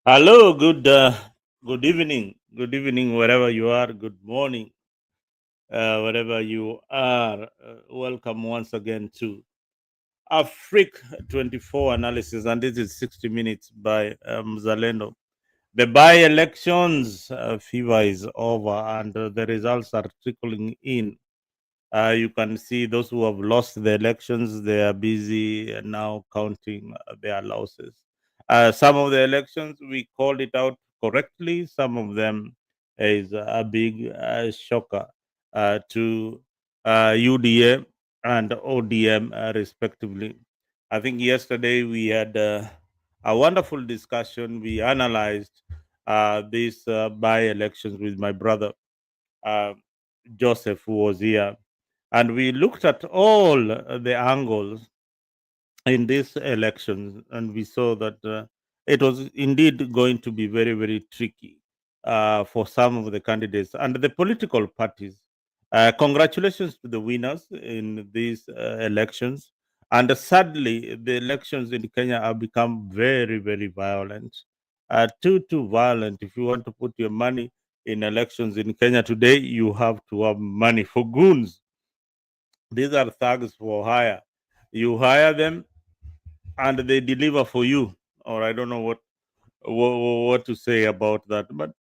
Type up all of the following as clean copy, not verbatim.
Hello, good evening wherever you are. Good morning wherever you are. Welcome once again to Afric 24 analysis, and this is 60 minutes by Zalendo. The by-elections fever is over, and the results are trickling in. You can see those who have lost the elections, they are busy now counting their losses. Some of the elections, we called it out correctly. Some of them is a big shocker to UDA and ODM, respectively. I think yesterday we had a wonderful discussion. We analyzed these by elections with my brother uh, Joseph, who was here, and we looked at all the angles in these elections, and we saw that it was indeed going to be very, very tricky for some of the candidates and the political parties. Congratulations to the winners in these elections. And sadly, the elections in Kenya have become very, very violent. Too violent. If you want to put your money in elections in Kenya today, you have to have money for goons. These are thugs for hire. You hire them and they deliver for you. Or I don't know what to say about that, but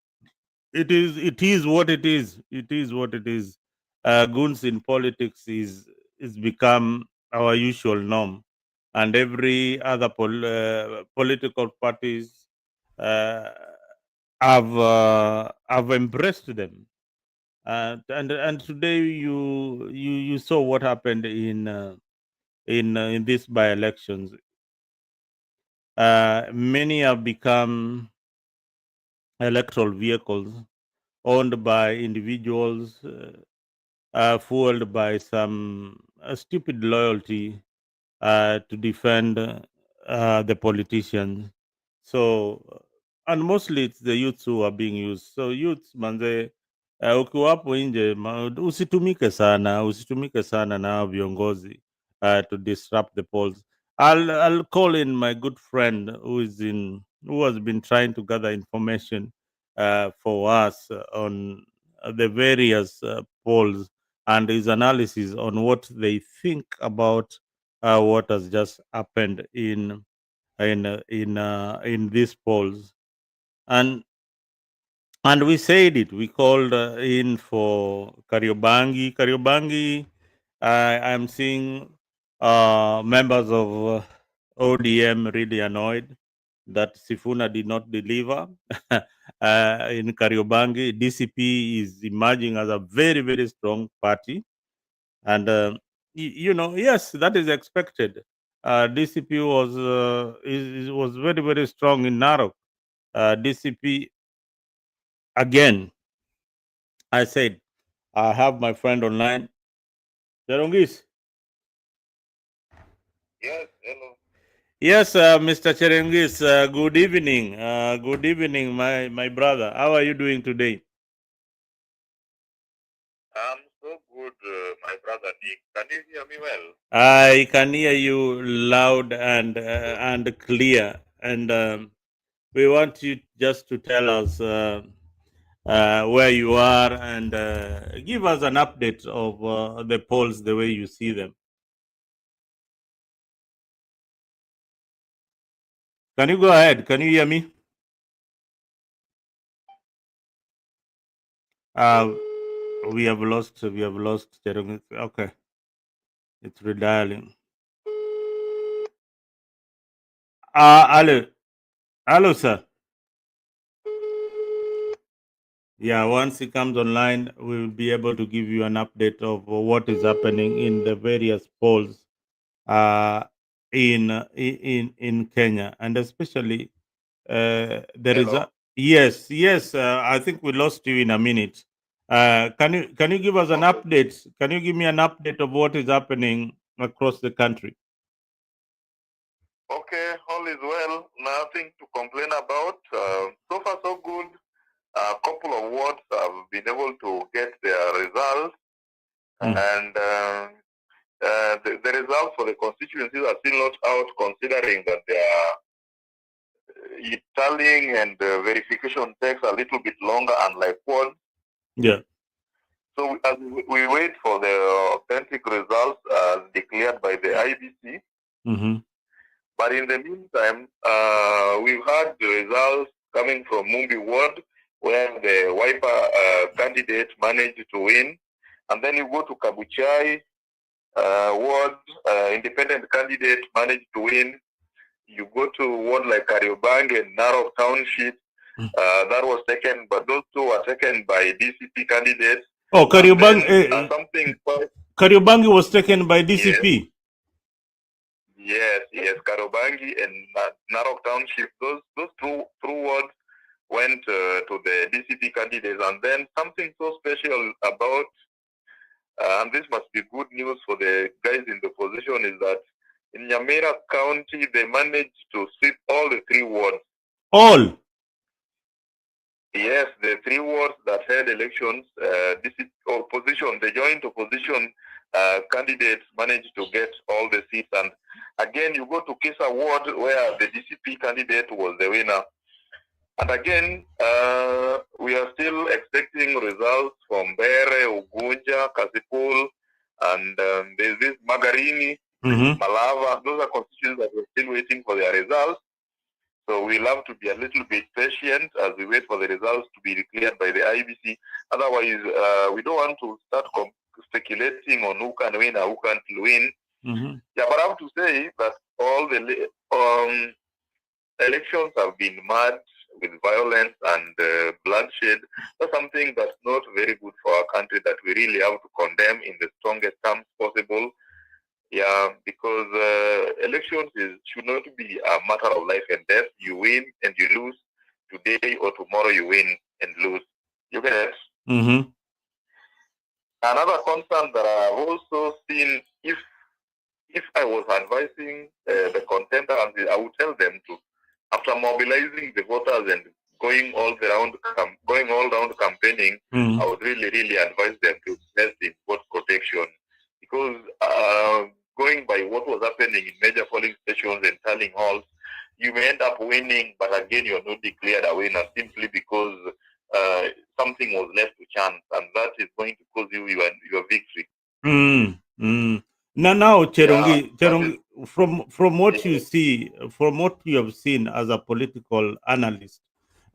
it is what it is. It is what it is. Goons in politics is become our usual norm, and every other political parties uh, have embraced them. And today you saw what happened in these by elections. Many have become electoral vehicles owned by individuals, fueled by some stupid loyalty to defend the politicians. So, and mostly it's the youths who are being used. So youths manze, ukiwa hapo nje usitumike sana na hao viongozi to disrupt the polls. I'll call in my good friend who has been trying to gather information for us on the various polls and his analysis on what they think about what has just happened in these polls. And and we said it. We called in for Kariobangi. I'm seeing members of ODM really annoyed that Sifuna did not deliver in Kariobangi. DCP is emerging as a very, very strong party. And, yes, that is expected. DCP was very, very strong in Narok. DCP, again, I said, I have my friend online. Cherongis. Yes, hello. Yes, Mr. Cherengis, good evening. Good evening, my brother. How are you doing today? I'm so good, my brother Nick. Can you hear me well? I can hear you loud and clear. And we want you just to tell us where you are and give us an update of the polls the way you see them. Can you go ahead? Can you hear me? Uh, we have lost Cherongis. Okay, it's redialing. Hello, hello, sir. Yeah, once he comes online, we will be able to give you an update of what is happening in the various polls uh, in Kenya, and especially there is Hello. a yes. I think we lost you in a minute. Can you give us an Okay. update? Can you give me an update of what is happening across the country? Okay, all is well. Nothing to complain about. So far, so good. A couple of wards have been able to get their results, Mm. and the results for the constituencies are still not out, considering that they are tallying and verification takes a little bit longer, unlike one. Yeah. So as we wait for the authentic results declared by the IBC. Mm-hmm. But in the meantime, we've had the results coming from Mumbi Ward, where the Wiper candidate managed to win. And then you go to Kabuchai Ward, independent candidate managed to win. You go to ward like Kariobangi and Narok Township, that was taken, but those two were taken by DCP candidates. Oh, Kariobangi, something. Kariobangi was taken by DCP. Yes, Kariobangi and Narok Township. Those two wards went to the DCP candidates, and then something so special about, and this must be good news for the guys in the position, is that in Nyamira County they managed to sweep all the 3 wards. All? Yes, the 3 wards that had elections, opposition, the joint opposition candidates managed to get all the seats. And again, you go to Kisa ward where the DCP candidate was the winner. And again, we are still expecting results from Bere, Ugunja, Kasipul, and there's this Magarini, Malava. Those are constituencies that we're still waiting for their results. So we'll have to be a little bit patient as we wait for the results to be declared by the IBC. Otherwise, we don't want to start speculating on who can win or who can't win. Yeah, but I have to say that all the elections have been mad with violence and bloodshed. That's something that's not very good for our country, that we really have to condemn in the strongest terms possible. Yeah, because elections should not be a matter of life and death. You win and you lose. Today or tomorrow you win and lose. You get it? Another concern that I've also seen, if I was advising the contenders, I would tell them to, after mobilizing the voters and going all round campaigning, I would really advise them to invest in vote protection, because going by what was happening in major polling stations and tallying halls, you may end up winning, but again you're not declared a winner simply because something was left to chance, and that is going to cause you your victory. Now, Cherongi, from what you see, from what you have seen as a political analyst,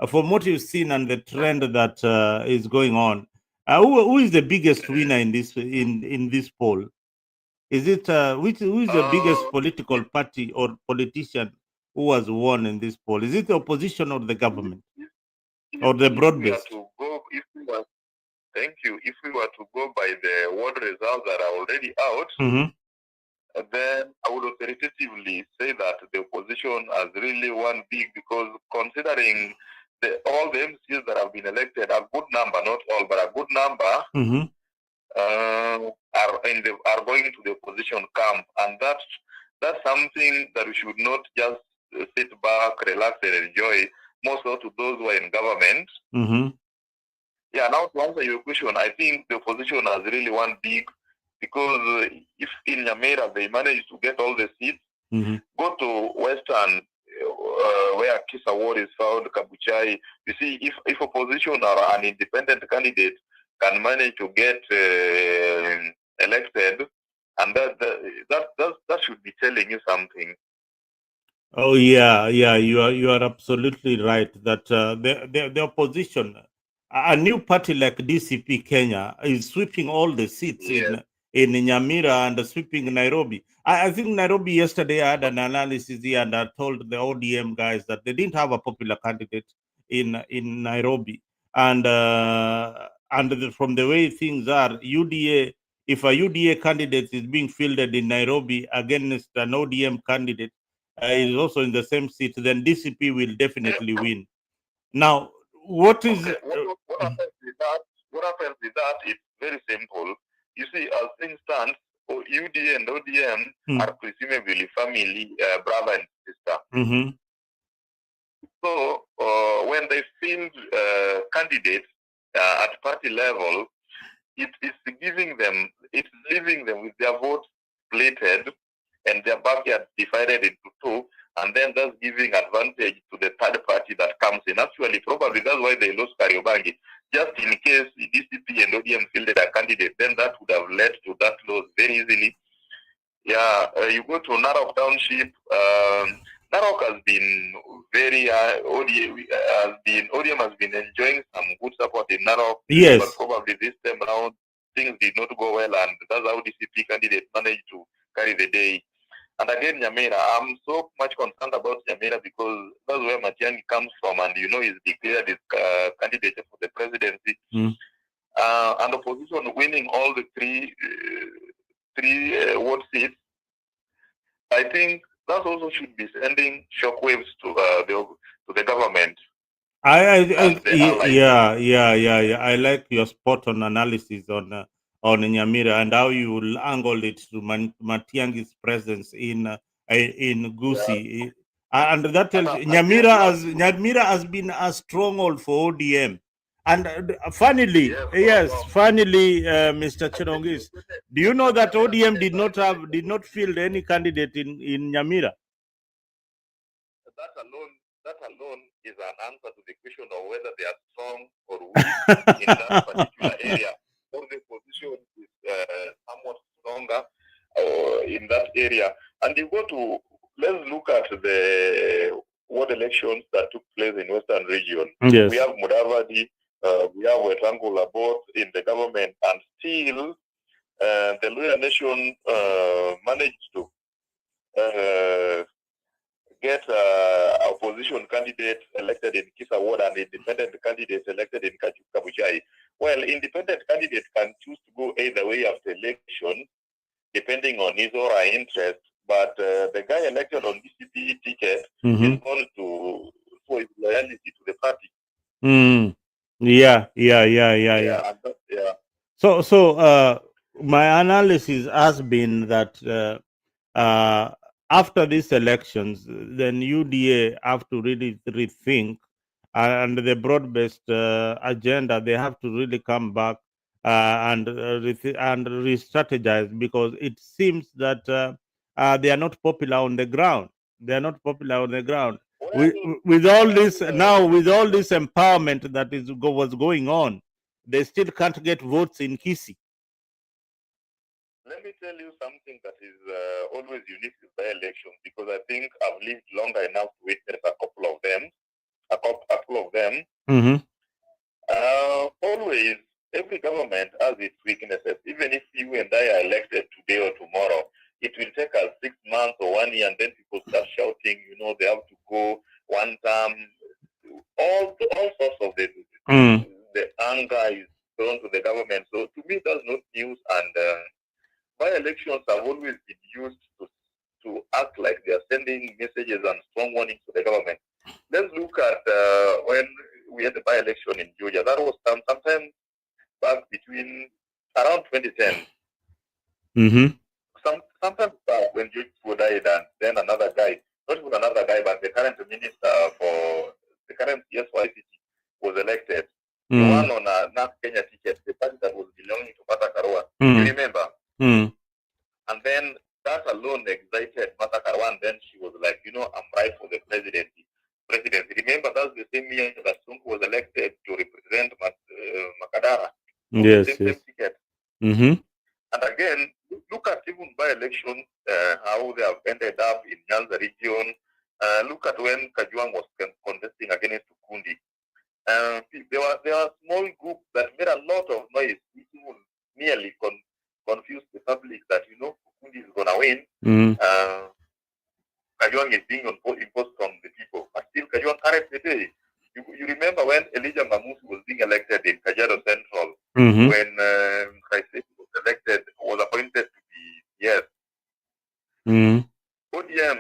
from what you've seen and the trend that is going on, who is the biggest winner in this poll? Is it who is the biggest political party or politician who has won in this poll? Is it the opposition or the government or the broad-based? Thank you. If we were to go by the ward results that are already out, then I would authoritatively say that the opposition has really won big, because considering all the MCs that have been elected, a good number, not all, but a good number, are going to the opposition camp, and that's something that we should not just sit back, relax, and enjoy. More so to those who are in government. Yeah, now to answer your question, I think the opposition has really won big, because if in Nyamira they manage to get all the seats, go to Western, where Kisa Ward is found, Kabuchai, you see, if opposition or an independent candidate can manage to get elected, and that should be telling you something. Oh yeah, you are absolutely right that the opposition, a new party like DCP Kenya, is sweeping all the seats in Nyamira and sweeping Nairobi. I think Nairobi yesterday I had an analysis here, and I told the ODM guys that they didn't have a popular candidate in Nairobi, and from the way things are, UDA, if a UDA candidate is being fielded in Nairobi against an ODM candidate is also in the same seat, then DCP will definitely win. Now, what is what happens with that? What happens with that? It's very simple. You see, as things stand, UDA and ODM are presumably family, brother and sister. So when they field candidates at party level, it's leaving them with their votes plated and their backyard divided into two. and then that's giving advantage to the third party that comes in. Actually, probably that's why they lost Kariobangi. Just in case the DCP and ODM fielded a candidate, then that would have led to that loss very easily. Yeah, you go to Narok Township. Narok has been very ODM has been enjoying some good support in Narok. Yes. But probably this time around things did not go well, and that's how DCP candidate managed to carry the day. And again, Nyamira, I'm so much concerned about Nyamira because that's where Matiang'i comes from, and he's declared his candidate for the presidency. And opposition winning all the three ward seats. I think that also should be sending shockwaves to the government. Yeah. I like your spot on analysis on Nyamira and how you will angle it to Matiang'i's presence in Gusii. And that tells Nyamira has been a stronghold for ODM. And finally, Mr. Chirongis, do you know that ODM did not field any candidate in Nyamira? That alone is an answer to the question of whether they are strong or weak in that particular area. Or the position is somewhat stronger in that area. And let's look at the ward elections that took place in Western region. Yes. We have Mudavadi, we have Wetangula both in the government, and still the Luhya nation managed to get opposition candidate elected in Kisa Ward and independent candidates elected in Kabuchai. Well, independent candidate can choose to go either way after election, depending on his or her interest. But the guy elected on DCP ticket is going to show his loyalty to the party. Yeah. So my analysis has been that after these elections, then UDA have to really rethink and the broad-based agenda. They have to really come back and re-strategize, because it seems that they are not popular on the ground. They are not popular on the ground. With all this empowerment that was going on, they still can't get votes in Kisii. Let me tell you something that is always unique with the elections, because I think I've lived longer enough to witness a couple of them. Always, every government has its weaknesses. Even if you and I are elected today or tomorrow, it will take us 6 months or 1 year, and then people start shouting, they have to go one term. All sorts of the anger is thrown to the government. So to me, that's not news. And by-elections have always been used to act like they are sending messages and strong warnings to the government. Let's look at when we had the by-election in Georgia. That was sometime back between around 2010. Sometime back when George died, and then another guy, not even another guy, but the current minister for the current CSYCT was elected. The one on a NAP Kenya ticket, the party that was belonging to Martha Karua. You remember? And then that alone excited Martha Karua, and then she was like, I'm right for the presidency. Remember, that's the same year that Sunku was elected to represent Makadara. Yes. The same ticket. And again, look at even by-elections, how they have ended up in Nyanza region. Look at when Kajuang was contesting against Tukundi. There were small groups that made a lot of noise, which nearly confused the public that, Tukundi is going to win. Kajuang is being imposed on the people. But still, Kajuang carried the day. You remember when Elijah Mamusi was being elected in Kajiado Central, when Kaiseki was appointed to be yes. ODM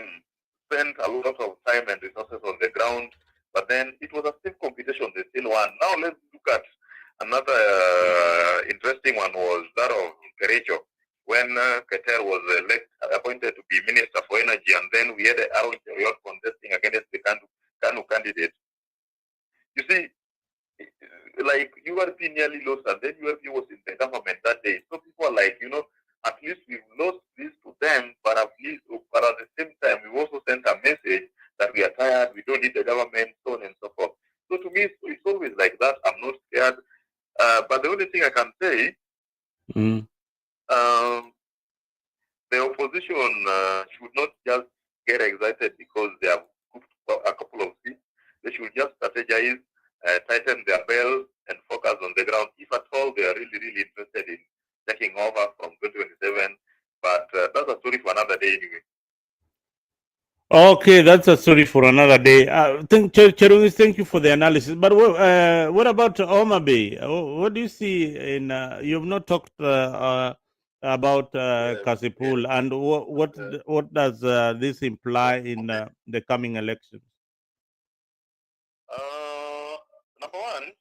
spent a lot of time and resources on the ground, but then it was a stiff competition. They still won. Now let's look at another interesting one, was that of Kerecho, when Keter was appointed to be Minister for Energy, and then we had Aaron Cheruiyot contesting against the Kanu candidate. You see, like URP nearly lost, and then URP was in the government that day. So people are like, at least we've lost this to them, but at the same time, we've also sent a message need the government, so on and so forth. So to me, it's always like that. I'm not scared. But the only thing I can say, um, the opposition should not just get excited because they have cooked a couple of seats. They should just strategize, tighten their belt, and focus on the ground. If at all they are really, really interested in taking over from 2027, but that's a story for another day anyway. Okay, that's a story for another day. Cherungis, thank you for the analysis. But what about Oma Bay? What do you see in? You've not talked about Kasipul, and what does this imply in the coming elections? Number one,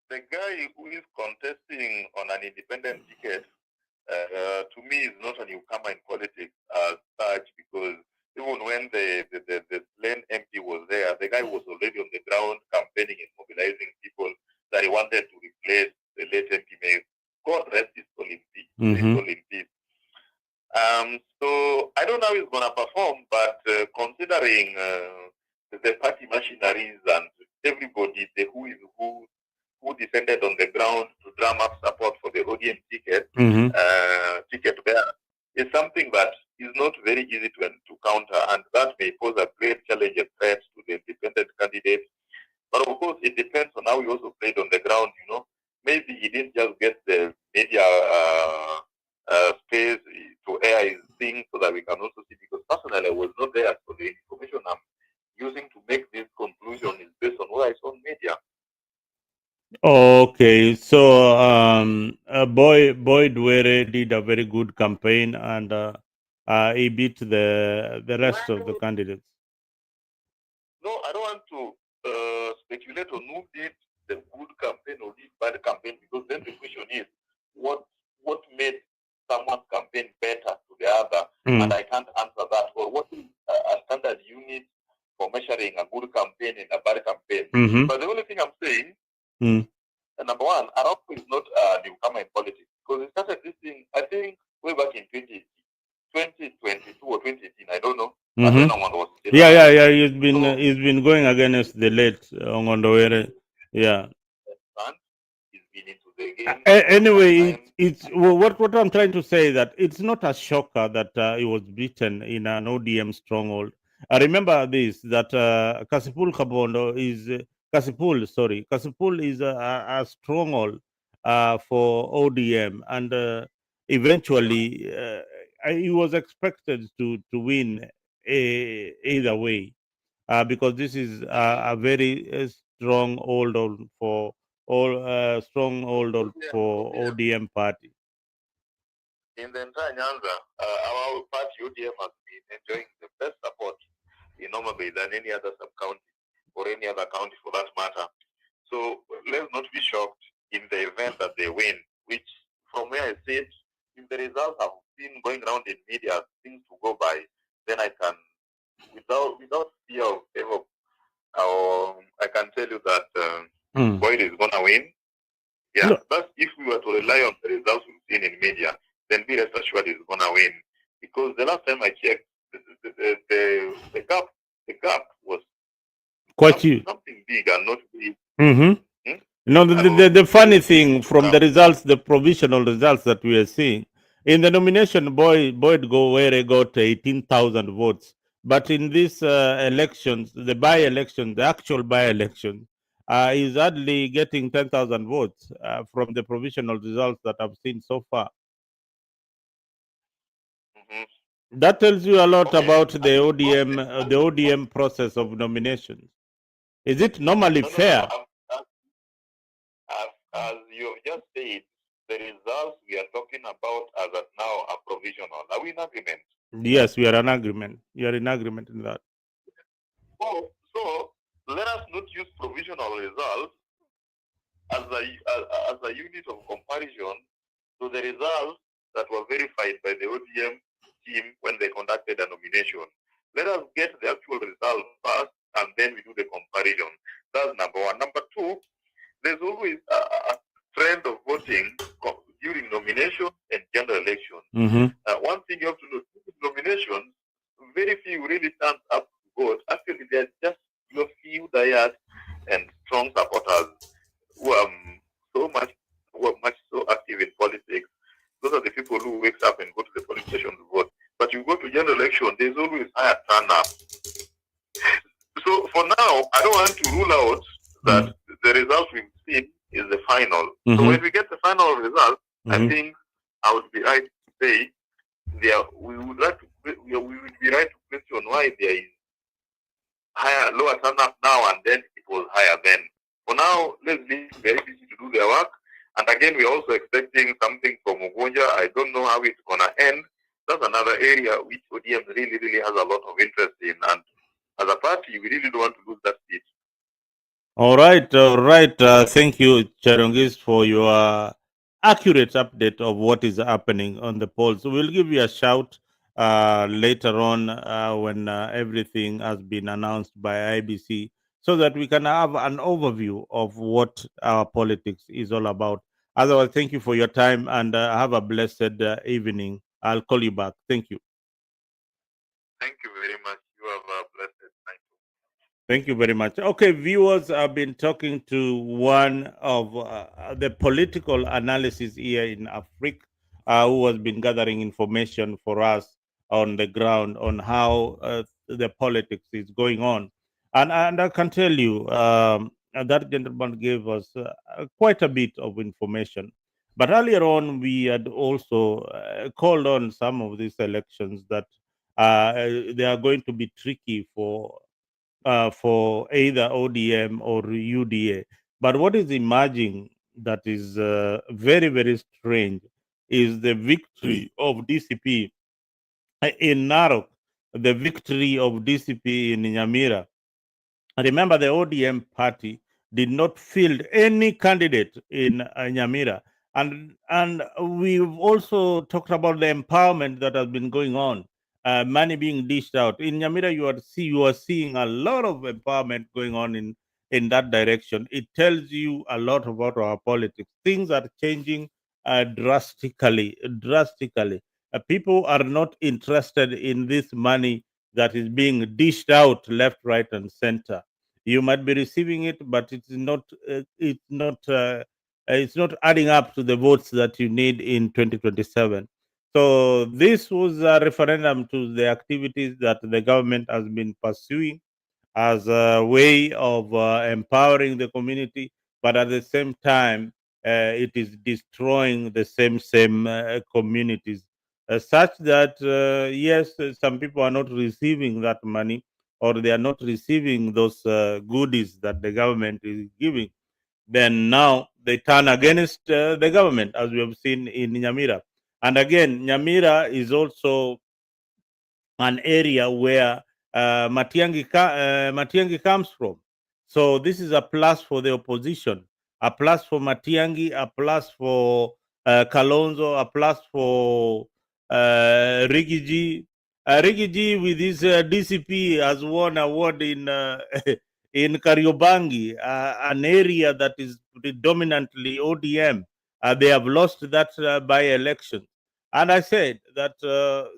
the guy who is contesting on an independent ticket, to me, is not a newcomer in politics as such, because even when the slain MP was there, the guy was already on the ground campaigning and mobilizing people that he wanted to replace the late MP. May God rest his soul in peace. So I don't know how he's going to perform, but considering the party machineries and everybody, who descended on the ground to drum up support for the ODM ticket, ticket there, is something that is not very easy to counter, and that may pose a great challenge and threat to the independent candidate. But of course, it depends on how he also played on the ground. Maybe he didn't just get the media space to air his thing so that we can also see. Because personally, I was not there, so the information I'm using to make this conclusion is based on what I saw on media. Okay, so Boyd Were did a very good campaign, and he beat the rest of the candidates. No, I don't want to speculate on who did the good campaign or did bad campaign, because then the question is what made someone's campaign better to the other, and I can't answer that. Or what is a standard unit for measuring a good campaign and a bad campaign? But the only thing I'm saying, number one, Arauco is not a newcomer in politics, because he started this thing, I think, way back in 2022 or 2018, I don't know. But then was yeah. He's been going against the late Ongondowere. Yeah. He's been into the game. Anyway, it's what I'm trying to say, that it's not a shocker that he was beaten in an ODM stronghold. I remember this, that Kasipul Kabondo is Kasipul is a stronghold for ODM, and eventually he was expected to win either way, because this is a very strong hold for stronghold for ODM party. In the entire Nyanza, our party ODM has been enjoying the best support in Noma Bay than any other sub-county or any other county for that matter. So let's not be shocked in the event that they win, which from where I sit, if the results have been going around in media, things to go by, then I can, without fear of ever, I can tell you that Boyd is going to win. Yeah, but if we were to rely on the results we've seen in media, then be rest assured he's going to win. Because the last time I checked, the gap was quite huge, something big and not big. No, the funny thing from the results, the provisional results that we are seeing, in the nomination, Boyd Were got 18,000 votes. But in these elections, the by-election, the actual by-election, is hardly getting 10,000 votes from the provisional results that I've seen so far. That tells you a lot about the ODM process of nominations. Is it normally fair? As you have just said, the results we are talking about as of now are provisional. Are we in agreement? Yes, we are in agreement. You are in agreement in that. So let us not use provisional results as a unit of comparison to the results that were verified by the ODM team when they conducted a nomination. Let us get the actual results first, and then we do the comparison. That's number one. Number two, there's always a trend of voting during nomination and general election. One thing you have to know, nominations, very few really stand up to vote, actually they're just your few diehard and strong supporters who are much so active in politics. Those are the people who wakes up and go to the polling station to vote. But you go to general election, there's always higher turnout. So for now, I don't want to rule out that the result we've seen is the final. So when we get the final result, I think I would be right to say we would be right to question why there is lower turnout now and then it was higher then. For now, let's leave the IBC to do their work. And again, we're also expecting something from Ugonja. I don't know how it's gonna end. That's another area which ODM really has a lot of interest in. And as a party, we really don't want to lose that seat. All right. Thank you, Charongis, for your accurate update of what is happening on the polls. We'll give you a shout later on when everything has been announced by IBC so that we can have an overview of what our politics is all about. Otherwise, thank you for your time and have a blessed evening. I'll call you back. Thank you. Thank you very much. You have a blessed night. Thank you very much. Okay, viewers, I've been talking to one of the political analysis here in Africa who has been gathering information for us on the ground on how the politics is going on. And I can tell you, that gentleman gave us quite a bit of information. But earlier on, we had also called on some of these elections that they are going to be tricky for either ODM or UDA. But what is emerging that is very strange is the victory of DCP in Narok, the victory of DCP in Nyamira. Remember, the ODM party did not field any candidate in Nyamira. And we've also talked about the empowerment that has been going on, money being dished out. In Nyamira, you are seeing a lot of empowerment going on in that direction. It tells you a lot about our politics. Things are changing drastically. People are not interested in this money that is being dished out left, right, and center. You might be receiving it, but it's not adding up to the votes that you need in 2027. So this was a referendum to the activities that the government has been pursuing as a way of empowering the community, but at the same time, it is destroying the same communities, such that yes, some people are not receiving that money, or they are not receiving those goodies that the government is giving. Then now they turn against the government, as we have seen in Nyamira. And again, Nyamira is also an area where Matiangi comes from. So this is a plus for the opposition, a plus for Matiangi, a plus for Kalonzo, a plus for Rigiji. Rigiji with his DCP has won award in in Kariobangi, an area that is predominantly ODM. They have lost that by election. And I said that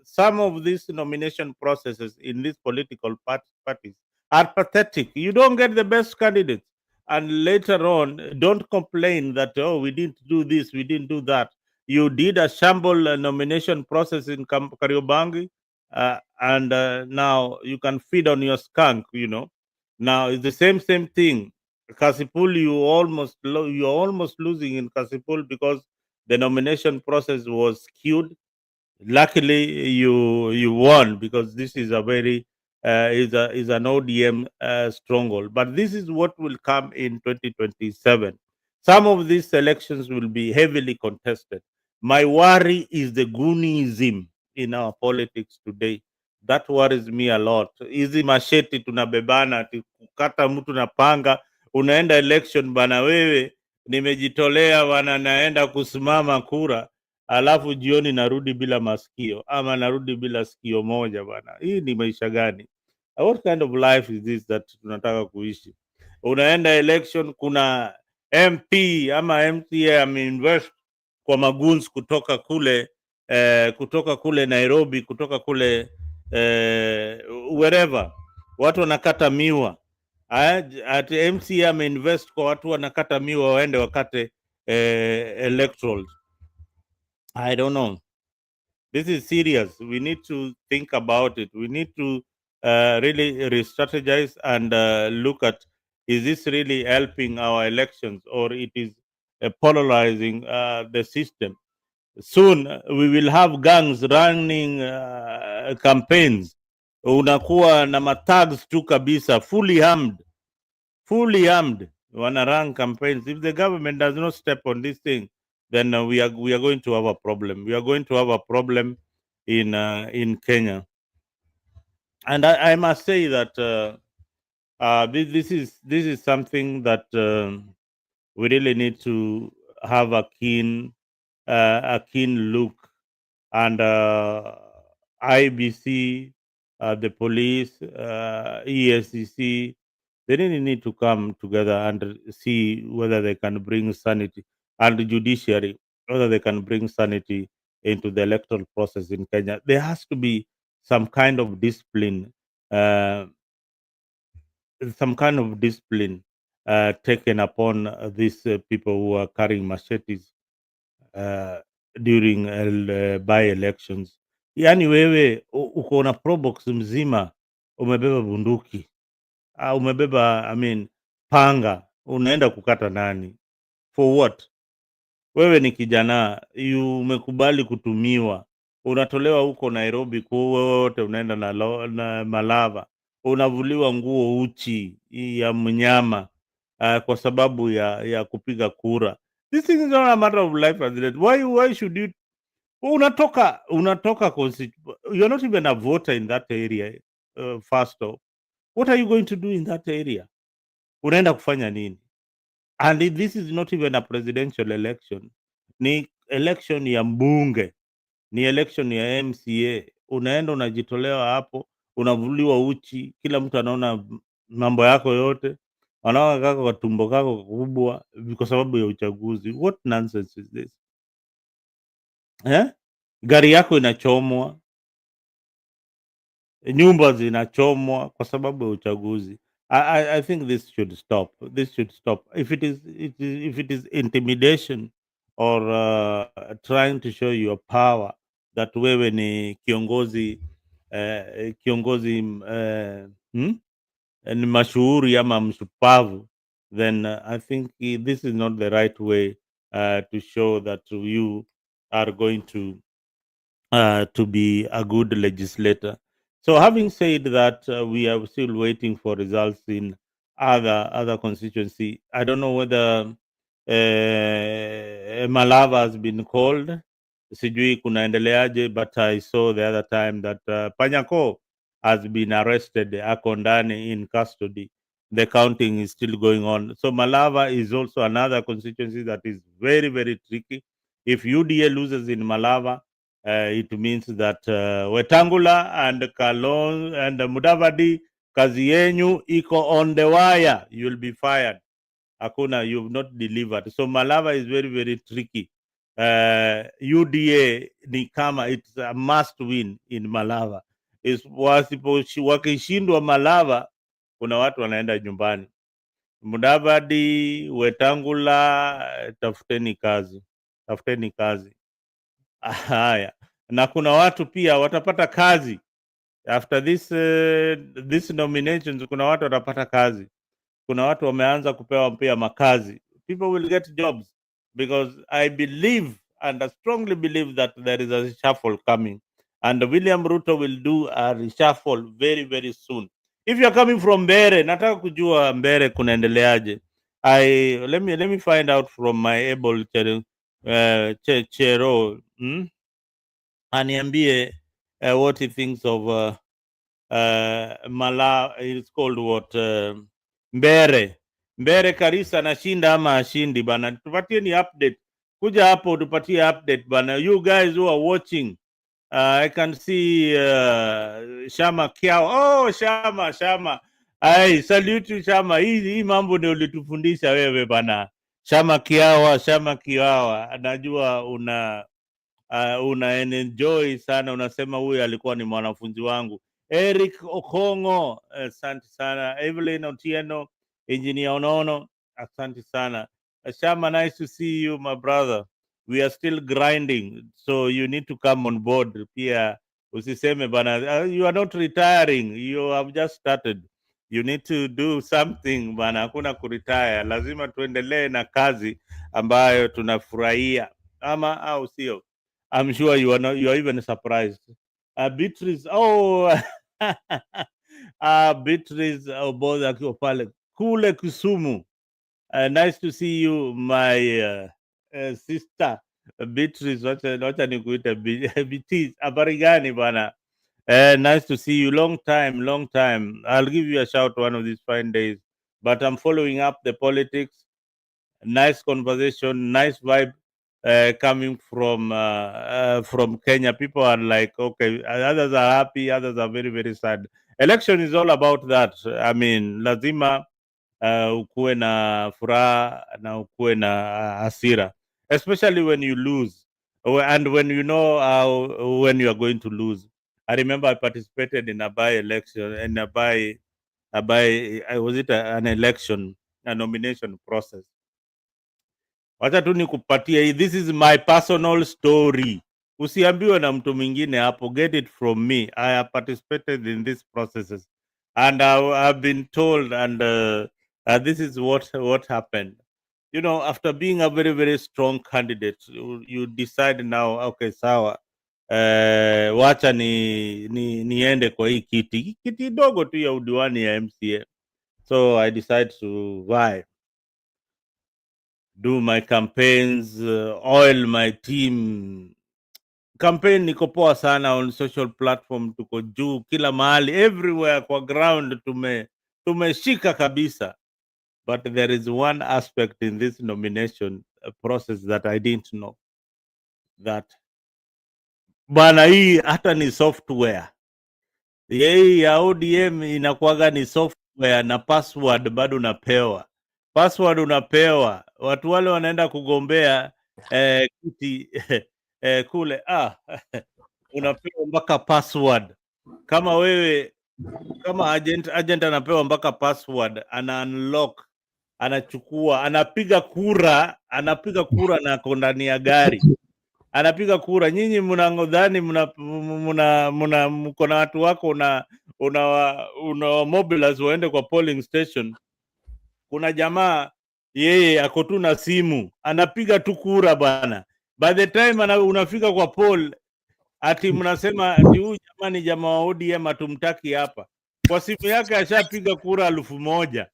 some of these nomination processes in these political parties are pathetic. You don't get the best candidates. And later on, don't complain that, oh, we didn't do this, we didn't do that. You did a shamble nomination process in Kariobangi, and now you can feed on your skunk, you know. Now it's the same thing. Kasipul, you're almost losing in Kasipul because the nomination process was skewed. Luckily, you won because this is a very is an ODM stronghold. But this is what will come in 2027. Some of these elections will be heavily contested. My worry is the Goonism in our politics today. That worries me a lot. Hizi masheti tunabebana, ati kukata mtu na panga, unaenda election bana, wewe nimejitolea bana, naenda kusimama kura, alafu jioni narudi bila masikio ama narudi bila sikio moja bana. Hii ni maisha gani? What kind of life is this that tunataka kuishi? Unaenda election, kuna MP ama MCA ameinvest kwa magoons kutoka kule Nairobi, kutoka kule wherever watu wanakata miwa. At MCA ameinvest kwa watu wanakata miwa waende wakate electorals. I don't know. This is serious. We need to think about it. We need to really re-strategize and look at, is this really helping our elections, or it is polarizing the system? Soon we will have gangs running campaigns. Unakuwa na mathags tu kabisa, fully armed, wanna run campaigns. If the government does not step on this thing, then we are going to have a problem. We are going to have a problem in Kenya. And I must say that this is something that we really need to have a keen look. And IBC, the police, ESCC, they really need to come together and see whether they can bring sanity, and the judiciary, whether they can bring sanity into the electoral process in Kenya. There has to be some kind of discipline, uh, taken upon these people who are carrying machetes during by elections. Yani wewe uko na probox mzima, umebeba bunduki, umebeba panga, unaenda kukata nani? For what? Wewe ni kijana, umekubali kutumiwa, unatolewa huko Nairobi wote, unaenda na Malava, unavuliwa nguo uchi ya mnyama kwa sababu ya kupiga kura. This thing is not a matter of life and death. Why should you unatoka you're not even a voter in that area. First off, what are you going to do in that area? Unaenda kufanya nini? And this is not even a presidential election, ni election ya mbunge, ni election ya MCA. Unaenda unajitolewa hapo, unavuliwa uchi, kila mtu anaona mambo yako yote, wanaona kako kwa tumbo kako kubwa kwa sababu ya uchaguzi. What nonsense is this? Gari yako inachomwa, nyumba zinachomwa kwa sababu ya uchaguzi. I think this should stop. If it is intimidation or trying to show your power that wewe ni kiongozi ni mashuhuri ama mshupavu, then I think this is not the right way to show that you are going to be a good legislator. So, having said that, we are still waiting for results in other constituency. I don't know whether Malava has been called. Sijui kunaendeleaje, but I saw the other time that Panyako has been arrested, ako ndani in custody. The counting is still going on. So Malava is also another constituency that is very, very tricky. If UDA loses in Malava, it means that Wetangula and Kalon and Mudavadi, kazi yenyu iko on the wire. You'll be fired. Hakuna, you've not delivered. So Malava is very, very tricky. UDA ni kama it's a must win in Malava. Wakishindwa Malava, kuna watu wanaenda nyumbani. Mudavadi, Wetangula, tafuteni kazi. Haya, na kuna watu pia watapata kazi after this nominations. Kuna watu watapata kazi, kuna watu wameanza kupewa pia makazi. People will get jobs because I believe and I strongly believe that there is a reshuffle coming, and William Ruto will do a reshuffle very, very soon. If you are coming from Mbere, nataka kujua Mbere kunaendeleaje. Let me find out from my able chero aniambie what he thinks of it's called what, Mbere Karisa anashinda ama ashindi bana? Tupatie ni update, kuja hapo tupatie update bana. You guys who are watching, I can see Shama Kiao. Oh, Shama, ai salute Shama. Hii mambo ndio ulitufundisha wewe bana. Shama Kiawa, anajua una enjoy sana, unasema huyu alikuwa ni mwanafunzi wangu. Eric Okongo, asante sana. Evelyn Otieno, Engineer Onono, asante sana. Shama, nice to see you, my brother. We are still grinding, so you need to come on board. Pia usiseme bana, you are not retiring, you have just started. You need to do something bana, hakuna kuretire. Lazima tuendelee na kazi ambayo tunafurahia, ama au sio? I'm sure you are not, you are even surprised. Beatrice, oh Beatrice Oboza akiwa pale kule Kisumu. Nice to see you my sister Beatrice, wacha nikuite BT. Habari gani bwana? Nice to see you. Long time, long time. I'll give you a shout one of these fine days. But I'm following up the politics. Nice conversation, nice vibe coming from Kenya. People are like, okay, others are happy, others are very, very sad. Election is all about that. I mean, lazima ukuwe na furaha na ukuwe na hasira, especially when you lose and when you know when you are going to lose. I remember I participated in a by-election, in was it an election, a nomination process. Wacha tu nikupatie hii, this is my personal story. Usiambiwe na mtu mwingine hapo, get it from me. I have participated in these processes and I've been told, and this is what happened. You know, after being a very, very strong candidate, you decide now, okay, sawa, wacha niende kwa hii kiti dogo tu ya udiwani ya MCA. So I decide to vie, do my campaigns, oil my team. Campaign niko poa sana, on social platform tuko juu kila mahali, everywhere kwa ground tumeshika kabisa. But there is one aspect in this nomination process that I didn't know, that bana, hii hata ni software. Hii ya ODM inakuwaga ni software na password bado unapewa. Password unapewa. Watu wale wanaenda kugombea kiti kule unapewa mpaka password. Kama wewe, kama agent anapewa mpaka password, ana unlock, anachukua, anapiga kura na ako ndani ya gari. Anapiga kura. Nyinyi mnangodhani mko na watu wako, una mobilize waende kwa polling station. Kuna jamaa yeye ako tu na simu, anapiga tu kura bana. By the time unafika kwa poll, ati mnasema ati huyu jamaa ni jamaa wa ODM, hatumtaki hapa. Kwa simu yake ashapiga kura 1000.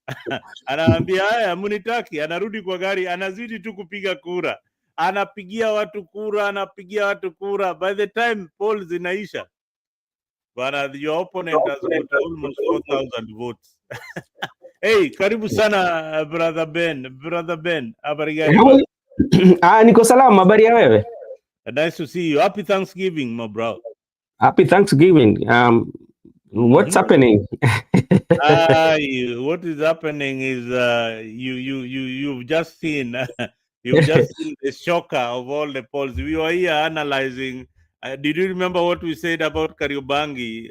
Anaambia haya, mnitaki. Anarudi kwa gari, anazidi tu kupiga kura, anapigia watu kura. By the time poll zinaisha bana, your opponent has got almost 4000 votes. Hey, karibu sana brother Ben. Habari gani? Niko salama, habari ya wewe? Nice to see you. Happy Thanksgiving, my bro. Happy Thanksgiving. What's happening? What is happening is you've just seen the shocker of all the polls. We were here analyzing. Did you remember what we said about Kariobangi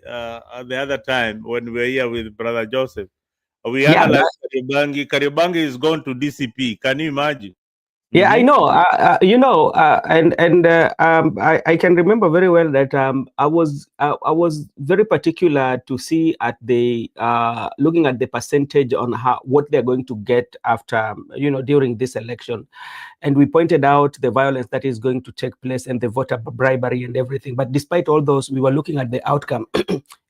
the other time when we were here with Brother Joseph? We analyzed Kariobangi. Kariobangi is gone to DCP. Can you imagine? Yeah, I know. I can remember very well that I was very particular to see at the looking at the percentage on what they're going to get after during this election, and we pointed out the violence that is going to take place and the voter bribery and everything. But despite all those, we were looking at the outcome,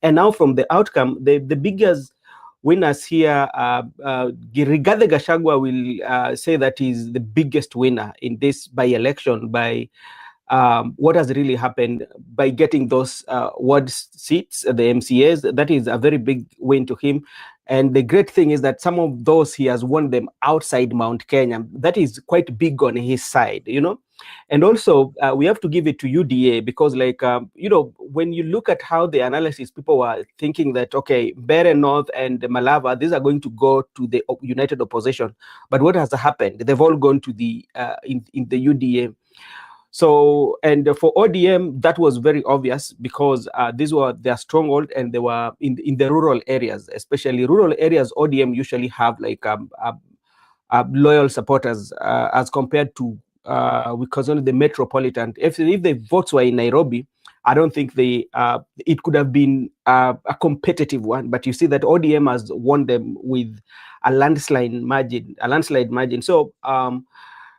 and now from the outcome, the biggest winners here, Rigathi Gachagua will say that he's the biggest winner in this by-election by what has really happened by getting those ward seats, the MCAs. That is a very big win to him. And the great thing is that some of those he has won them outside Mount Kenya. That is quite big on his side, And also, we have to give it to UDA because, when you look at how the analysis, people were thinking that, okay, Bere North and Malava, these are going to go to the united opposition. But what has happened? They've all gone to the in the UDA. So, and for ODM, that was very obvious because these were their stronghold, and they were in the rural areas, especially rural areas. ODM usually have like loyal supporters as compared to because only the metropolitan. If the votes were in Nairobi, I don't think it could have been a competitive one. But you see that ODM has won them with a landslide margin. So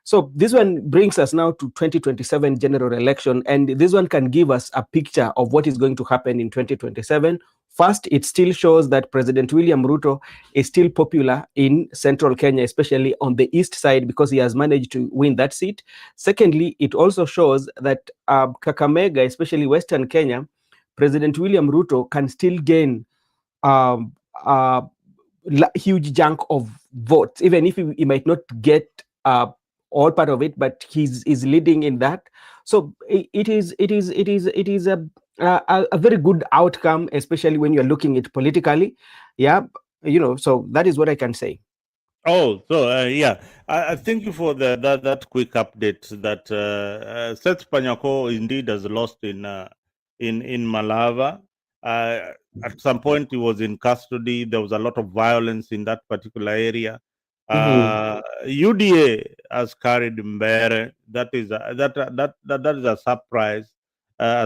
so this one brings us now to 2027 general election, and this one can give us a picture of what is going to happen in 2027. First, it still shows that President William Ruto is still popular in central Kenya, especially on the east side, because he has managed to win that seat. Secondly, it also shows that Kakamega, especially western Kenya, President William Ruto can still gain um, uh, huge chunk of votes, even if he might not get all part of it, but he's is leading in that. So it is a very good outcome, especially when you're looking at politically. Yeah, so that is what I can say. Oh, so yeah, I thank you for that quick update. That Seth Panyako indeed has lost in Malava. At some point, he was in custody. There was a lot of violence in that particular area. UDA has carried Mbere. That is that is a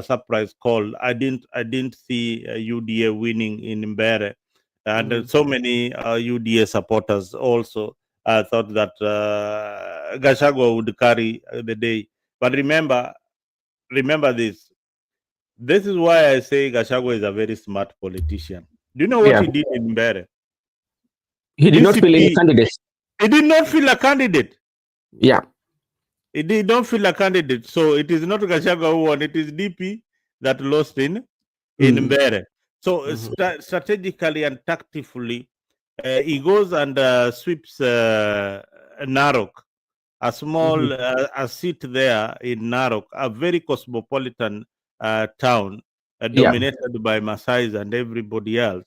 surprise call. I didn't see UDA winning in Mbere, and so many UDA supporters also thought that Gachagua would carry the day. But remember this. This is why I say Gachagua is a very smart politician. Do you know what Yeah, he did in Mbere? he did not feel any DCP. candidates. He did not feel a candidate. Yeah. He did not feel a candidate. So it is not Gachagua who won. It is DP that lost in Mbere. So strategically and tactically, he goes and sweeps Narok, a small a seat there in Narok, a very cosmopolitan town Yeah. dominated by Maasais and everybody else.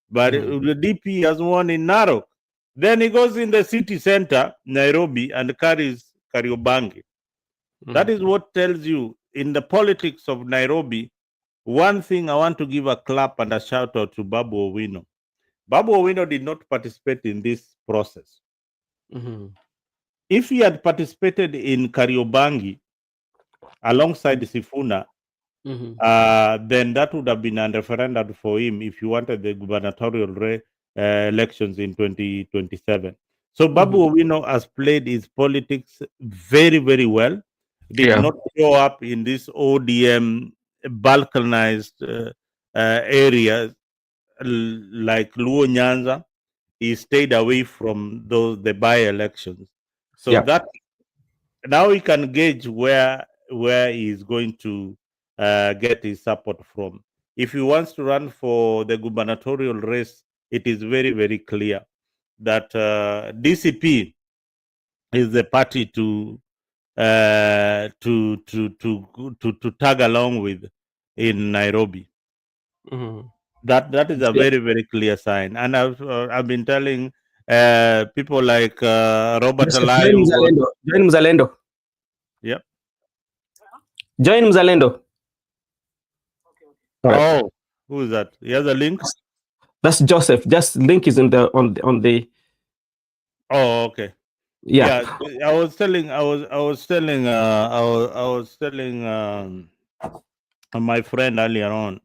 But the DP has won in Narok. Then he goes in the city center, Nairobi, and carries Kariobangi. That is what tells you in the politics of Nairobi. One thing I want to give a clap and a shout out to Babu Owino. Babu Owino did not participate in this process. If he had participated in Kariobangi alongside Sifuna, then that would have been a referendum for him if he wanted the gubernatorial elections in 2027. So Babu Owino has played his politics very, very well. Did not show up in this ODM balkanized areas like Luo Nyanza. He stayed away from the by-elections. So that now he can gauge where he's going to get his support from. If he wants to run for the gubernatorial race, it is very, very clear that DCP is the party to tag along with in Nairobi. That is a very, very clear sign, and I've been telling people like Robert Alai, Join Mzalendo. Join Mzalendo. Yep. Join Mzalendo. Oh, who is that? He has a link. That's Joseph. Just link is in the on the. Oh, okay. Yeah. I was telling my friend earlier on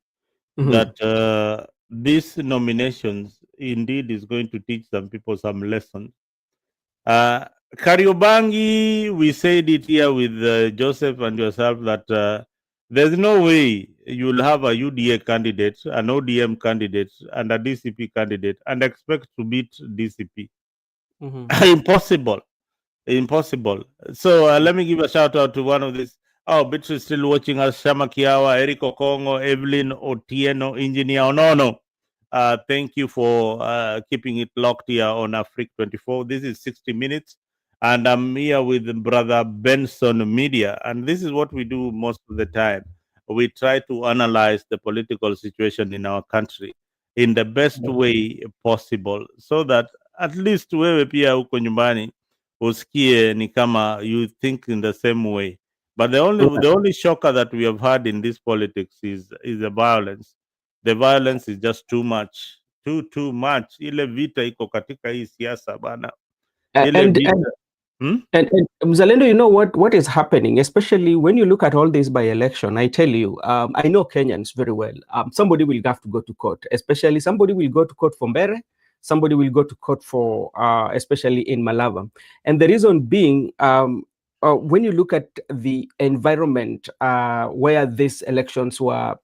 that these nominations indeed is going to teach some people some lessons. Kariobangi, we said it here with Joseph and yourself that there's no way you'll have a UDA candidate, an ODM candidate, and a DCP candidate and expect to beat DCP. Impossible. Impossible. So let me give a shout out to one of these. Oh, Beatrice still watching us. Shama Kiawa, Eric Okongo, Evelyn Otieno, Engineer Onono. Thank you for keeping it locked here on Africa 24. This is 60 minutes, and I'm here with Brother Benson Media, and this is what we do most of the time. We try to analyze the political situation in our country in the best way possible, so that at least wewe pia huko nyumbani usikie ni kama you think in the same way. But the only shocker that we have had in this politics is the violence. The violence is just too much, too much. Ile vita iko katika hii siasa bana. Ile And vita. And Mzalendo, you know what is happening, especially when you look at all this by election. I tell you, I know Kenyans very well. Somebody will have to go to court, especially somebody will go to court for Mbere, somebody will go to court for, especially in Malava. And the reason being, when you look at the environment where these elections were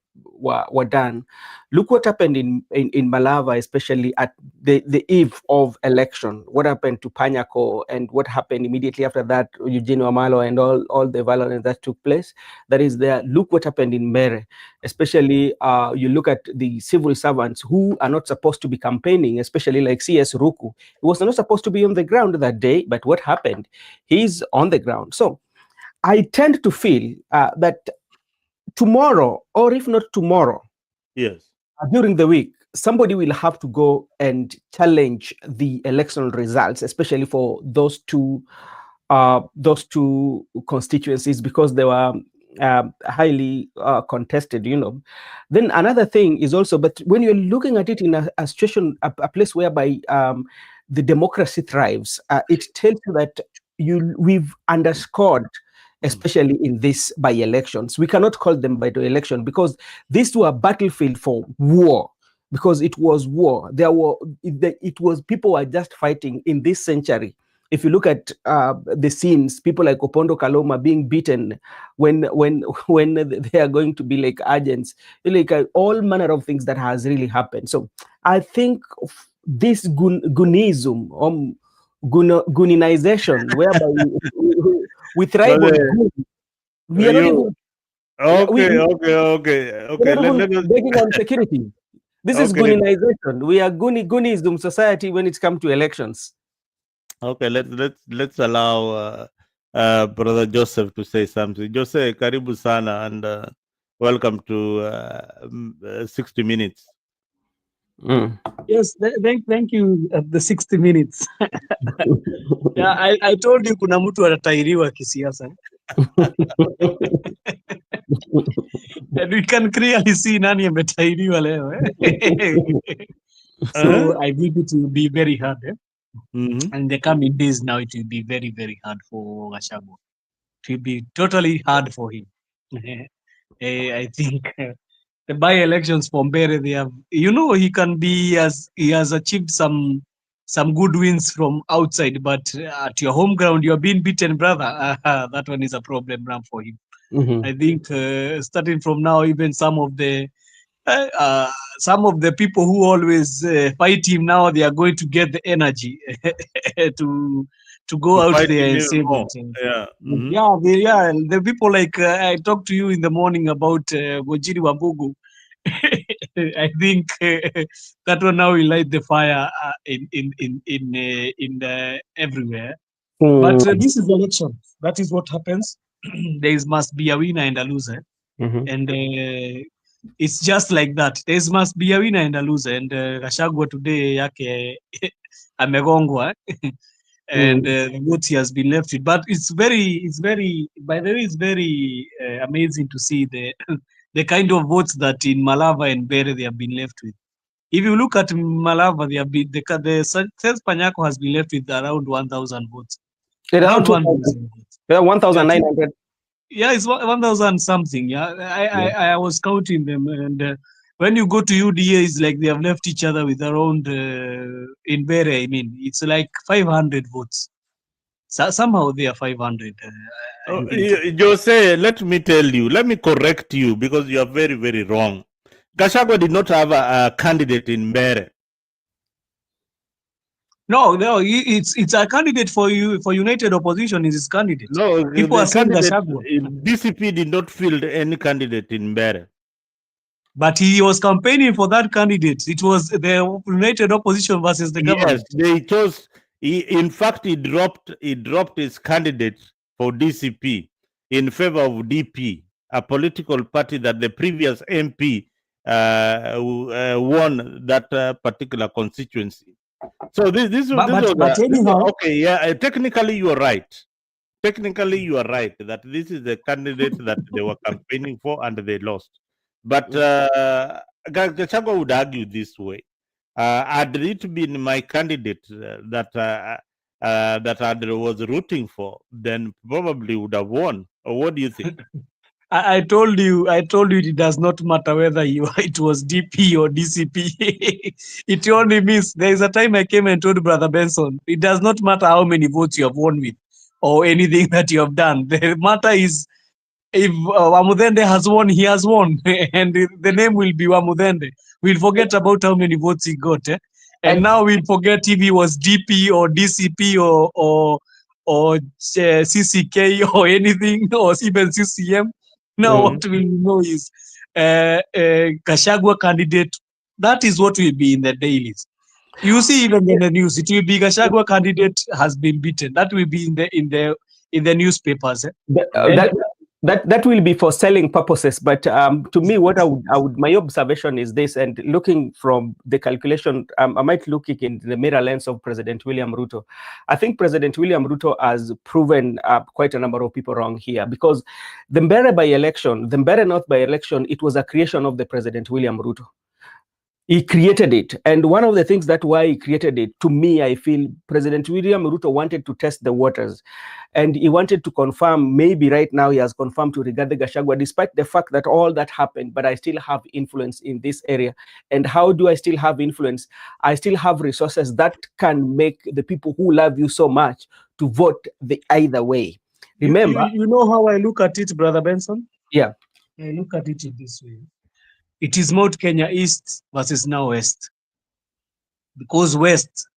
done, look what happened in Malava, especially at the eve of election. What happened to Panyako and what happened immediately after that, Eugene Wamalo and all the violence that took place. That is there. Look what happened in Mere, especially you look at the civil servants who are not supposed to be campaigning, especially like CS Ruku. He was not supposed to be on the ground that day, but what happened? He's on the ground. So I tend to feel that tomorrow, or if not tomorrow, yes, during the week, somebody will have to go and challenge the election results, especially for those two constituencies, because they were highly contested, you know. Then another thing is also, but when you're looking at it in a situation, a place whereby the democracy thrives, it tells you that we've underscored, especially in these by-elections. We cannot call them by-election because these were a battlefield for war, because it was war. It was people were just fighting in this century. If you look at the scenes, people like Opondo Kaloma being beaten when they are going to be like agents, like all manner of things that has really happened. So I think this Goonism, Gooninization, whereby we thrive on good. We are not even okay. Let begging on security. This is Gooninization. We are Goonism society when it comes to elections. Okay, let's allow Brother Joseph to say something. Joseph, karibu sana, and welcome to 60 Minutes. Yes, thank you. The 60 minutes. Yeah, I told you kuna mtu anatairiwa kisiasa. And we can clearly see nani ametairiwa leo. So I believe it will be very hard. And the coming days now, it will be very, very hard for Gachagua. It will be totally hard for him. I think the by-elections for Mbere, they have, you know, he has achieved some good wins from outside, but at your home ground, you're being beaten, brother. That one is a problem now for him. I think starting from now, even some of the people who always fight him now, they are going to get the energy to go out there and save it. Yeah. The people like I talked to you in the morning about Gojiri Wambugu. I think that one now will light the fire in everywhere. But this is election. That is what happens. There must be a winner and a loser, and it's just like that. There must be a winner and a loser. And Gachagua today yake amegongwa. And the votes he has been left with, but it's very by the way, it's very amazing to see the kind of votes that in Malava and Bere they have been left with. If you look at Malava, they have been the Sales Panyako has been left with around 1,000 votes. Around 1,000. Yeah, 1,900. Yeah, it's 1,000 something. Yeah, I was counting them, and when you go to UDA, it's like they have left each other with around in Bere. I mean, it's like 500 votes. So somehow they are 500. Jose, let me tell you. Let me correct you because you are very, very wrong. Gachagua did not have a candidate in Bere. No, it's a candidate for United Opposition is his candidate. No, people are saying Gachagua. DCP did not field any candidate in Bere. But he was campaigning for that candidate. It was the United Opposition versus the government. Yes, they chose. In fact, he dropped his candidate for DCP in favor of DP, a political party that the previous MP won that particular constituency. So this was anyhow, okay. Yeah, technically you are right. technically you are right that this is the candidate that they were campaigning for and they lost. But Gachagua would argue this way. Had it been my candidate that I was rooting for, then probably would have won. Or what do you think? I told you it does not matter whether it was DP or DCP. It only means there is a time I came and told Brother Benson, it does not matter how many votes you have won with or anything that you have done. The matter is if Wamudende has won, he has won, and the name will be Wamudende. We'll forget about how many votes he got, and now we'll forget if he was DP or DCP or CCK or anything, or even CCM. Now what we know is Gachagua candidate. That is what will be in the dailies. You see, even in the news, it will be Gachagua candidate has been beaten. That will be in the newspapers. That will be for selling purposes. But to me, what I would my observation is this, and looking from the calculation, I might look it in the mirror lens of President William Ruto. I think President William Ruto has proven quite a number of people wrong here, because the Mbere by-election, the Mbere North by-election, it was a creation of the President William Ruto. He created it. And one of the things that why he created it, to me, I feel President William Ruto wanted to test the waters. And he wanted to confirm, maybe right now he has confirmed to Rigathi Gachagua, despite the fact that all that happened, but I still have influence in this area. And how do I still have influence? I still have resources that can make the people who love you so much to vote the either way. Remember, you know how I look at it, Brother Benson? Yeah. I look at it in this way. It is Mount Kenya East versus now West. Because West,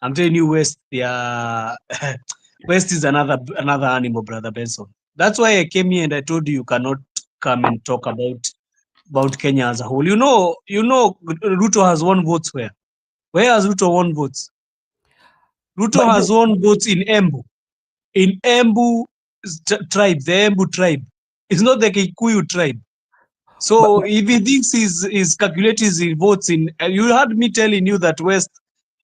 I'm telling you, West, West is another animal, Brother Benson. That's why I came here and I told you cannot come and talk about Kenya as a whole. You know, Ruto has won votes where? Where has Ruto won votes? Ruto has won votes in Embu. In Embu tribe, the Embu tribe. It's not the Kikuyu tribe. So if he thinks he's calculating his votes in, you heard me telling you that West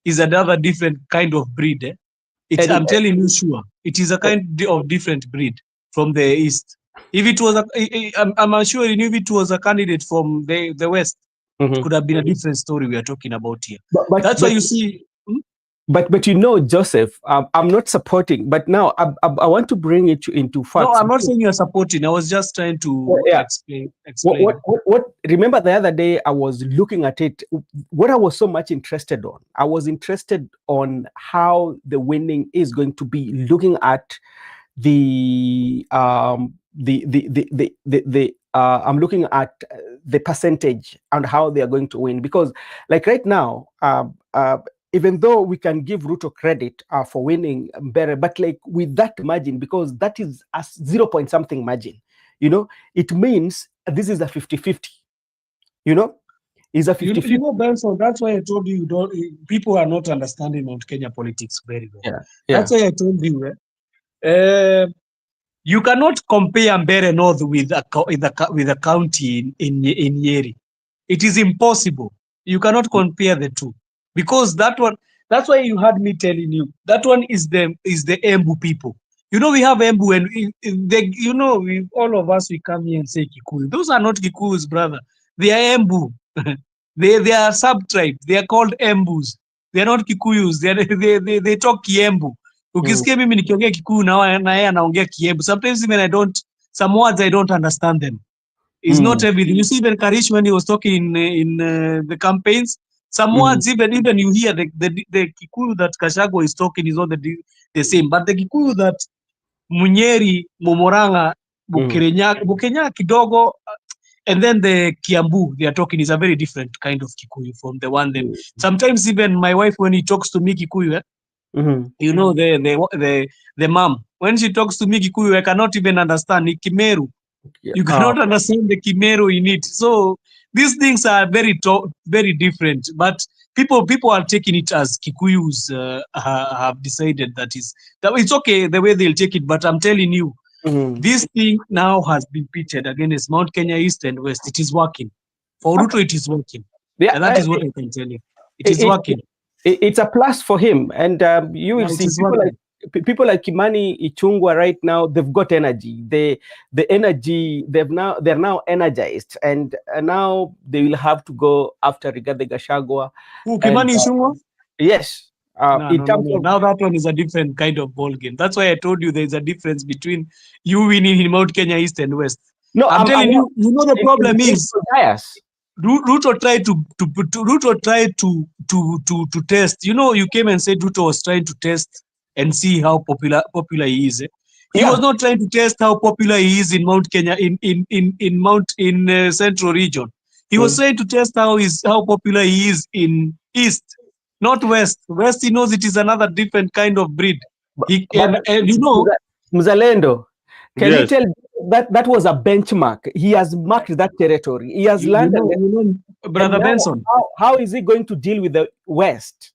is another different kind of breed. I'm telling you, sure, it is a kind of different breed from the East. If it was, I'm sure if it was a candidate from the West, it could have been a different story we are talking about here. That's why you see. But you know, Joseph, I'm not supporting. But now I want to bring it into facts. No, I'm not saying you're supporting. I was just trying to explain. What? Remember the other day I was looking at it. What I was so much interested on, I was interested on how the winning is going to be. Looking at I'm looking at the percentage and how they are going to win, because like right now, even though we can give Ruto credit for winning Mbere, but like with that margin, because that is a 0 point something margin, you know, it means this is a 50-50, you know, is a 50-50. You know, Benson, that's why I told you, people are not understanding Mount Kenya politics very well. Yeah. That's why I told you, you cannot compare Mbere North with a county in Nyeri. It is impossible. You cannot compare the two. Because that one, that's why you heard me telling you, that one is the Embu people. You know, we have Embu, and all of us, we come here and say Kikuyu. Those are not Kikuyus, brother. They are Embu. they are sub-tribe. They are called Embus. They are not Kikuyus. They talk Kiembu. Ukisikia mimi nikiongea Kikuyu na yeye anaongea Kiembu. Sometimes even some words I don't understand them. It's not everything. You see, even Karish, when he was talking in the campaigns, some words, even you hear the Kikuyu that Gachagua is talking is not the same. But the Kikuyu that Munyeri, Momoranga, Bukenya kidogo, and then the Kiambu they are talking is a very different kind of Kikuyu from the one them. Sometimes even my wife, when he talks to me Kikuyu, you know, the mom, when she talks to me Kikuyu, I cannot even understand Kimeru. You cannot understand the Kimeru in it. So these things are very different. But people are taking it as Kikuyus have decided that it's okay the way they'll take it. But I'm telling you, this thing now has been pitted against Mount Kenya East and West. It is working. For Ruto, it is working. Yeah, and that is what I can tell you. It is working. It's a plus for him. And you will see people like people like Kimani Ichung'wah right now, they've got energy. The energy, they're now energized, and now they will have to go after Rigathi Gachagua. Who, Kimani Ichung'wah? Yes. No. Of, now that one is a different kind of ball game. That's why I told you there's a difference between you winning in Mount Kenya East and West. No, I'm telling you, you know the problem is Ruto tried to test. You know, you came and said Ruto was trying to test and see how popular he is. He was not trying to test how popular he is in Mount Kenya in Central Region. He was trying to test how popular he is in East, not West. West, he knows it is another different kind of breed. And you know, Mzalendo, can you tell that was a benchmark? He has marked that territory. He has learned. Brother Benson, how is he going to deal with the West?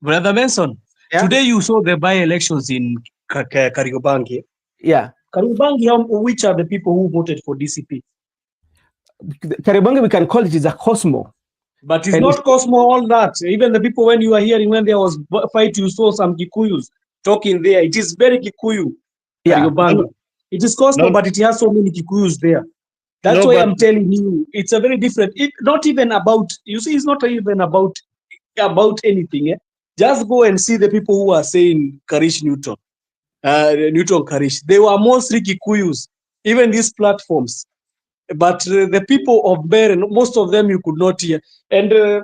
Brother Benson, today you saw the by-elections in Kariobangi. Yeah. Kariobangi, which are the people who voted for DCP? Kariobangi, we can call it is a Cosmo. But it's not Cosmo, all that. Even the people, when you are hearing, when there was fight, you saw some Kikuyus talking there. It is very Kikuyu, Kariobangi. It is Cosmo, but it has so many Kikuyus there. That's why I'm telling you, it's a very different. Not even about, you see, it's not even about anything. Just go and see the people who are saying Karish Newton, Newton Karish. They were mostly Kikuyus, even these platforms. But the people of Beren, most of them you could not hear. And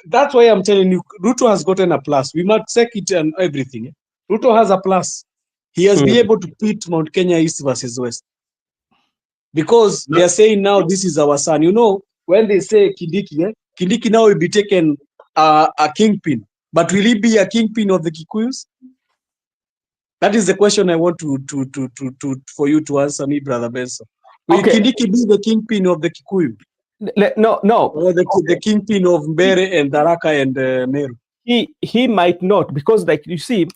that's why I'm telling you, Ruto has gotten a plus. We must check it and everything. Ruto has a plus. He has been able to pit Mount Kenya East versus West. Because they are saying now this is our son. You know, when they say Kindiki, Kindiki now will be taken a kingpin. But will he be a kingpin of the Kikuyus? That is the question I want for you to answer me, Brother Benson. Will Kindiki be the kingpin of the Kikuyu? No. Or the kingpin of Mbere and Daraka and Meru? He might not, because like you see,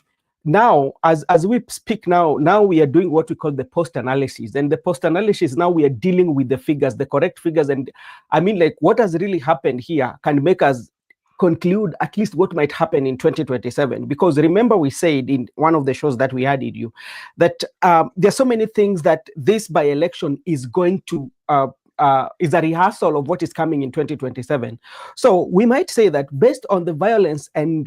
now as we speak now we are doing what we call the post analysis, and the post analysis now we are dealing with the figures, the correct figures, and I mean, like, what has really happened here can make us conclude at least what might happen in 2027. Because remember, we said in one of the shows that we had in you that there are so many things that this by-election is going to is a rehearsal of what is coming in 2027. So we might say that based on the violence and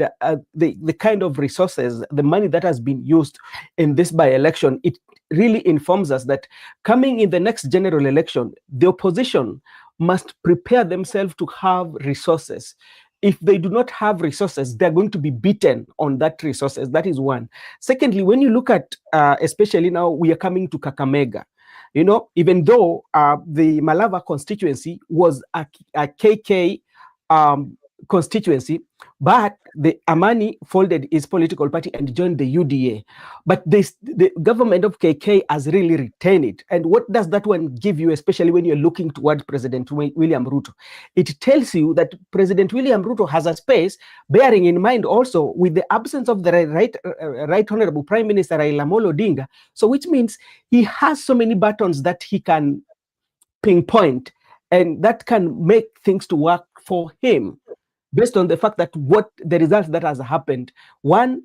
the kind of resources, the money that has been used in this by-election, it really informs us that coming in the next general election, the opposition must prepare themselves to have resources. If they do not have resources, they're going to be beaten on that resources. That is one. Secondly, when you look at, especially now, we are coming to Kakamega. You know, even though the Malava constituency was a KK constituency, but the Amani folded his political party and joined the UDA. But the government of KK has really retained it. And what does that one give you, especially when you're looking toward President William Ruto? It tells you that President William Ruto has a space, bearing in mind also with the absence of the Right Honorable Prime Minister Raila Amolo Odinga. So which means he has so many buttons that he can pinpoint, and that can make things to work for him, based on the fact that what the results that has happened. One,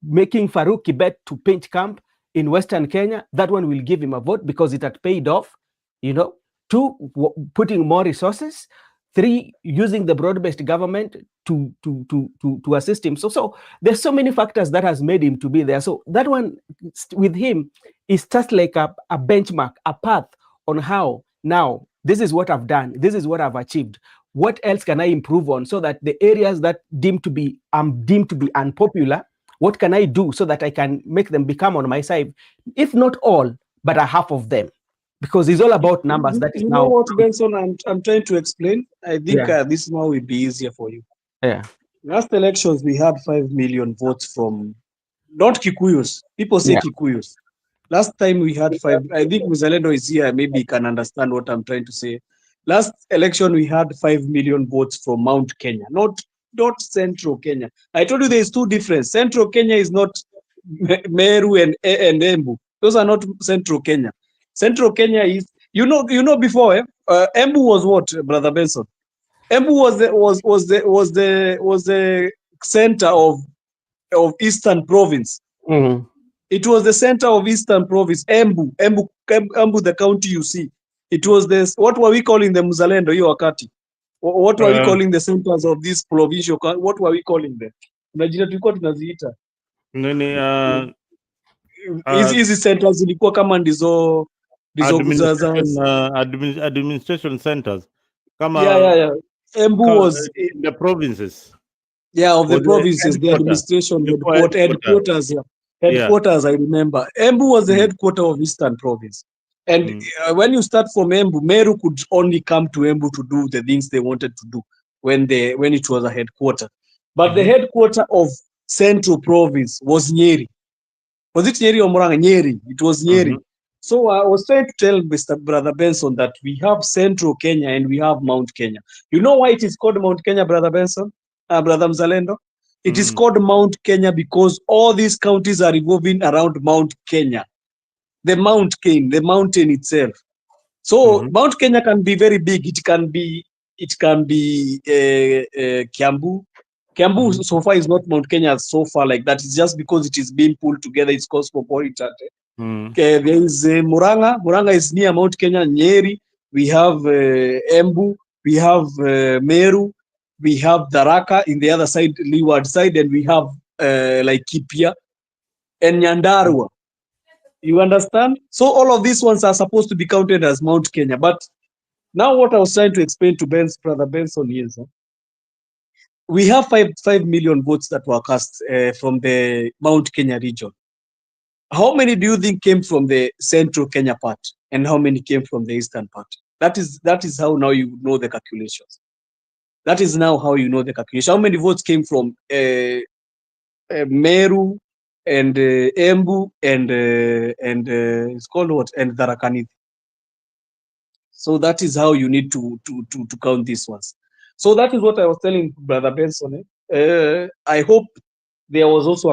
making Farouk Kibet to pinch camp in Western Kenya, that one will give him a vote because it had paid off. You know, two, putting more resources. Three, using the broad-based government to assist him. So there's so many factors that has made him to be there. So that one with him is just like a benchmark, a path on how now this is what I've done, this is what I've achieved. What else can I improve on, so that the areas that deemed to be unpopular, what can I do so that I can make them become on my side, if not all, but a half of them? Because it's all about numbers. That is now. You know what, Benson, I'm trying to explain. I think this now will be easier for you. Yeah. Last elections, we had 5 million votes from, not Kikuyus. People say Kikuyus. Last time we had 5. I think Muzalendo is here. Maybe he can understand what I'm trying to say. Last election, we had 5 million votes from Mount Kenya, not Central Kenya. I told you there is two differences. Central Kenya is not Meru and Embu. Those are not Central Kenya. Central Kenya is, you know before, Embu was what, Brother Benson? Embu was the center of Eastern Province. Mm-hmm. It was the center of Eastern Province, Embu, the county you see. It was this, what were we calling them, Mzalendo, hiyo wakati? What were we Uh, calling the centers of this provincial, what were we calling them? Unajua tulikuwa tunaziita. nini, Hizi centers zilikuwa kama ndizo administration centers. yeah. Embu was in the provinces. of the Was provinces, the administration headquarters. Headquarters, I remember. Embu was the headquarter of Eastern Province. And when you start from Embu, Meru could only come to Embu to do the things they wanted to do when it was a headquarter. But the headquarter of Central Province was Nyeri. Was it Nyeri or Murang'a? Nyeri. It was Nyeri. So I was trying to tell Mr. Brother Benson that we have Central Kenya and we have Mount Kenya. You know why it is called Mount Kenya, Brother Benson? Brother Mzalendo? It is called Mount Kenya because all these counties are revolving around Mount Kenya. The mountain itself. So Mount Kenya can be very big. It can be Kiambu. Kiambu so far is not Mount Kenya so far like that. It's just because it is being pulled together. It's cosmopolitan. There is Murang'a. Murang'a is near Mount Kenya. Nyeri. We have Embu. We have Meru. We have Tharaka in the other side, leeward side, and we have like Kipia and Nyandarua. You understand? So all of these ones are supposed to be counted as Mount Kenya. But now what I was trying to explain to Brother Benson is, we have 5 million votes that were cast from the Mount Kenya region. How many do you think came from the Central Kenya part, and how many came from the Eastern part? That is how now you know the calculations. That is now how you know the calculation. How many votes came from Meru and Embu and it's called what, and Tharaka Nithi. So that is how you need to count these ones. So that is what I was telling Brother Benson. I hope there was also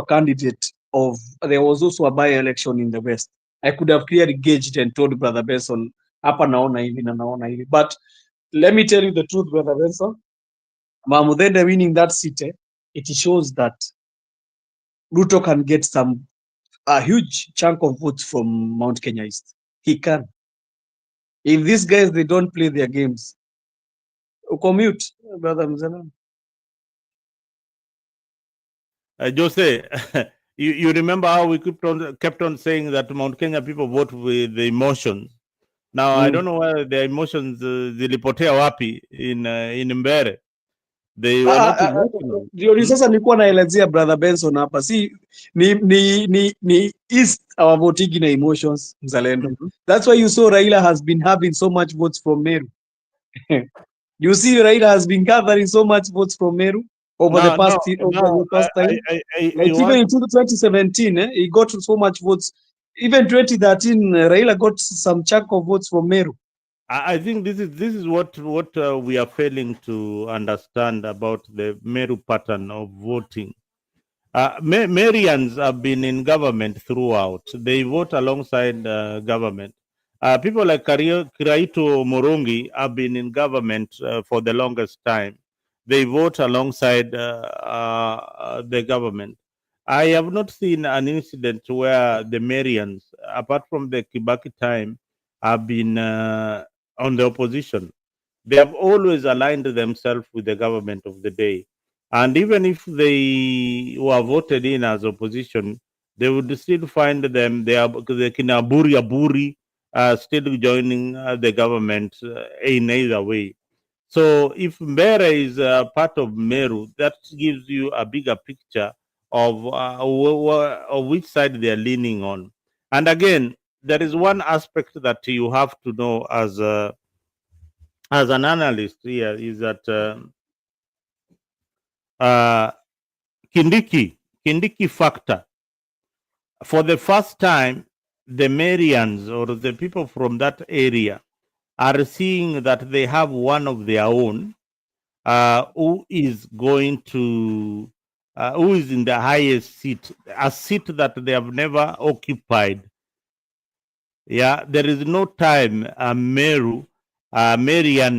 a by-election in the West. I could have clearly gauged and told Brother Benson, hapa naona hivi na naona hivi. But let me tell you the truth, Brother Benson. Mamudende winning that seat, it shows that Ruto can get a huge chunk of votes from Mount Kenya East. He can. If these guys, they don't play their games. Commute, Brother Mzalendo. Jose, you remember how we kept on saying that Mount Kenya people vote with the emotions. Now I don't know where the emotions zilipotea wapi in Mbere. They were not emotional. Ndio sasa nilikuwa naelezea Brother Benson hapa. Si ni East our voting na emotions, Mzalendo. That's why you saw Raila has been having so much votes from Meru. You see Raila has been gathering so much votes from Meru over the past time. Like even in 2017, he got so much votes. Even 2013, Raila got some chunk of votes from Meru. I think this is what we are failing to understand about the Meru pattern of voting. Marians have been in government throughout. They vote alongside government. People like Kiraito Murungi have been in government for the longest time. They vote alongside the government. I have not seen an incident where the Marians, apart from the Kibaki time, have been on the opposition. They have always aligned themselves with the government of the day. And even if they were voted in as opposition, they would still find them, the Kinaburi still joining the government in either way. So if Mbere is part of Meru, that gives you a bigger picture of which side they are leaning on. And again, there is one aspect that you have to know as an analyst here is that Kindiki factor. For the first time, the Marians or the people from that area are seeing that they have one of their own who is going to who is in the highest seat, a seat that they have never occupied. Yeah, there is no time Marian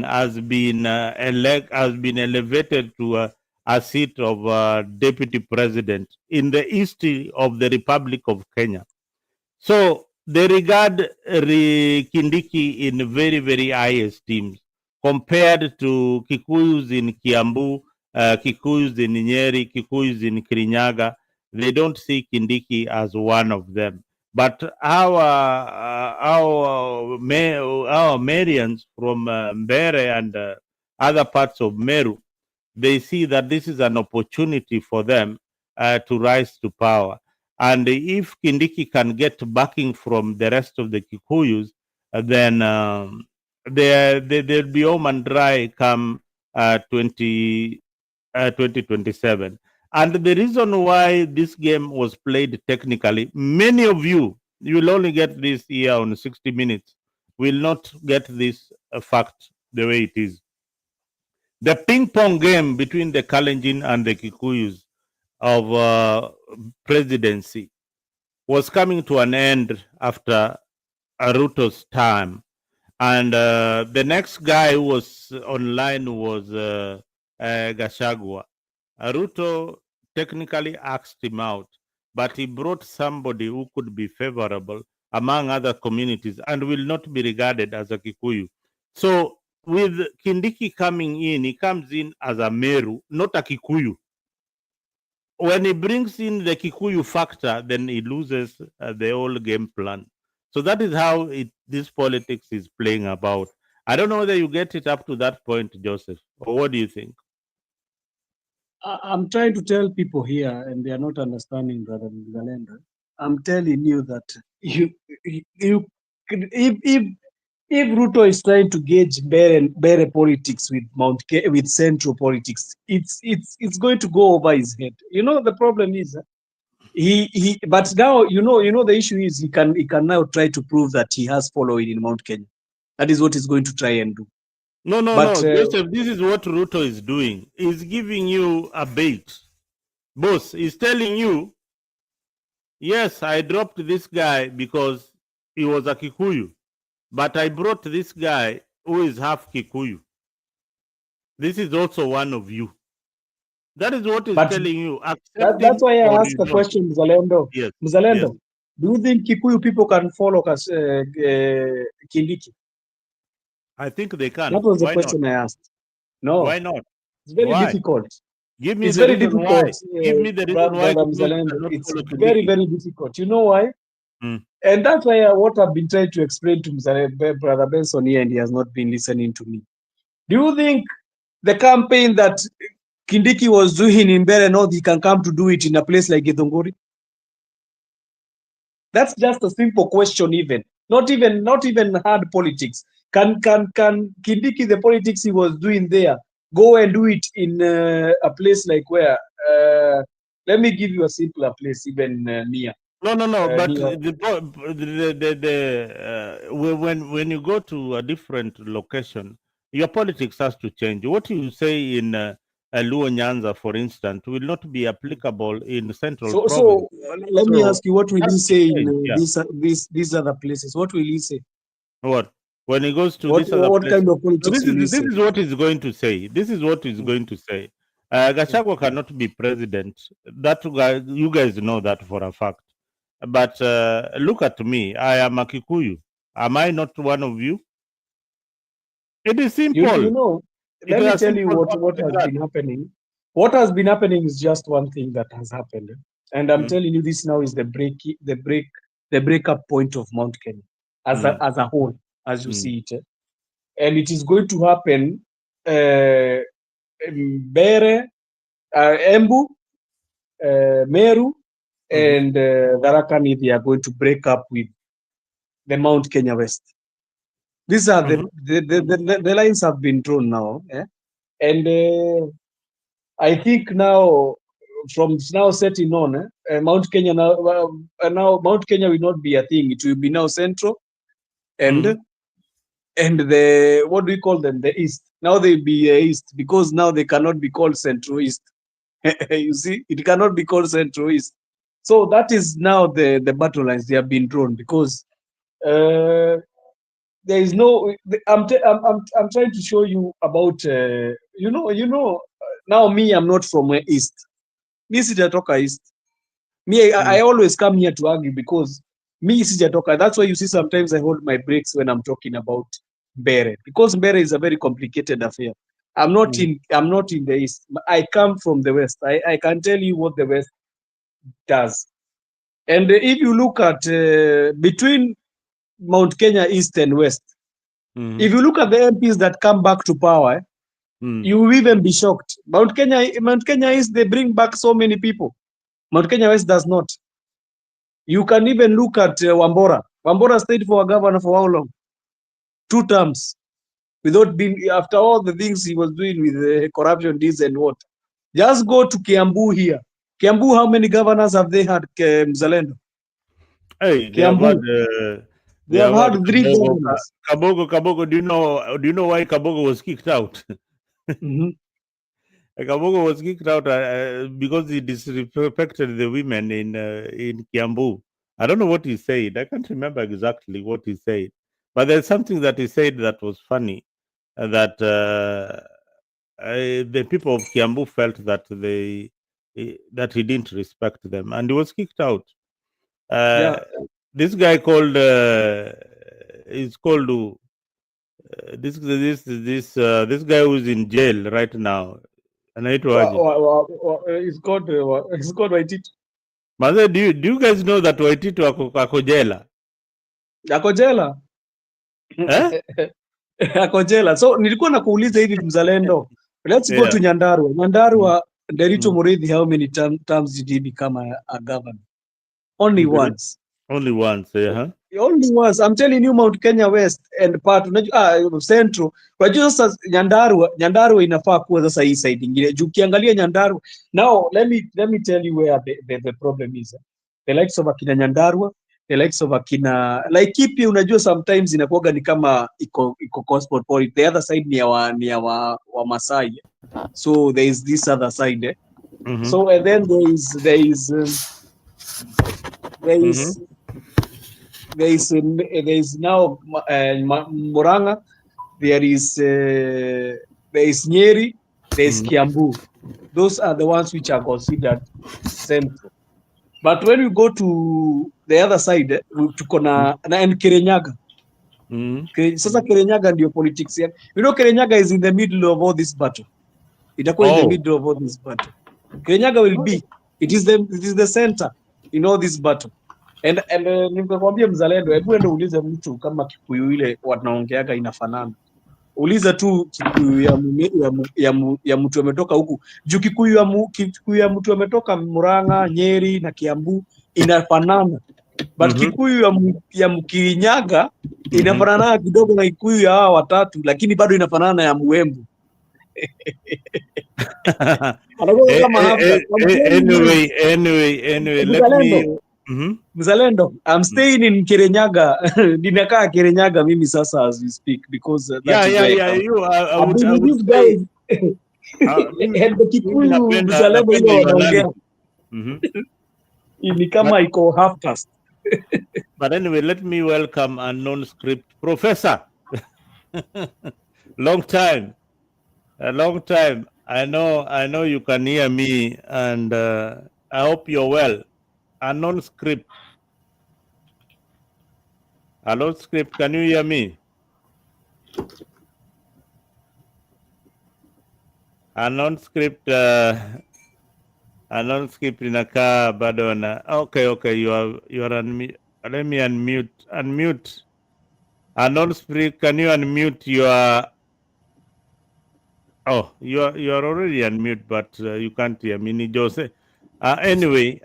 has been elevated to a seat of deputy president in the east of the Republic of Kenya. So they regard Kindiki in very, very high esteem compared to Kikuyus in Kiambu, Kikuyus in Nyeri, Kikuyus in Kirinyaga. They don't see Kindiki as one of them. But our Marians from Mbere and other parts of Meru, they see that this is an opportunity for them to rise to power. And if Kindiki can get backing from the rest of the Kikuyus, then they'll be home and dry come 2027. And the reason why this game was played technically, many of you will only get this here on 60 minutes, will not get this fact the way it is. The ping pong game between the Kalenjin and the Kikuyus of presidency was coming to an end after Ruto's time. And the next guy who was online was Gashagwa. Ruto technically asked him out, but he brought somebody who could be favorable among other communities and will not be regarded as a Kikuyu. So with Kindiki coming in, he comes in as a Meru, not a Kikuyu. When he brings in the Kikuyu factor, then he loses the whole game plan. So that is how this politics is playing about. I don't know whether you get it up to that point, Joseph, or what do you think? I'm trying to tell people here, and they are not understanding, Brother Galenda. I'm telling you that you if Ruto is trying to gauge Bere politics with with central politics, it's going to go over his head. You know, the problem is but now the issue is he can now try to prove that he has following in Mount Kenya. That is what he's going to try and do. No, Joseph, this is what Ruto is doing. He's giving you a bait. Boss, he's telling you, yes, I dropped this guy because he was a Kikuyu, but I brought this guy who is half Kikuyu. This is also one of you. That is what he's telling you. That's why I asked the question, Mzalendo. Yes. Mzalendo, do you think Kikuyu people can follow Kindiki? I think they can. That was the question I asked. No. Why not? It's very difficult. Give me it's the very reason difficult. Why. Give me the reason why. It's very, very difficult. You know why? And that's why what I've been trying to explain to Brother Benson here, and he has not been listening to me. Do you think the campaign that Kindiki was doing in Mbeere North, he can come to do it in a place like Githunguri? That's just a simple question. Not even hard politics. Can Kindiki, the politics he was doing there, go and do it in a place like where? Let me give you a simpler place, even near. No. But when you go to a different location, your politics has to change. What you say in Luo Nyanza, for instance, will not be applicable in central province. So let me ask you, what will he say in these other places? What will he say? What? When he goes to this other place? Kind of politics this is what he's going to say. This is what he's going to say. Gachagua cannot be president. That guy, you guys know that for a fact. But look at me. I am a Kikuyu. Am I not one of you? It is simple. Let me tell you what has been happening. What has been happening is just one thing that has happened. And I'm telling you, this now is the breakup point of Mount Kenya as a whole, as you see it. And it is going to happen Mbeere, Embu, Meru, and Tharaka Nithi, they are going to break up with the Mount Kenya West. These are the lines have been drawn now, and I think now from now setting on, Mount Kenya now Mount Kenya will not be a thing. It will be now central, and the what do we call them? The East. Now they'll be East because now they cannot be called Central East. You see, it cannot be called Central East. So that is now the battle lines they have been drawn because there is no. I'm trying to show you about Now me, I'm not from East. Me sijatoka East. Me, I always come here to argue because me sijatoka. That's why you see sometimes I hold my brakes when I'm talking about Mbere, because Mbere is a very complicated affair. I'm not in the East. I come from the West. I can tell you what the West does. And if you look at between Mount Kenya East and West, if you look at the MPs that come back to power, you will even be shocked. Mount Kenya East, they bring back so many people. Mount Kenya West does not. You can even look at Wambora. Wambora stayed for a governor for how long? 2 terms. Without being, after all the things he was doing with corruption, this and what. Just go to Kiambu here. Kiambu, how many governors have they had, Mzalendo? Hey, Kiambu. They have had 3 governors. Kabogo, do you know why Kabogo was kicked out? Kabogo was kicked out because he disrespected the women in Kiambu. I don't know what he said. I can't remember exactly what he said. But there's something that he said that was funny, that the people of Kiambu felt that he didn't respect them, and he was kicked out. This guy called is called this guy who's in jail right now. It's called Waititu. Mother, do you guys know that Waititu ako jela? Ako jela? Ako jela. So nilikuwa nakuuliza hivi Mzalendo. Let's go to Nyandarua. Nyandarua, Nderitu Mureithi, how many times did he become a governor? Only once. Only once, Only once. I'm telling you, Mount Kenya West and part Central. Unajua sasa Nyandarua inafaa kuwa sasa hii side nyingine. Juu ukiangalia Nyandarua. Now, let me tell you where the problem is. The likes of akina Nyandarua, the likes of akina Laikipia, unajua sometimes inakuwaga ni kama iko cosmopolitan. The other side ni ya wa Masai. So there is this other side. So and then there is now Murang'a, there is Nyeri, there is Kiambu. Those are the ones which are considered central. But when we go to the other side, tuko na Kirinyaga. Sasa Kirinyaga ndio politics ya. You know Kirinyaga is in the middle of all this battle. Itakuwa in the middle of all this battle. Kirinyaga will be. It is the center in all this battle. And nikakwambia Mzalendo, hebu ende ulize mtu kama Kikuyu ile wanaongeaga inafanana. Uliza tu Kikuyu ya mtu ametoka huku. Juu Kikuyu ya mtu ametoka Murang'a, Nyeri na Kiambu inafanana. But Kikuyu ya Mkirinyaga inafanana kidogo na Kikuyu ya hawa watatu, lakini bado inafanana ya Muembu. Anyway, let me Mzalendo, I'm staying in Kirinyaga. Ninakaa Kirinyaga mimi sasa as we speak because that is where I would say and the Kikuyu Mzalendo hiyo wanaongea ni kama iko half caste. But anyway, let me welcome a non-script professor. Long time. I know you can hear me, and I hope you're well. A non-script. Hello, script. Can you hear me? A non-script inakaa bado na. Okay. You are unmute. Let me unmute. A non-script. Can you unmute your? Oh, you are already unmute, but you can't hear me. Ni Jose. Anyway,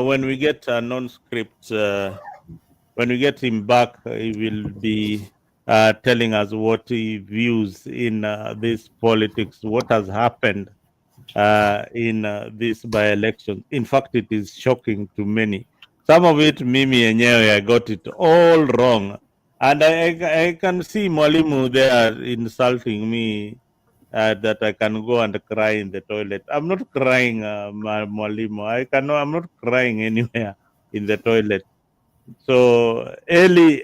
when we get a non-script, when we get him back, he will be telling us what he views in this politics, what has happened in this by-election. In fact, it is shocking to many. Some of it, Mimi enyewe, I got it all wrong. And I can see Mwalimu there insulting me. That I can go and cry in the toilet. I'm not crying, Mwalimu. I'm not crying anywhere in the toilet. So Eli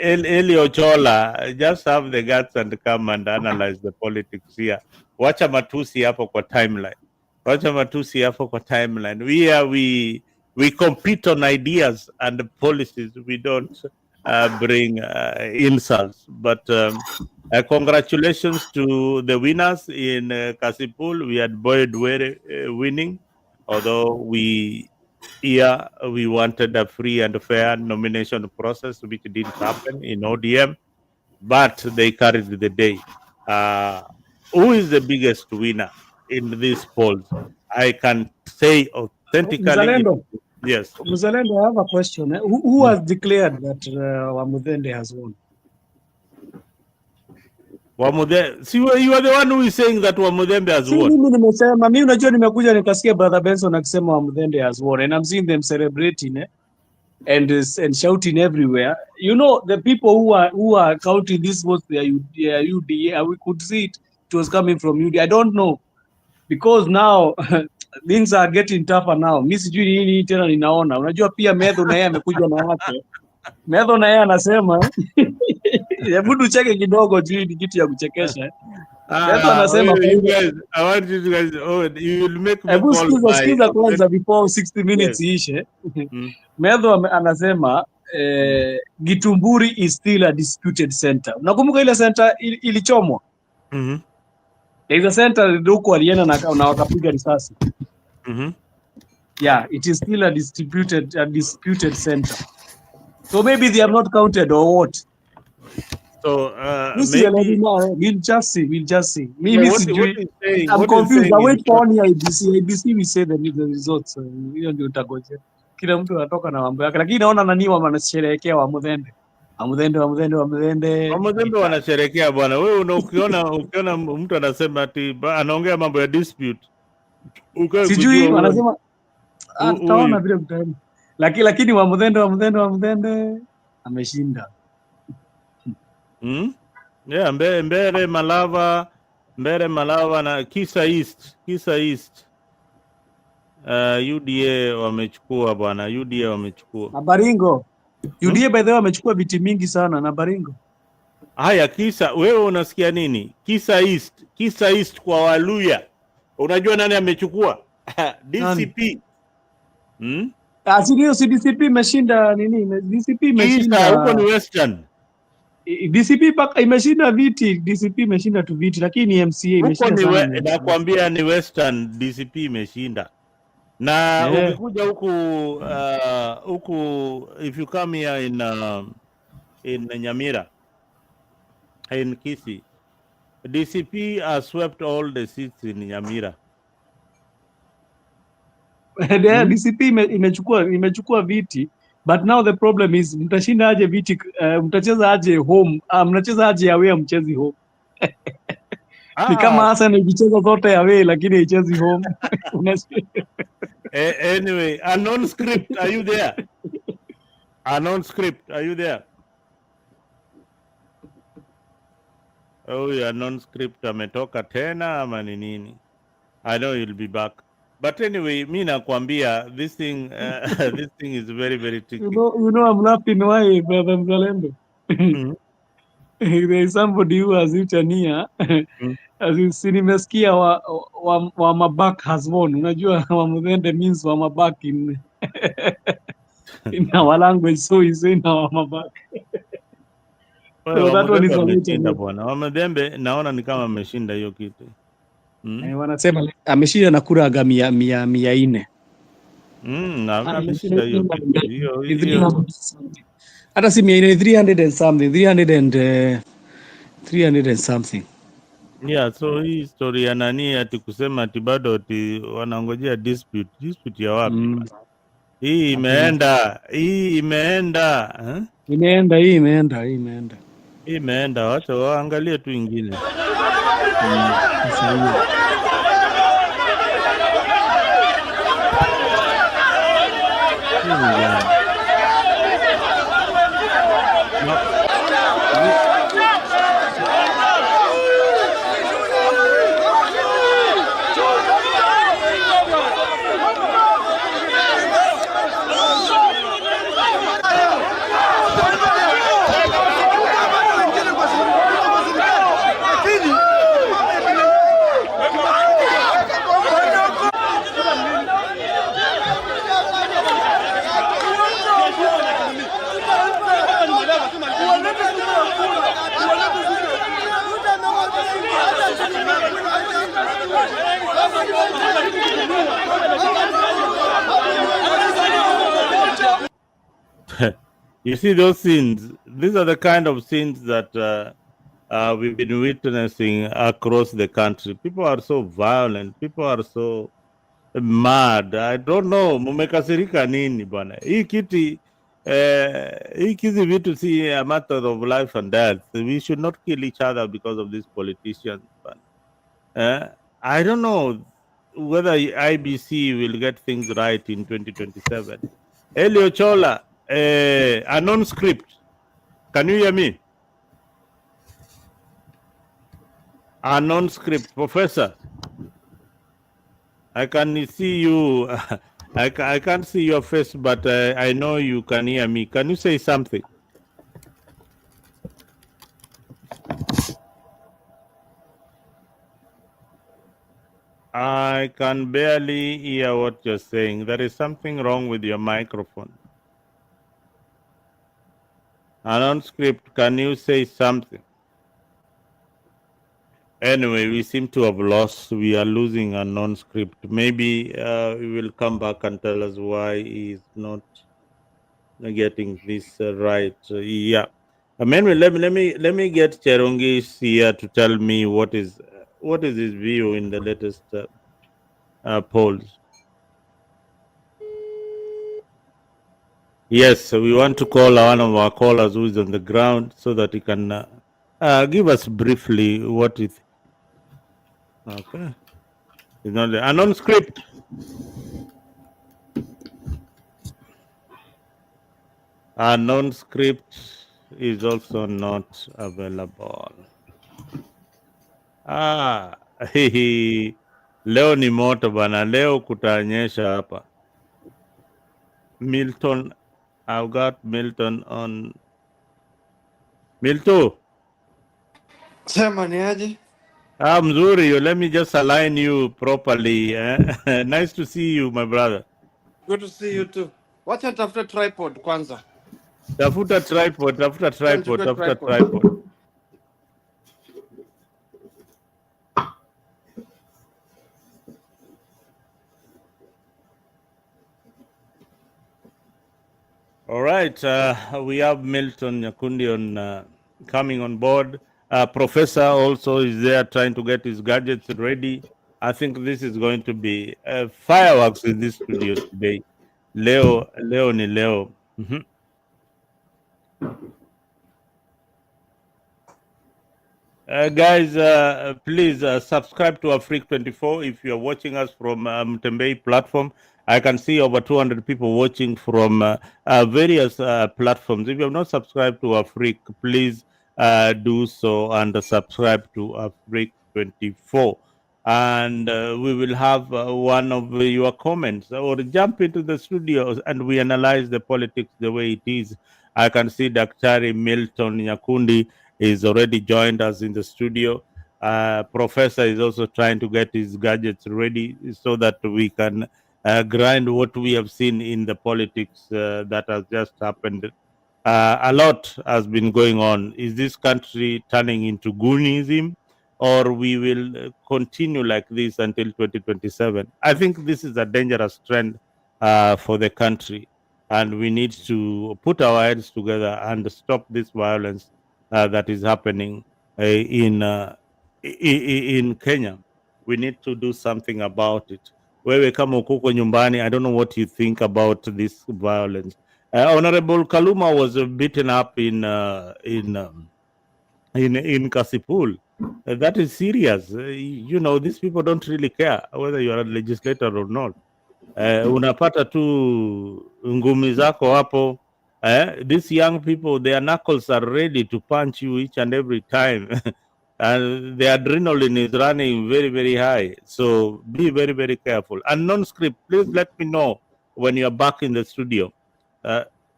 Ochola, just have the guts and come and analyze the politics here. Wacha matusi hapo kwa timeline. wacha matusi hapo kwa timeline. We compete on ideas and policies. We don't bring insults. But congratulations to the winners in Kasipul. We had Boyd Were winning, although we wanted a free and fair nomination process, which didn't happen in ODM, but they carried the day. Who is the biggest winner in these polls? I can say authentically, Mzalendo, yes. Mzalendo, I have a question. Who Mm. has declared that Wamudende has won? See, you are the one who is saying that Wamudembe has Si won. mimi nimesema, mimi unajua nimekuja nikasikia Brother Benson akisema Wamudende has won and I'm seeing them celebrating and shouting everywhere. You know, the people who are counting these votes, they are UDA. We could see it was coming from UDA. I don't know because now things are getting tougher now. Mimi sijui nini tena ninaona. Unajua pia Medho na yeye amekuja na yake. Medho na yeye anasema hebu tucheke kidogo juu ni kitu ya kuchekesha. Medho anasema you guys, I want you guys, you will make me hebu call sikiza kwanza before 60 minutes ishe. Medho anasema Gitumburi is still a disputed center. Unakumbuka ile center ilichomwa? There is a center huko alienda na wakapiga risasi. Yeah, it is still a disputed center. So maybe they have not counted or what? So maybe we'll just see. I'm confused. I wait for only IBC. IBC we say the results. Hiyo ndio utagoje. Kila mtu anatoka na mambo yake, lakini naona nani wanasherehekea Wamudende. Wamudende wanasherehekea bwana. Wewe ukiona mtu anasema ati anaongea mambo ya dispute. Sijui wanasema ataona vile mtaani. Lakini Wamudende ameshinda. Yeah, Mbere Malava na Kisa East. UDA wamechukua bwana, UDA wamechukua. Na Baringo. UDA by the way wamechukua viti mingi sana na Baringo. Haya Kisa, wewe unasikia nini? Kisa East kwa Waluya. Unajua nani amechukua? DCP. Sio DCP imeshinda nini? DCP imeshinda. Kisa huko ni Western. DCP paka imeshinda viti, DCP imeshinda tu viti, lakini MCA imeshinda sana. Nakwambia ni Western, DCP imeshinda. Na ukikuja huku if you come here in Nyamira, in Kisii, DCP has swept all the seats in Nyamira. DCP imechukua viti, but now the problem is mtashinda aje viti, mtacheza aje home, mnacheza aje away, mchezi home. Ni kama Arsenal ikicheza zote away lakini haichezi home. Anyway, unknown script, are you there? Unknown script, are you there? Oh, yeah, unknown script ametoka tena ama ni nini? I know you'll be back. But anyway, mi nakwambia this thing is very, very tricky. You know I'm laughing why, Brother Mzalendo. There is somebody who has written here. As you see, nimesikia wa Mabak has won. Unajua Wamudende means wa Mabak in our language, so he's saying wa Mabak. So that one is ameshinda bwana. Wamudende naona ni kama ameshinda hiyo kitu. Wanasema ameshinda na kura 400. Ameshinda hiyo kitu. Hata si 300 and something, 300 and something. Yeah, so hii story ya nani ati kusema ati bado ati wanangojea dispute ya wapi? Hii imeenda. Imeenda, wacha waangalie tu ingine. You see those scenes? These are the kind of scenes that we've been witnessing across the country. People are so violent. People are so mad. I don't know. Mumekasirika nini bwana? Hii kizi vitu see a matter of life and death. We should not kill each other because of these politicians. I don't know whether IBC will get things right in 2027. Elio Chola, a non-script. Can you hear me? A non-script, Professor. I can see you. I can't see your face, but I know you can hear me. Can you say something? I can barely hear what you're saying. There is something wrong with your microphone. A non-script, can you say something? Anyway, we seem to have lost. We are losing a non-script. Maybe he will come back and tell us why he's not getting this right. Yeah. Anyway, let me get Cherongis here to tell me what is his view in the latest polls. Yes, so we want to call one of our callers who is on the ground so that he can give us briefly what is. Okay. It's not a non-script. A non-script is also not available. Leo ni moto bana, leo kutanyesha hapa. Milton, I've got Milton on. Milton. Sema ni aje? Mzuri, let me just align you properly. Nice to see you, my brother. Good to see you too. Wacha tafuta tripod kwanza. Tafuta tripod. All right, we have Milton Nyakundi on coming on board. Professor also is there trying to get his gadgets ready. I think this is going to be fireworks in this studio today. Leo ni Leo. Guys, please subscribe to Afrique24 if you are watching us from Mtembei platform. I can see over 200 people watching from various platforms. If you have not subscribed to Afrique, please do so and subscribe to Afrique24. And we will have one of your comments or jump into the studios and we analyze the politics the way it is. I can see Dr. Milton Nyakundi is already joined us in the studio. Professor is also trying to get his gadgets ready so that we can grind what we have seen in the politics that has just happened. A lot has been going on. Is this country turning into Goonism, or we will continue like this until 2027? I think this is a dangerous trend for the country, and we need to put our heads together and stop this violence that is happening in Kenya. We need to do something about it. Wewe kama uko nyumbani, I don't know what you think about this violence. Honorable Kaluma was beaten up in Kasipul. That is serious. You know, these people don't really care whether you are a legislator or not. Unapata tu ngumi zako hapo. These young people, their knuckles are ready to punch you each and every time. And the adrenaline is running very, very high. So be very, very careful. And non-script, please let me know when you're back in the studio.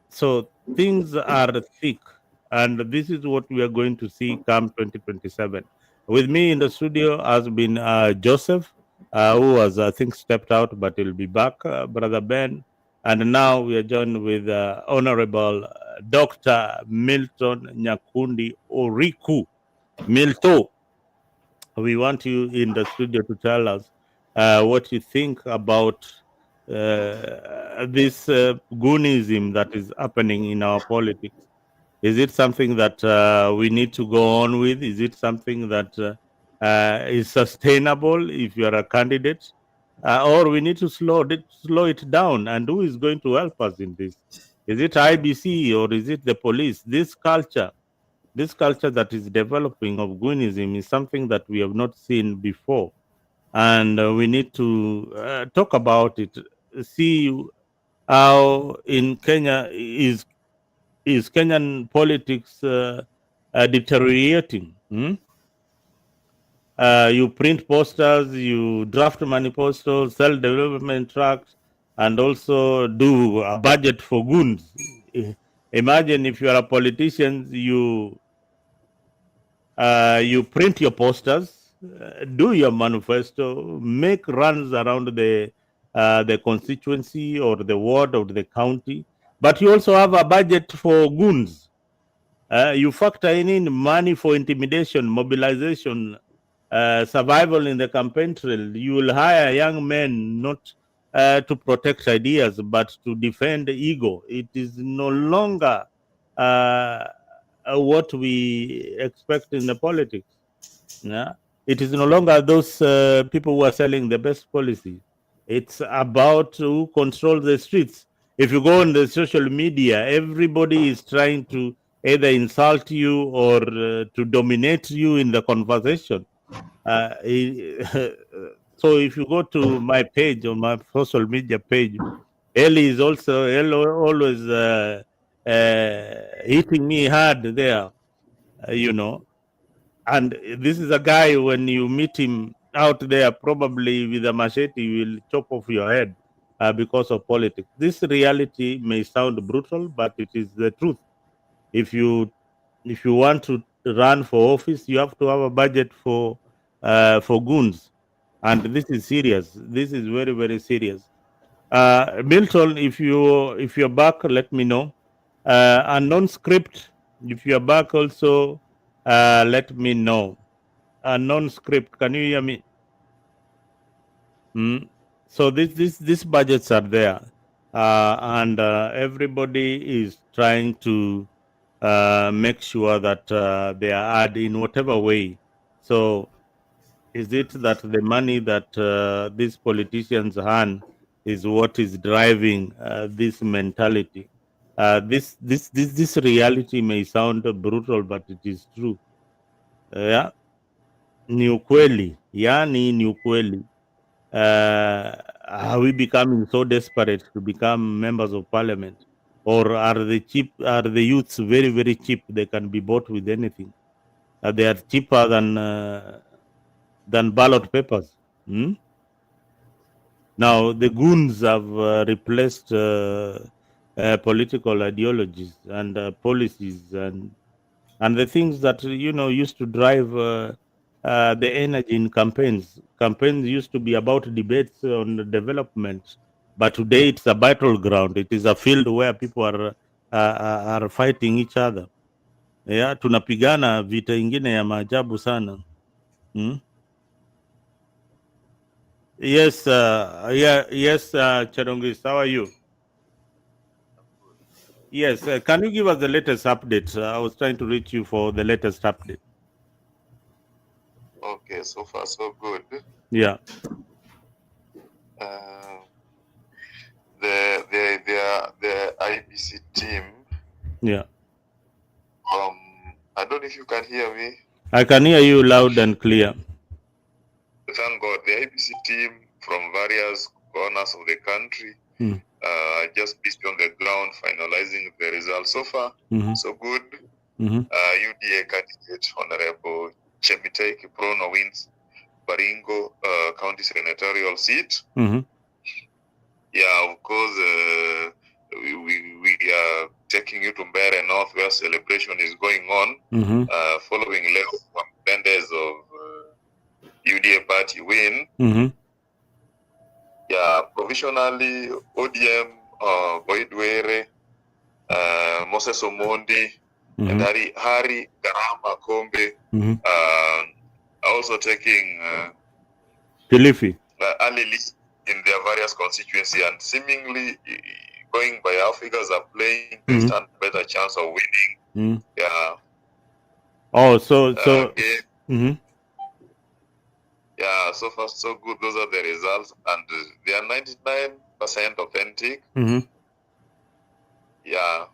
So things are thick. And this is what we are going to see come 2027. With me in the studio has been Joseph, who was, I think, stepped out, but he'll be back, Brother Ben. And now we are joined with Honorable Dr. Milton Nyakundi Oriku. Milto, we want you in the studio to tell us what you think about this goonism that is happening in our politics? Is it something that we need to go on with? Is it something that is sustainable if you are a candidate? Or we need to slow it down? And who is going to help us in this? Is it IBC or is it the police? This culture that is developing of Goonism is something that we have not seen before. And we need to talk about it, see how in Kenya is Kenyan politics deteriorating. You print posters, you draft manifestos, sell development tracts, and also do a budget for goons. Imagine if you are a politician, you print your posters, do your manifesto, make runs around the constituency or the ward or the county, but you also have a budget for goons. You factor in money for intimidation, mobilization, survival in the campaign trail. You will hire young men not to protect ideas, but to defend ego. It is no longer what we expect in the politics. Yeah? It is no longer those people who are selling the best policy. It's about who controls the streets. If you go on the social media, everybody is trying to either insult you or to dominate you in the conversation. So if you go to my page, on my social media page, Ellie is also always hitting me hard there, you know. And this is a guy, when you meet him out there, probably with a machete, he will chop off your head because of politics. This reality may sound brutal, but it is the truth. If you want to run for office, you have to have a budget for goons, and this is serious. This is very, very serious. Milton, if you're back, let me know. And non-script, if you're back also, let me know. Non-script, can you hear me? So these budgets are there, and everybody is trying to make sure that they are added in whatever way. So is it that the money that these politicians earn is what is driving this mentality? This reality may sound brutal, but it is true. Yeah, ni ukweli, yani ni ukweli. Are we becoming so desperate to become members of parliament, or are the youths very, very cheap? They can be bought with anything. They are cheaper than ballot papers. Now the goons have replaced political ideologies and policies and the things that used to drive the energy in campaigns. Campaigns used to be about debates on the development, but today it's a battleground. It is a field where people are fighting each other. Yeah, tunapigana vita ingine ya maajabu sana. Yes, yes, Cherongis, how are you? Yes, can you give us the latest update? I was trying to reach you for the latest update. Okay, so far so good. Yeah. The IBC team. Yeah. I don't know if you can hear me. I can hear you loud and clear. Thank God, the IBC team from various corners of the country just busy on the ground finalizing the results. So far, so good. UDA candidate Honorable Chemitei Kiprono wins Baringo County Senatorial seat. Yeah, of course, we are taking you to Mbeere North, where celebration is going on, following 10 days of UDA party win. Yeah, provisionally, ODM, Boydwere, Moses Omondi, and Hari Garama Kombe, also taking Kilifi. Ali List. in their various constituency, and seemingly going by how figures are playing, they stand better chance of winning. Yeah. Oh, so again, yeah, so far so good. Those are the results, and they are 99% authentic. Yeah.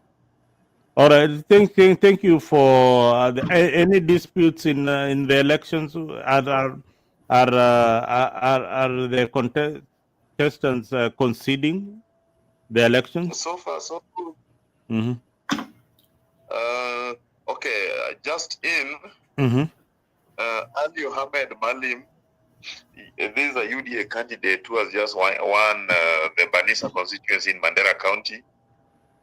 All right. Thank you for any disputes in the elections. Are the contestants conceding the elections? So far so good. Okay, just in Ali Mohammed Malim. This is a UDA candidate who has just won the Banisa constituency in Mandera County.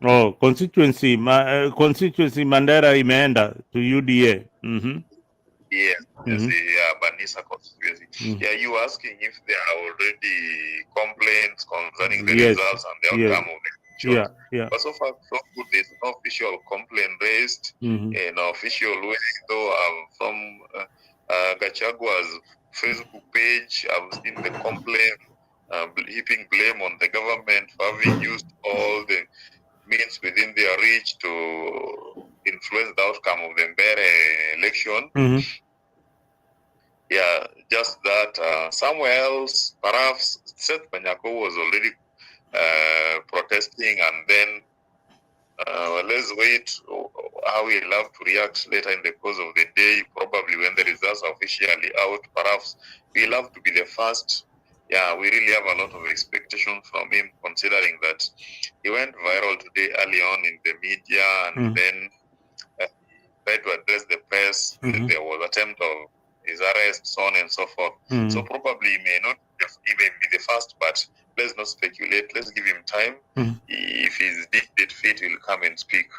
Oh, constituency Mandera imeenda to UDA. Yes, the Banisa constituency. Yeah, you were asking if there are already complaints concerning the results and the outcome of the elections. Yeah. But so far, so good. There's no official complaint raised in official way, though from Gachagua's Facebook page, I've seen the complaint heaping blame on the government for having used all the means within their reach to influence the outcome of the Mbere election. Yeah, just that somewhere else, perhaps Seth Banyako was already protesting, and then let's wait how he'll have to react later in the course of the day, probably when the results are officially out. Perhaps we'll have to be the first. Yeah, we really have a lot of expectation from him, considering that he went viral today early on in the media, and then tried to address the press. There was attempt of his arrest, so on and so forth. So probably he may not even be the first, but let's not speculate. Let's give him time. If he's deemed fit, he'll come and speak.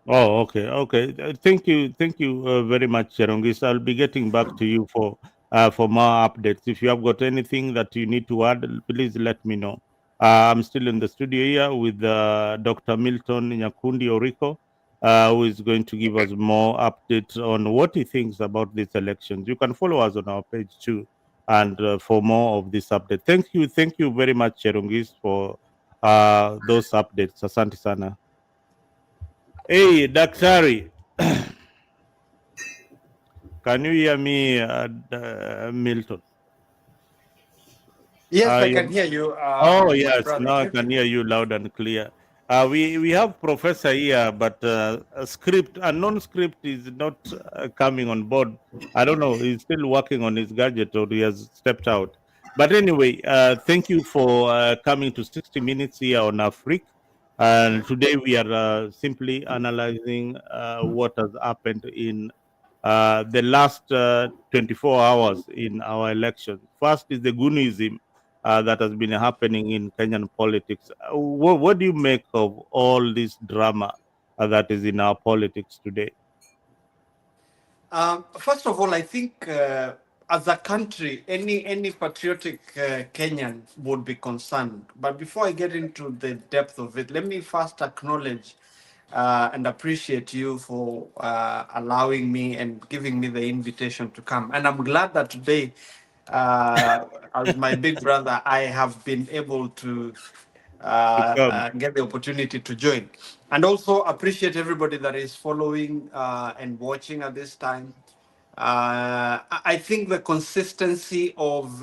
Oh, okay. Thank you very much, Cherongis. I'll be getting back to you for more updates. If you have got anything that you need to add, please let me know. I'm still in the studio here with Dr. Milton Nyakundi Oriko, who is going to give us more updates on what he thinks about these elections. You can follow us on our page too, and for more of this update. Thank you very much, Cherongis, for those updates. Asante sana. Hey, Daktari, can you hear me, Milton? Yes, I can hear you. Oh, yes, now I can hear you loud and clear. We have Professor here, but a non-script is not coming on board. I don't know, he's still working on his gadget or he has stepped out. But anyway, thank you for coming to 60 Minutes here on Afrique. And today we are simply analyzing what has happened in the last 24 hours in our elections. First is the Goonism that has been happening in Kenyan politics. What do you make of all this drama that is in our politics today? First of all, I think as a country, any patriotic Kenyan would be concerned. But before I get into the depth of it, let me first acknowledge and appreciate you for allowing me and giving me the invitation to come. And I'm glad that today, as my big brother, I have been able to get the opportunity to join. And also appreciate everybody that is following and watching at this time. I think the consistency of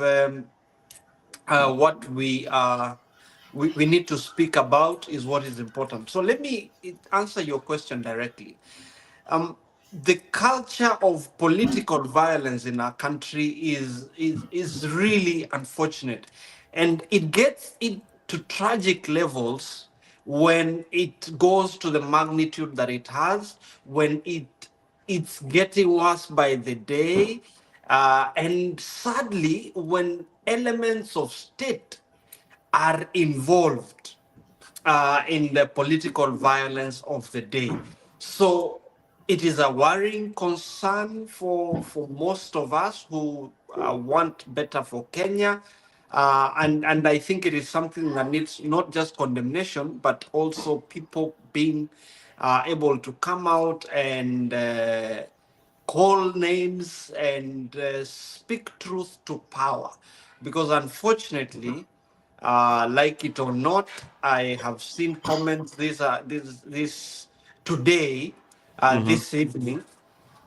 what we need to speak about is what is important. So let me answer your question directly. The culture of political violence in our country is really unfortunate, and it gets into tragic levels when it goes to the magnitude that it has, when it's getting worse by the day, and sadly, when elements of state are involved in the political violence of the day. So it is a worrying concern for most of us who want better for Kenya. And I think it is something that needs not just condemnation, but also people being able to come out and call names and speak truth to power. Because unfortunately, Like it or not, I have seen comments this today, this evening,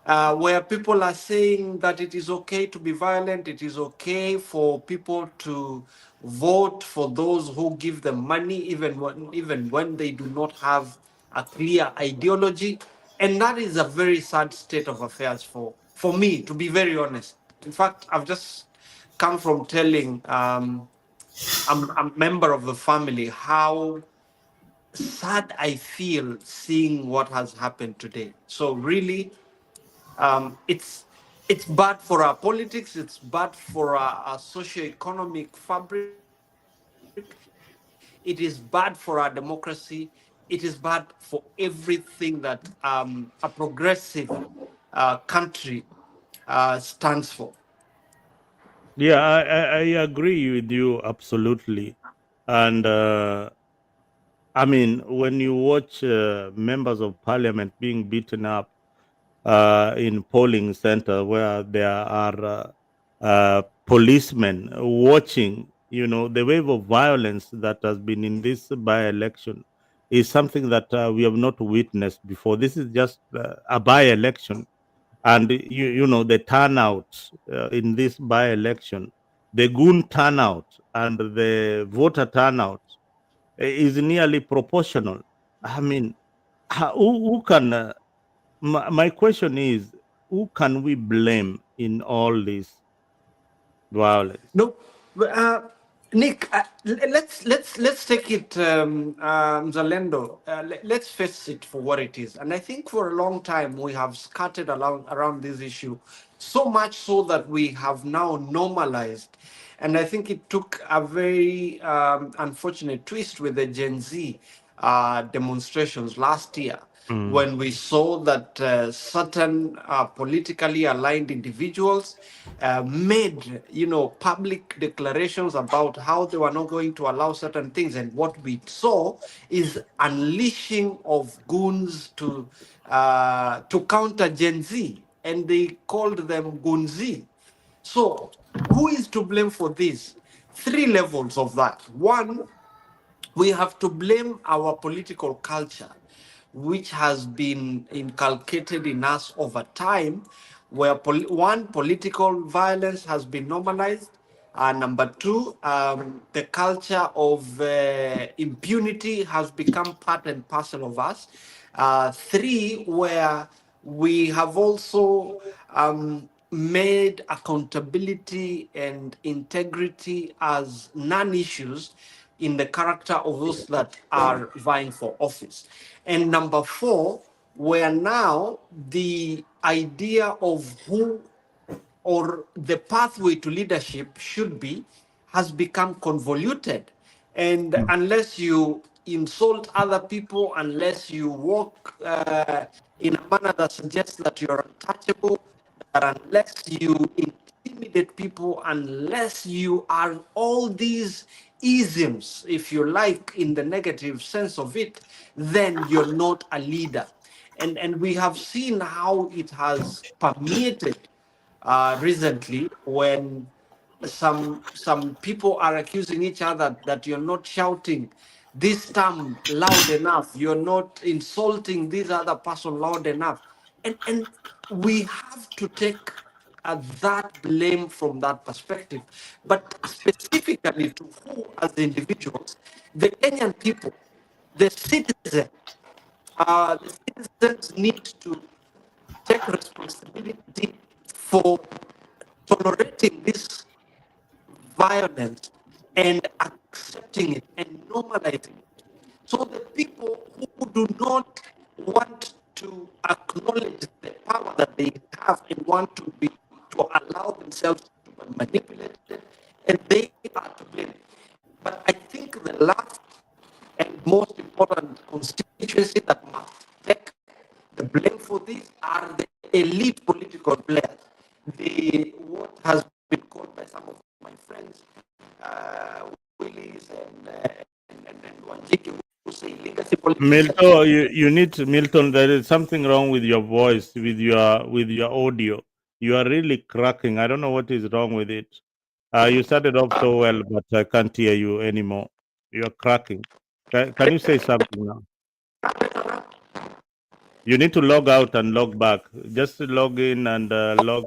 where people are saying that it is okay to be violent, it is okay for people to vote for those who give them money, even when they do not have a clear ideology. And that is a very sad state of affairs for me, to be very honest. In fact, I've just come from telling I'm a member of the family how sad I feel seeing what has happened today. So really, it's bad for our politics. It's bad for our socio-economic fabric. It is bad for our democracy. It is bad for everything that a progressive country stands for. Yeah, I agree with you absolutely. And I mean, when you watch members of parliament being beaten up in polling center where there are policemen watching, the wave of violence that has been in this by-election is something that we have not witnessed before. This is just a by-election, and the turnout in this by-election, the goon turnout and the voter turnout is nearly proportional. I mean, who can my question is, who can we blame in all this violence? No, Nick, let's take it, Zalendo. Let's face it for what it is. And I think for a long time we have scattered around this issue, so much so that we have now normalized. And I think it took a very unfortunate twist with the Gen Z demonstrations last year, when we saw that certain politically aligned individuals made, public declarations about how they were not going to allow certain things, and what we saw is unleashing of goons to counter Gen Z, and they called them Goonz. So, who is to blame for this? Three levels of that. One, we have to blame our political culture, which has been inculcated in us over time, where political violence has been normalized. Number two, the culture of impunity has become part and parcel of us. Three, where we have also made accountability and integrity as non-issues in the character of those that are vying for office. And number four, where now the idea of who or the pathway to leadership should be has become convoluted. And unless you insult other people, unless you walk in a manner that suggests that you're untouchable, that unless you intimidate people, unless you are all these isms, if you like, in the negative sense of it, then you're not a leader. And we have seen how it has permeated recently, when some people are accusing each other that you're not shouting this term loud enough, you're not insulting this other person loud enough, and we have to take that blame from that perspective. But specifically to who, as individuals, the Kenyan people, the citizens need to take responsibility for tolerating this violence and accepting it and normalizing it. So the people who do not want to acknowledge the power that they have and want to allow themselves to be manipulated, and they are to blame. But I think the last and most important constituency that must take the blame for this are the elite political players. What has been called by some of my friends, Willis and Wanjiki, who say legacy politicians. Milton, there is something wrong with your voice, with your audio. You are really cracking. I don't know what is wrong with it. You started off so well, but I can't hear you anymore. You're cracking. Can you say something now? You need to log out and log back. Just log in and log.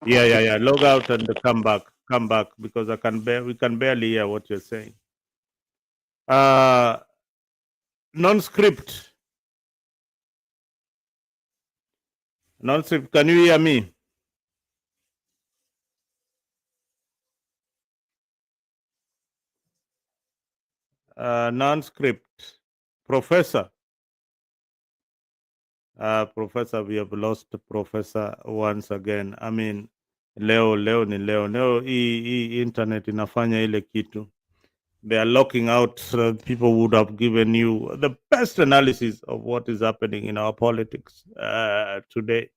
Yeah. Log out and come back. Come back because we can barely hear what you're saying. Non-script. Non-script. Can you hear me? Non-script. Professor. Professor, we have lost Professor once again. I mean, leo ni leo hii internet inafanya ile kitu. They are locking out people would have given you the best analysis of what is happening in our politics today.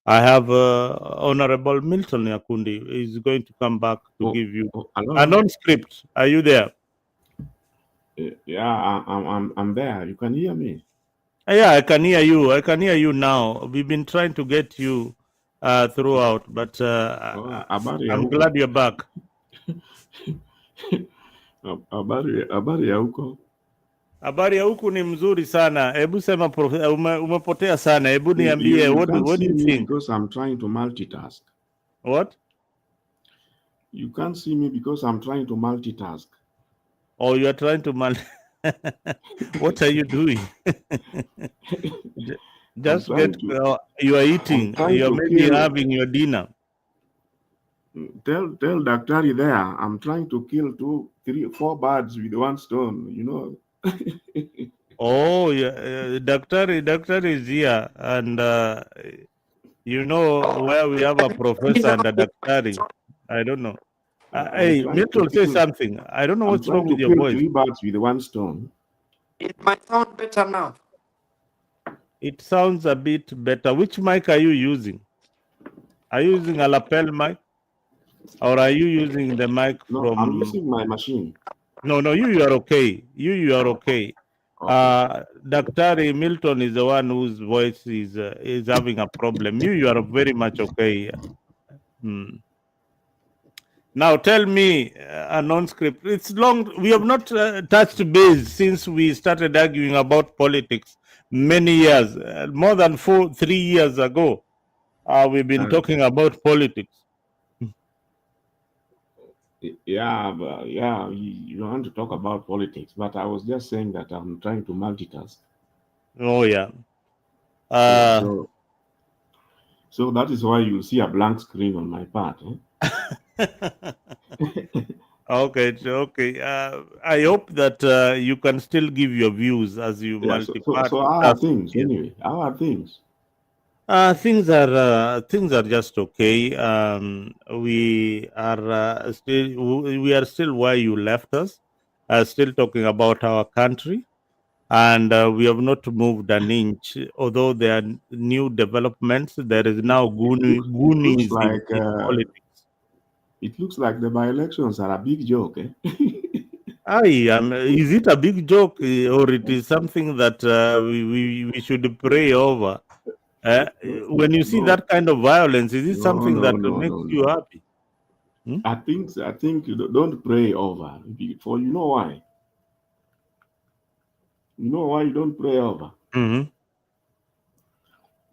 I have Honorable Milton Yakundi is going to come back to give you a non-script. Are you there? Yeah, I'm there. You can hear me. Yeah, I can hear you. I can hear you now. We've been trying to get you throughout, but I'm glad you're back. Habari ya huko. Habari ya huku ni mzuri sana. Hebu sema umepotea sana. Hebu niambie what do you think? Because I'm trying to multitask. What? You can't see me because I'm trying to multitask. Oh, you are trying to What are you doing? Just get you are eating. You are maybe having your dinner. Tell Daktari there, I'm trying to kill 2, 3, 4 birds with one stone, you know. Oh, yeah, Daktari is here, and you know where we have a professor and a Daktari. I don't know. Hey, Milton, say something. I don't know what's wrong with your voice. 3 birds with one stone. It might sound better now. It sounds a bit better. Which mic are you using? Are you using a lapel mic? Or are you using the mic from... I'm using my machine. No, you are okay. You are okay. Daktari Milton is the one whose voice is having a problem. You are very much okay. Now tell me a non-script. It's long. We have not touched base since we started arguing about politics many years, more than 3 years ago. We've been talking about politics. Yeah, you want to talk about politics, but I was just saying that I'm trying to multitask. Oh, yeah. So that is why you see a blank screen on my part. Okay. I hope that you can still give your views as you multipart. So how are things anyway? How are things? Things are just okay. We are still where you left us. Still talking about our country, and we have not moved an inch. Although there are new developments, there is now Goonies like, in politics. It looks like the by-elections are a big joke. Is it a big joke or it is something that we should pray over? When you see that kind of violence, is it something that makes you happy? I think you don't pray over. For you know why? You know why you don't pray over? Mm-hmm.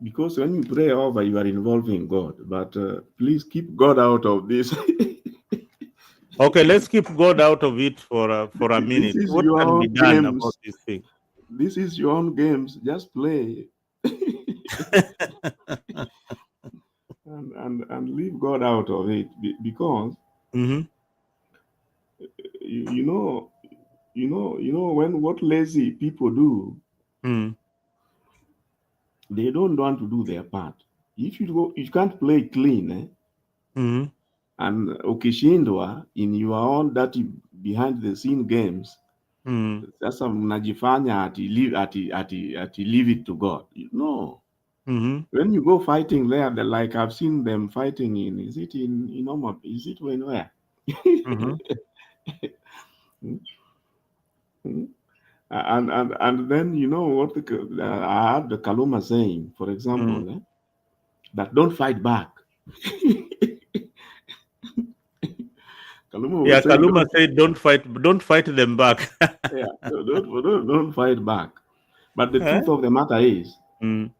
Because when you pray over, you are involving God. But please keep God out of this. Okay, let's keep God out of it for a minute. What can be done about this thing? This is your own games. Just play. and leave God out of it, because you know when what lazy people do, they don't want to do their part. If you can't play clean, and ukishindwa in your own dirty behind the scene games, sasa mnajifanya ati leave it to God. No. When you go fighting there, like I've seen them fighting in, is it in Oma? Is it when where? And then you know what I had the Kaluma saying, for example, that don't fight back. Kaluma Yeah, was saying, Kaluma said, "Don't fight them back." yeah, don't fight back. But the Huh? truth of the matter is, Mm.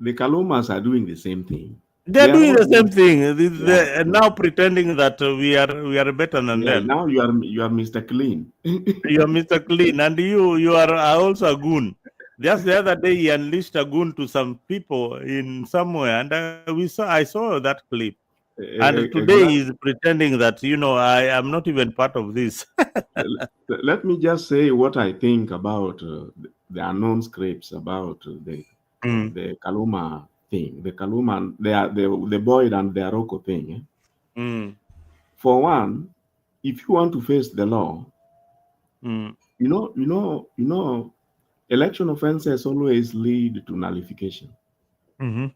the Kalumas are doing the same thing. They're They are doing all the same doing, thing. yeah, They're now pretending that we are better than yeah. them. Now you are Mr. Clean. You're Mr. Clean, and you are also a goon. Just the other day, he unleashed a goon to some people in somewhere, and I saw that clip. And today Exactly. he's pretending that I am not even part of this. Let me just say what I think about the unknown scripts about Mm, the Kaluma thing, the Kaluma, the Boyd and the Aroko thing. mm, For one, if you want to face the law, mm, election offenses always lead to nullification. mm-hmm,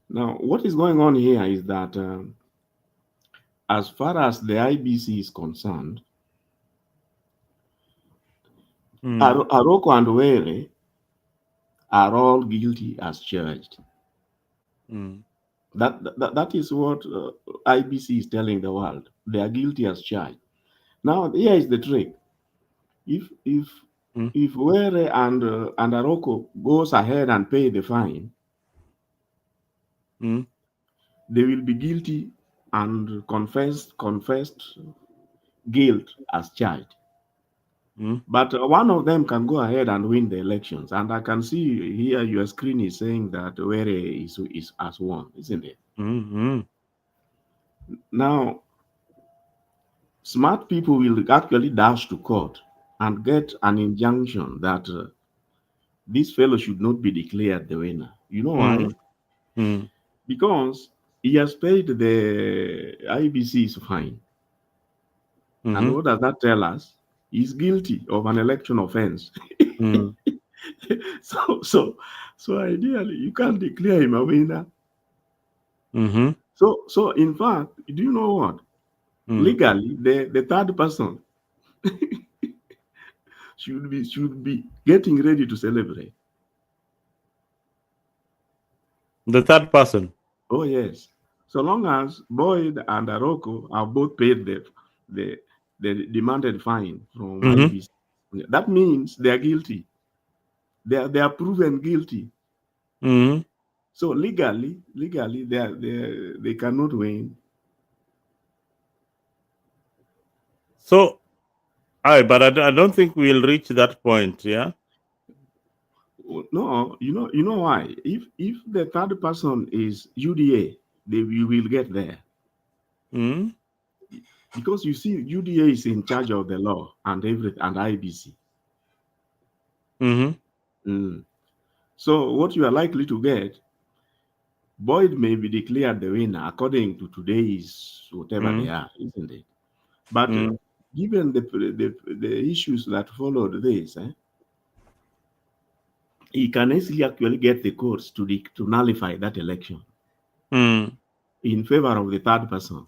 Now, what is going on here is that as far as the IBC is concerned, mm, Aroko and Were are all guilty as charged. mm, That is what IBC is telling the world. They are guilty as charged. Now, here is the trick. If if mm, if Were and Aroko goes ahead and pay the fine, mm, they will be guilty and confessed guilt as charged. mm, But one of them can go ahead and win the elections. And I can see here your screen is saying that Were is as won, isn't it? mm, Now, smart people will actually dash to court and get an injunction that this fellow should not be declared the winner. You know why? mm, mm, Because he has paid the IBC's fine. And mm, what does that tell us? He's guilty of an election offense. mm, so, so, so ideally, you can't declare him a winner. mm, So in fact, do you know what? mm. Legally, the third person should be getting ready to celebrate. The third person. Oh yes, so long as Boyd and Aroko have both paid the the demanded fine from Mm-hmm, IBC, that means they are guilty. They are proven guilty. mm-hmm. So legally, they cannot win. So, but I don't think we'll reach that point. Yeah. No, you know why? If the third person is UDA, we will get there. Mm, Because you see, UDA is in charge of the law and everything, and IBC. mm-hmm, Mm. So what you are likely to get, Boyd may be declared the winner according to today's whatever they mm, are, isn't it? But mm, given the issues that followed this, he can easily actually get the courts to nullify that election mm. in favor of the third person.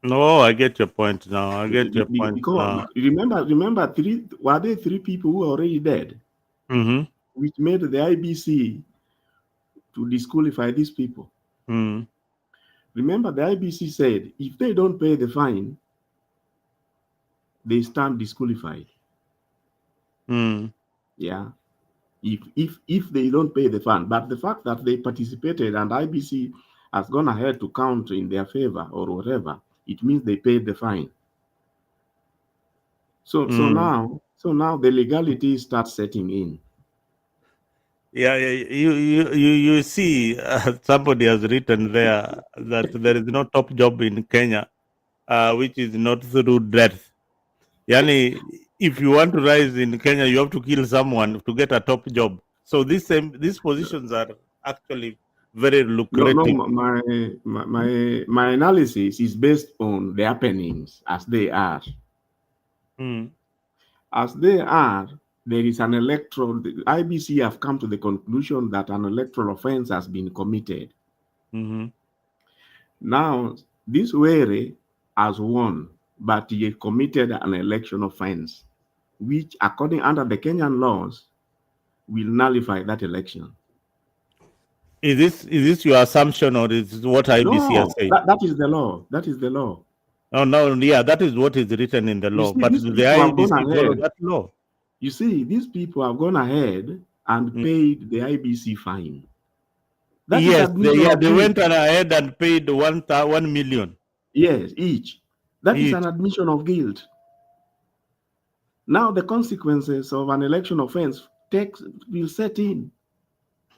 No, I get your point now. I get your point Because now. remember, were there three people who are already dead, Mm-hmm, which made the IBC to disqualify these people? mm, Remember, the IBC said if they don't pay the fine, they stand disqualified. mm. Yeah. If they don't pay the fine, but the fact that they participated and IBC has gone ahead to count in their favor or whatever, it means they paid the fine. So Mm. now the legality starts setting in. Yeah, you see, somebody has written there that there is no top job in Kenya, which is not through death. Yani, if you want to rise in Kenya, you have to kill someone to get a top job. So these positions are actually very No, lucrative. my analysis is based on the happenings as they are. Mm, As they are, there is an electoral. The IBC have come to the conclusion that an electoral offense has been committed. mm-hmm, Now, this Were has won, but he committed an election offense, which, according under the Kenyan laws, will nullify that election. Is this your assumption, or is this what IBC has No, said? that is the law. That is the law. Oh no, yeah, that is what is written in the You law. see, But these the people have gone IBC follow ahead. that law. You see, these people have gone ahead and paid the IBC fine. That is Yes, admission of they guilt. went ahead and paid 1 million. Yes, each. That is Each. an admission of guilt. Now the consequences of an election offense will set in.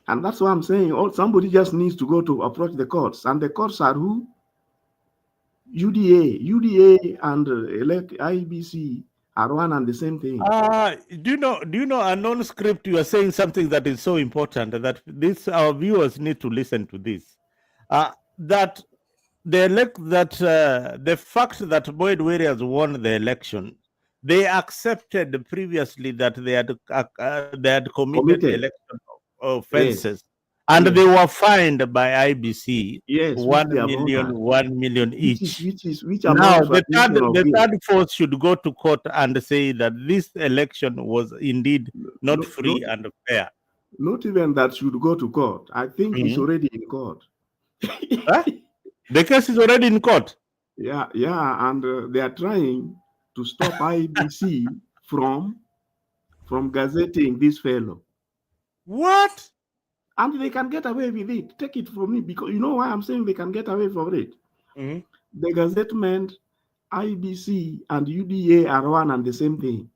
And that's why I'm saying somebody just needs to go to approach the courts. And the courts are who? UDA and IBC are one and the same thing. Do you know a non-script? You are saying something that is so important that our viewers need to listen to this. That the fact that Boyd Warriors won the election, they accepted previously that they had committed election offenses, and they were fined by IBC. Yes, 1 million each. Which Now amounts to admission of guilt. third force should go to court and say that this election was indeed not free and fair. Not even that should go to court. I think it's already in court. Huh? The case is already in court. Yeah, and they are trying to stop IBC from gazetting this fellow. What? And they can get away with it. Take it from me, because you know why I'm saying they can get away from it. The gazettement, IBC, and UDA are one and the same thing.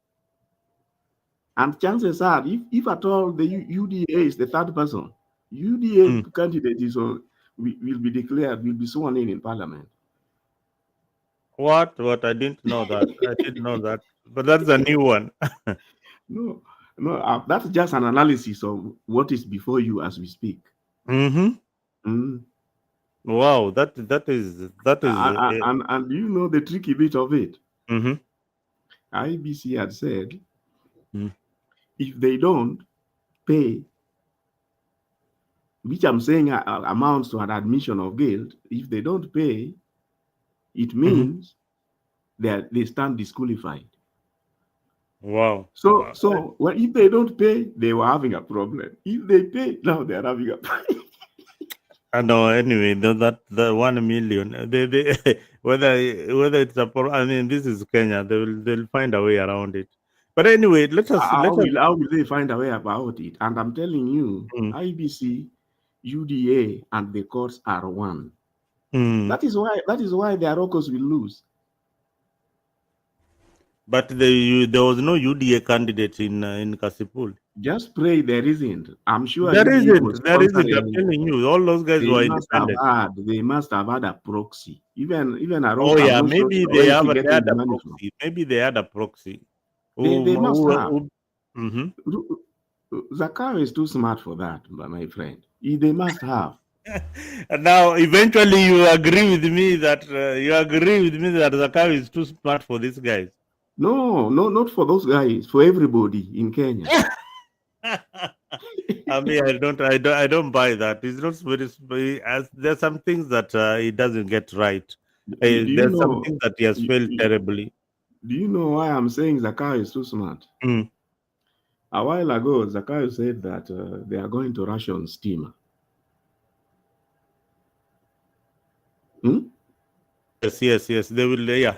And chances are, if at all the UDA is the third person, UDA candidate will be declared, will be sworn in Parliament. What? I didn't know that. I didn't know that. But that's a new one. No, that's just an analysis of what is before you as we speak. Wow, that is. And you know the tricky bit of it. IBC had said, if they don't pay, which I'm saying amounts to an admission of guilt, if they don't pay, it means that they stand disqualified. Wow. So if they don't pay, they were having a problem. If they pay, now they're having a problem. I know. Anyway, the 1 million. Whether it's I mean, this is Kenya. They'll find a way around it. But anyway, How will they find a way about it? And I'm telling you, IBC, UDA, and the courts are one. That is why the Arokos will lose. But there was no UDA candidate in Kasipul. Just pray there isn't. I'm sure there isn't. I'm telling you, all those guys were independent. They must have had a proxy. Even Arokos. Oh yeah, maybe they had a proxy. Maybe they had a proxy. They must have. Zakayo is too smart for that, my friend. They must have. Now, eventually, you agree with me that Zakayo is too smart for these guys. No, not for those guys. For everybody in Kenya. I mean, I don't buy that. It's not very. There's some things that he doesn't get right. There's some things that he has failed terribly. Do you know why I'm saying Zakayo is too smart? A while ago, Zakayo said that they are going to ration steamer. Yes. They will. Yeah.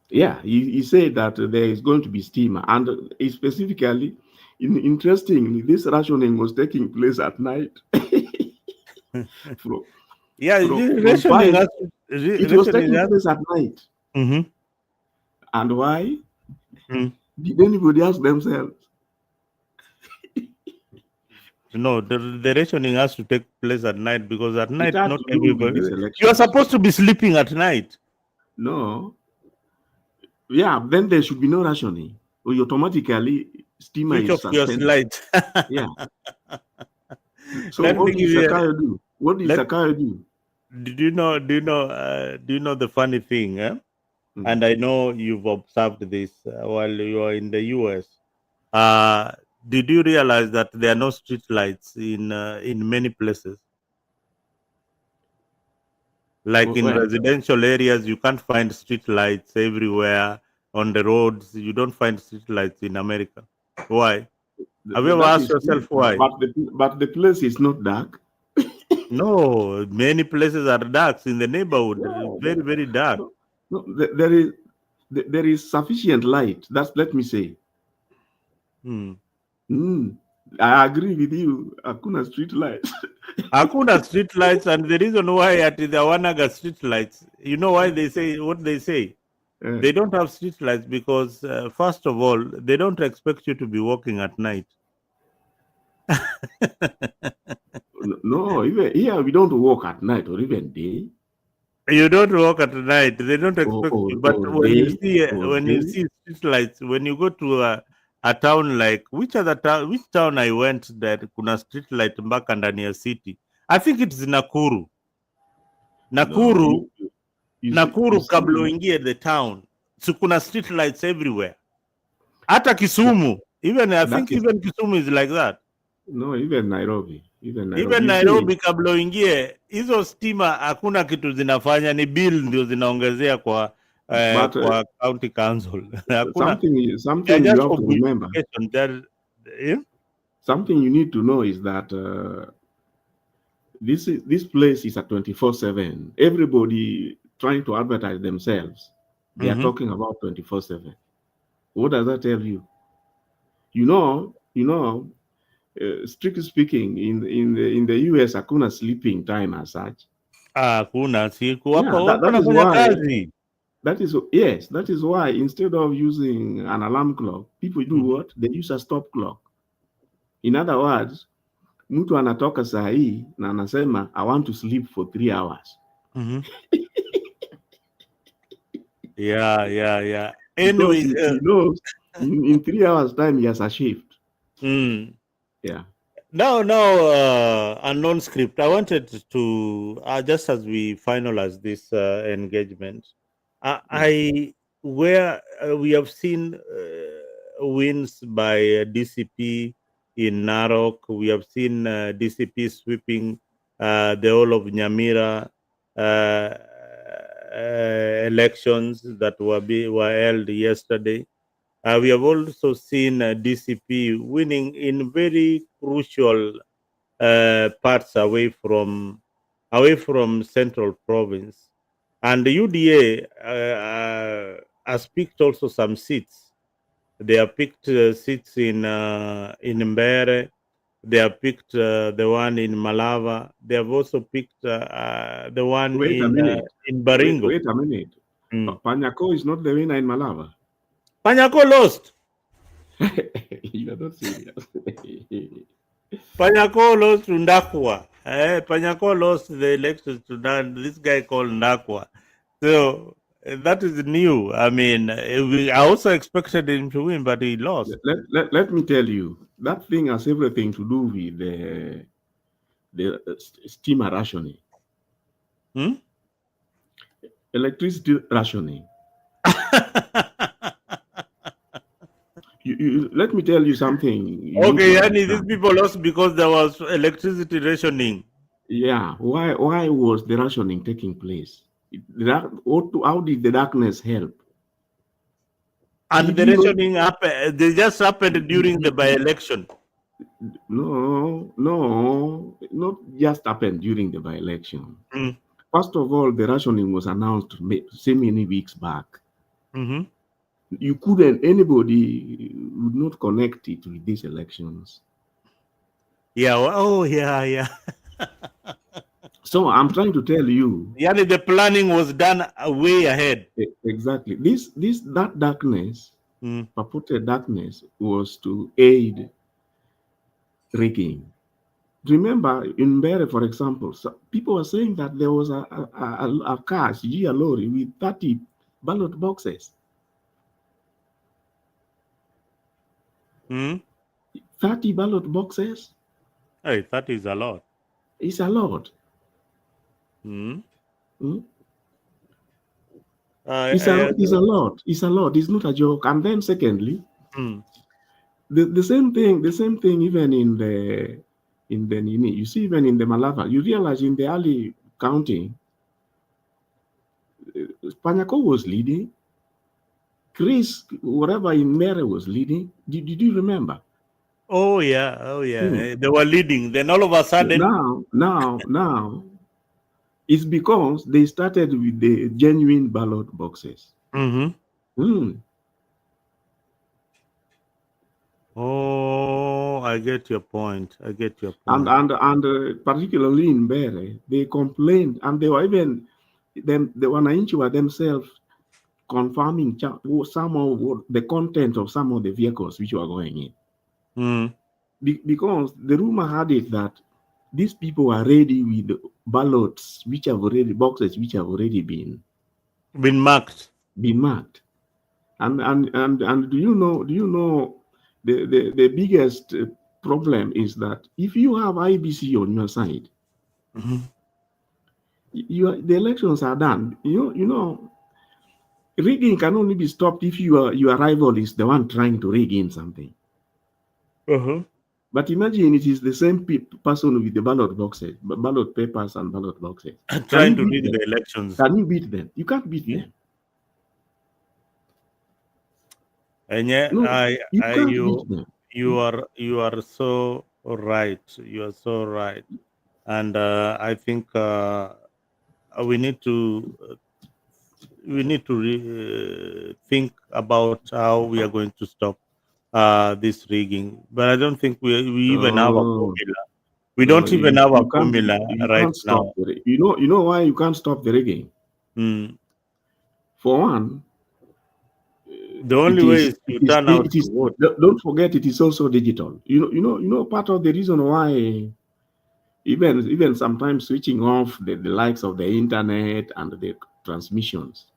Yeah, he said that there is going to be steamer, and specifically, interestingly, this rationing was taking place at night. It was taking place at night. And why? Did anybody ask themselves? No, the rationing has to take place at night, because at night not everybody. You are supposed to be sleeping at night. No. Yeah, then there should be no rationing. Or you automatically steamer is suspended. Your light. Yeah. So what did Zakayo do? What did Zakayo do? Do you know the funny thing? And I know you've observed this while you are in the US. Did you realize that there are no street lights in many places? Like in residential areas, you can't find street lights everywhere. On the roads, you don't find street lights in America. Why? Have you ever asked yourself why? But the place is not dark. No, many places are dark in the neighborhood. No, Very, very dark. no, there is sufficient light. Let me say. I agree with you. Hakuna street lights. Hakuna street lights, and the reason why at the Wanaga street lights, you know why they say what they say? They don't have street lights because, first of all, they don't expect you to be walking at night. No, even here we don't walk at night or even day. You don't walk at night. They don't expect you. But Or when you day, see or when you day. see street lights, when you go to a town like which town I went that kuna street light mpaka ndani ya city. I think it's Nakuru. No, Nakuru see, kabla uingie the town. So kuna street lights everywhere. Hata Kisumu. I think even Kisumu is like that. No, even Nairobi. Even Nairobi kabla uingie hizo stima hakuna kitu zinafanya, ni bill ndio zinaongezea kwa kwa county council. Hakuna. Something you have to remember. Something you need to know is that this place is a 24/7. Everybody trying to advertise themselves. They are talking about 24/7. What does that tell you? You know, strictly speaking, in the US, hakuna sleeping time as such. Hakuna siku hapo wanafanya kazi. That is why instead of using an alarm clock, people do what? They use a stop clock. In other words, mtu anatoka saa hii na anasema I want to sleep for 3 hours. Yeah. Anyway, he knows in 3 hours time he has a shift. Yeah. Now, a non-script. I wanted to just as we finalize this engagement, where we have seen wins by DCP in Narok. We have seen DCP sweeping the whole of Nyamira elections that were held yesterday. We have also seen DCP winning in very crucial parts away from Central Province, and the UDA has picked also some seats. They have picked seats in Mbere. They have picked the one in Malava. They have also picked the one in Baringo. Wait a minute. Panyako is not the winner in Malava. Panyako lost. You are not serious. Panyako lost to Ndakwa. Panyako lost the elections to this guy called Ndakwa. So that is new. I mean, I also expected him to win, but he lost. Let me tell you, that thing has everything to do with the steamer rationing. Electricity rationing. Let me tell you something. Okay, and these people lost because there was electricity rationing. Yeah. Why was the rationing taking place? How did the darkness help? And the rationing happened. They just happened during the by-election. No, not just happened during the by-election. First of all, the rationing was announced so many weeks back. You couldn't, anybody would not connect it with these elections. Yeah. So I'm trying to tell you. Yeah, the planning was done way ahead. Exactly. That darkness, purported darkness, was to aid rigging. Remember, in Mbere, for example, people were saying that there was a car, a lorry with 30 ballot boxes. 30 ballot boxes? Hey, 30 is a lot. It's a lot. It's a lot. It's a lot. It's not a joke. And then secondly, the same thing even in the you see, even in the Malava, you realize in the early counting, Panyako was leading. Chris, whatever in Mere was leading. Did you remember? Oh yeah. They were leading. Then all of a sudden, Now, it's because they started with the genuine ballot boxes. Oh, I get your point. And particularly in Bere, they complained, and they were even then the Wananchi were themselves confirming some of the content of some of the vehicles which were going in. Because the rumor had it that these people are ready with ballots boxes which have already been marked. And do you know the biggest problem is that if you have IBC on your side, the elections are done. You know, rigging can only be stopped if your rival is the one trying to rig in something. But imagine it is the same person with the ballot papers and ballot boxes. Trying to rig the elections. Can you beat them? You can't beat them. And yeah, No, you can't beat them. You are so right. You are so right. And I think we need to think about how we are going to stop this rigging. But I don't think we even have a formula. We don't even have a formula right now. You know why you can't stop the rigging? For one, the only way is to turn out to vote. Don't forget, it is also digital. You know, part of the reason why even sometimes switching off the likes of the internet and the transmissions,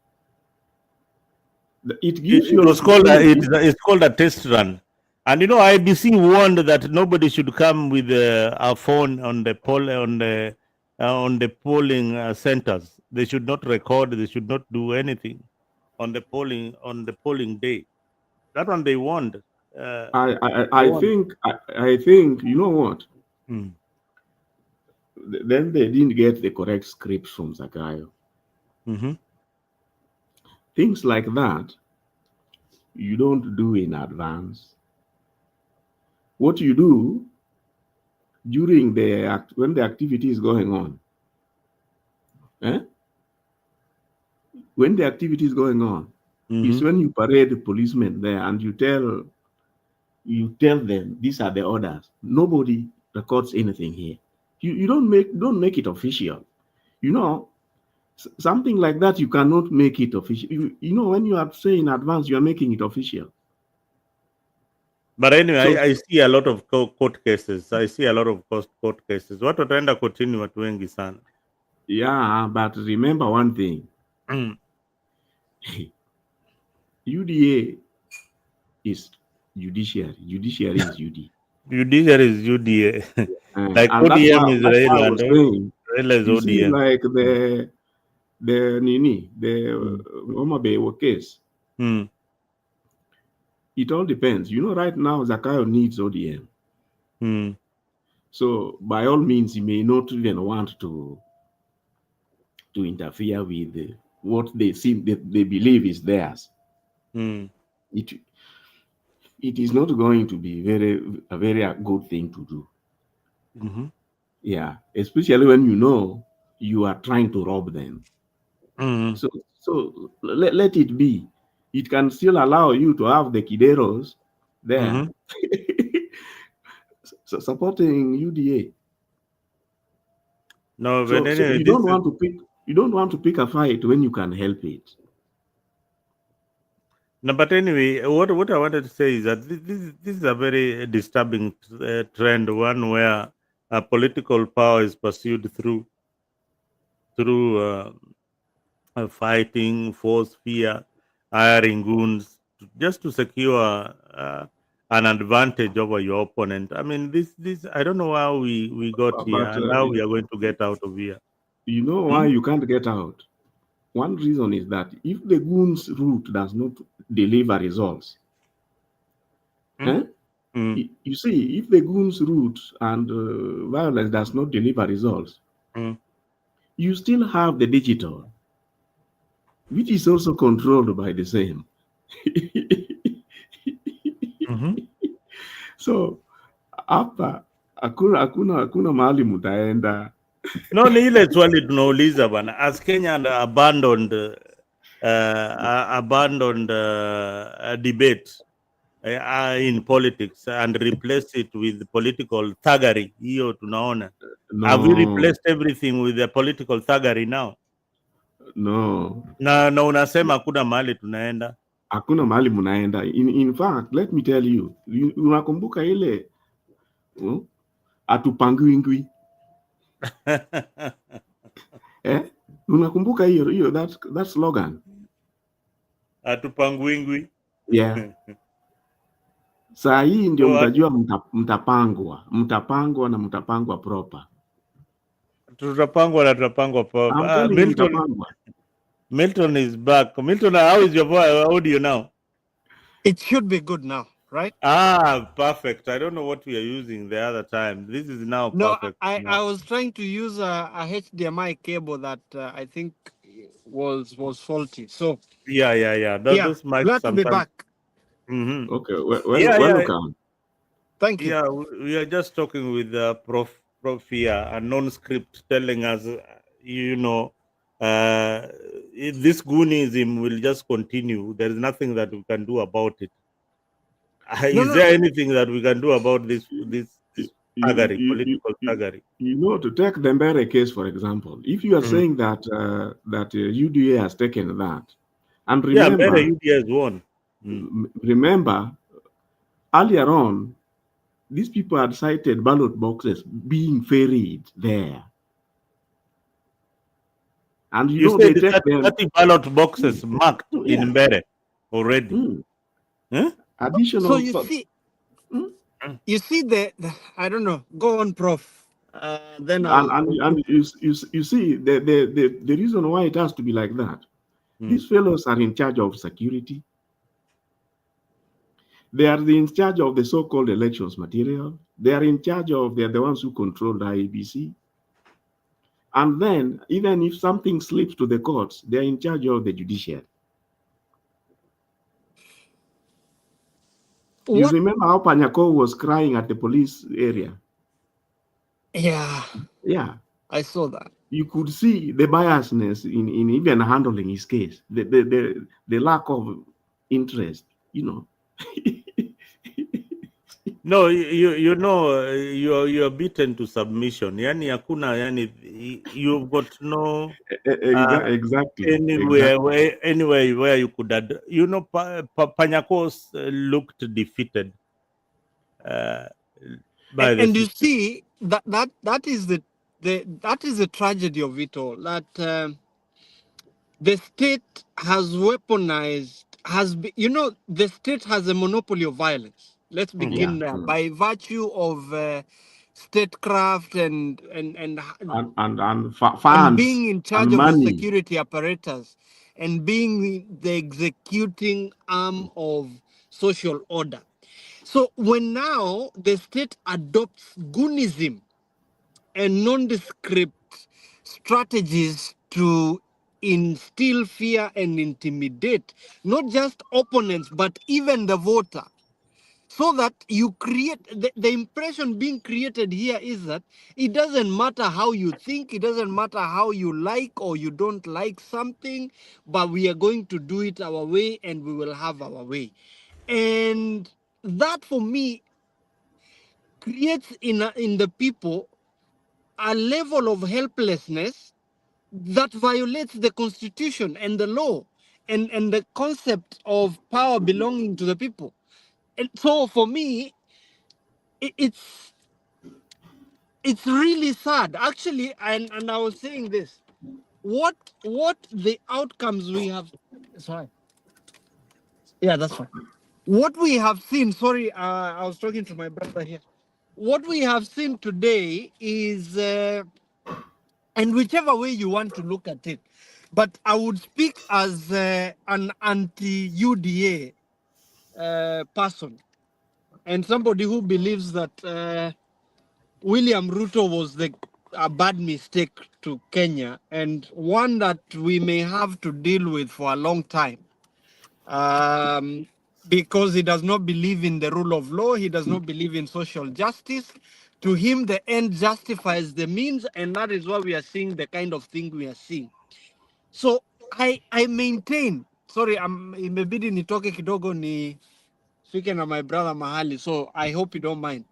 it gives you. It's called a test run. And IBC warned that nobody should come with a phone on the polling centers. They should not record. They should not do anything on the polling day. That one they warned. I think you know what. Then they didn't get the correct script from Zakayo. Things like that you don't do in advance. What you do during when the activity is going on, when the activity is going on, is when you parade the policemen there and you tell them these are the orders. Nobody records anything here. You don't make it official. You know, something like that you cannot make it official. You know, when you are saying in advance, you are making it official. But anyway, I see a lot of court cases. What wataenda kotini watu wengi sana. Yeah, but remember one thing. UDA is judiciary. Judiciary is UD. Judiciary is UDA. Like and ODM is Raila and Raila is ODM. Like the Homa Bay case. It all depends. You know, right now Zakayo needs ODM. So by all means, he may not even want to interfere with what they believe is theirs. It is not going to be a very good thing to do. Yeah, especially when you know you are trying to rob them. So let it be. It can still allow you to have the Kideros there supporting UDA. No, so, but anyway, you don't want to pick a fight when you can help it. No, but anyway, what I wanted to say is that this is a very disturbing trend, one where political power is pursued through fighting, force, fear, hiring goons, just to secure an advantage over your opponent. I mean, this I don't know how we got here and how we are going to get out of here. You know why you can't get out? One reason is that if the goons route does not deliver results, you see, if the goons route and violence does not deliver results, you still have the digital, which is also controlled by the same. So hapa hakuna mahali mtaenda. No, ni ile swali tunauliza bana. As Kenya abandoned debate in politics and replaced it with political thuggery. Hiyo tunaona. Have we replaced everything with the political thuggery now? No. Na unasema hakuna mahali tunaenda. Hakuna mahali mnaenda. In fact, let me tell you, unakumbuka ile atupangwingwi? Unakumbuka hiyo that slogan? Atupangwingwi. Yeah. Saa hii ndio mtajua mtapangwa na mtapangwa proper. Tutapangwa proper. Milton is back. Milton, how is your voice? How do you now? It should be good now, right? Perfect. I don't know what we are using the other time. This is now perfect. No, I was trying to use a HDMI cable that I think was faulty. So yeah. Those mics glad to be back. Mm-hmm. Okay, welcome. Thank you. Yeah, we are just talking with Prof here, a non-script, telling us, this goonism will just continue. There is nothing that we can do about it. Is there anything that we can do about this thuggery, political thuggery? To take the Mbere case, for example, if you are saying that UDA has taken that, and remember, UDA has won. Remember, earlier on, these people had cited ballot boxes being ferried there. And you said they take 30 ballot boxes marked in Mbere already. Additional. So you see the I don't know. Go on, Prof. Then and you see the reason why it has to be like that. These fellows are in charge of security. They are in charge of the so-called elections material. They are in charge of, they are the ones who control the IEBC. And then, even if something slips to the courts, they are in charge of the judiciary. You remember how Panyako was crying at the police area? Yeah. I saw that. You could see the biasness in even handling his case, the lack of interest, No, you're beaten to submission. You've got no exactly anywhere where you could add. Panyakos looked defeated. And you see that is the tragedy of it all. That the state has weaponized, the state has a monopoly of violence. Let's begin there. By virtue of statecraft and being in charge of the security apparatus and being the executing arm of social order. So when now the state adopts goonism and nondescript strategies to instill fear and intimidate not just opponents but even the voter, so that you create the impression being created here is that it doesn't matter how you think, it doesn't matter how you like or you don't like something, but we are going to do it our way and we will have our way. And that for me creates in the people a level of helplessness that violates the constitution and the law and the concept of power belonging to the people. And so for me, it's really sad, actually. And I was saying this, what the outcomes we have. Sorry. Yeah, that's fine. What we have seen. Sorry, I was talking to my brother here. What we have seen today is, and whichever way you want to look at it, but I would speak as an anti-UDA person and somebody who believes that William Ruto was a bad mistake to Kenya and one that we may have to deal with for a long time. because he does not believe in the rule of law. He does not believe in social justice. To him, the end justifies the means, and that is why we are seeing the kind of thing we are seeing. So I maintain, sorry, imebidi nitoke kidogo ni fike na my brother mahali, so I hope you don't mind.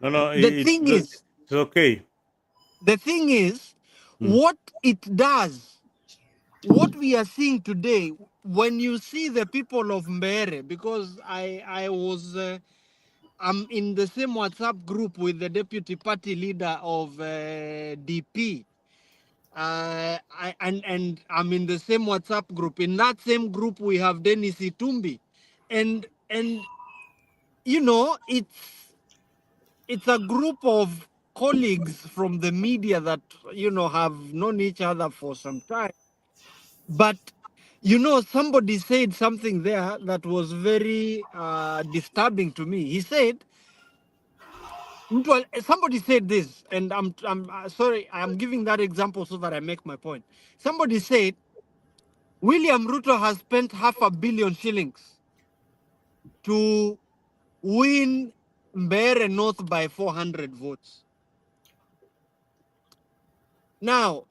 No, It's okay. The thing is, what it does, what we are seeing today, when you see the people of Mbere, because I'm in the same WhatsApp group with the deputy party leader of DP. And I'm in the same WhatsApp group. In that same group, we have Dennis Itumbi, and you know, it's a group of colleagues from the media that, you know, have known each other for some time. But, you know, somebody said something there that was very disturbing to me. He said, somebody said this, and I'm sorry, I'm giving that example so that I make my point. Somebody said, William Ruto has spent $500 million shillings to win Mbeere North by 400 votes. Now,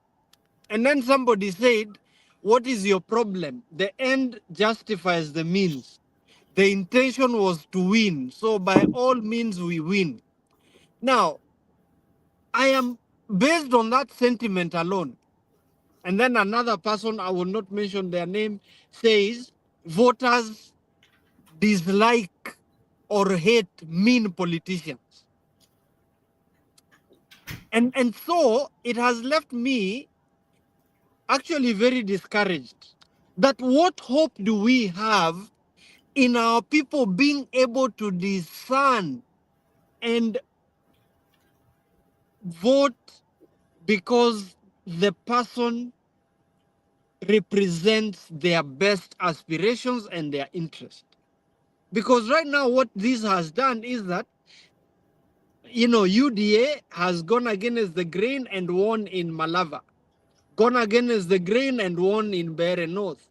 and then somebody said, what is your problem? The end justifies the means. The intention was to win. So by all means, we win. Now, I am based on that sentiment alone. And then another person, I will not mention their name, says voters dislike or hate mean politicians. And so it has left me actually very discouraged. That what hope do we have in our people being able to discern and vote because the person represents their best aspirations and their interest? Because right now what this has done is that, you know, UDA has gone against the grain and won in Malava, gone against the grain and won in Mbeere North.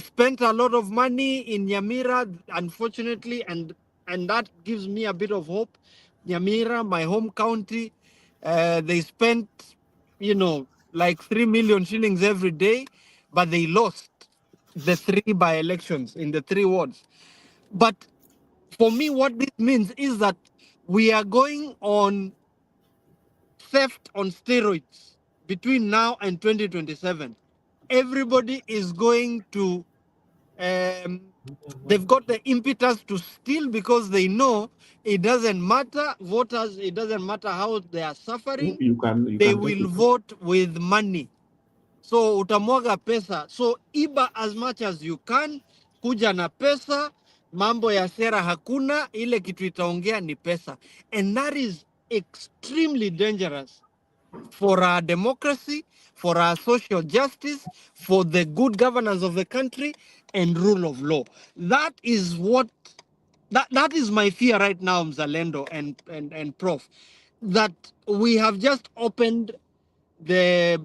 Spent a lot of money in Nyamira, unfortunately, and that gives me a bit of hope. Nyamira, my home county, they spent, you know, like 3 million shillings every day, but they lost the 3 by-elections in the 3 wards. But for me, what this means is that we are going on theft on steroids between now and 2027. Everybody is going to, they've got the impetus to steal because they know it doesn't matter, voters, it doesn't matter how they are suffering, they will vote with money. So utamwaga pesa. So iba as much as you can, kuja na pesa, mambo ya sera hakuna, ile kitu itaongea ni pesa. And that is extremely dangerous for our democracy, for our social justice, for the good governance of the country, and rule of law. That is what, that is my fear right now, Mzalendo and Prof, that we have just opened the,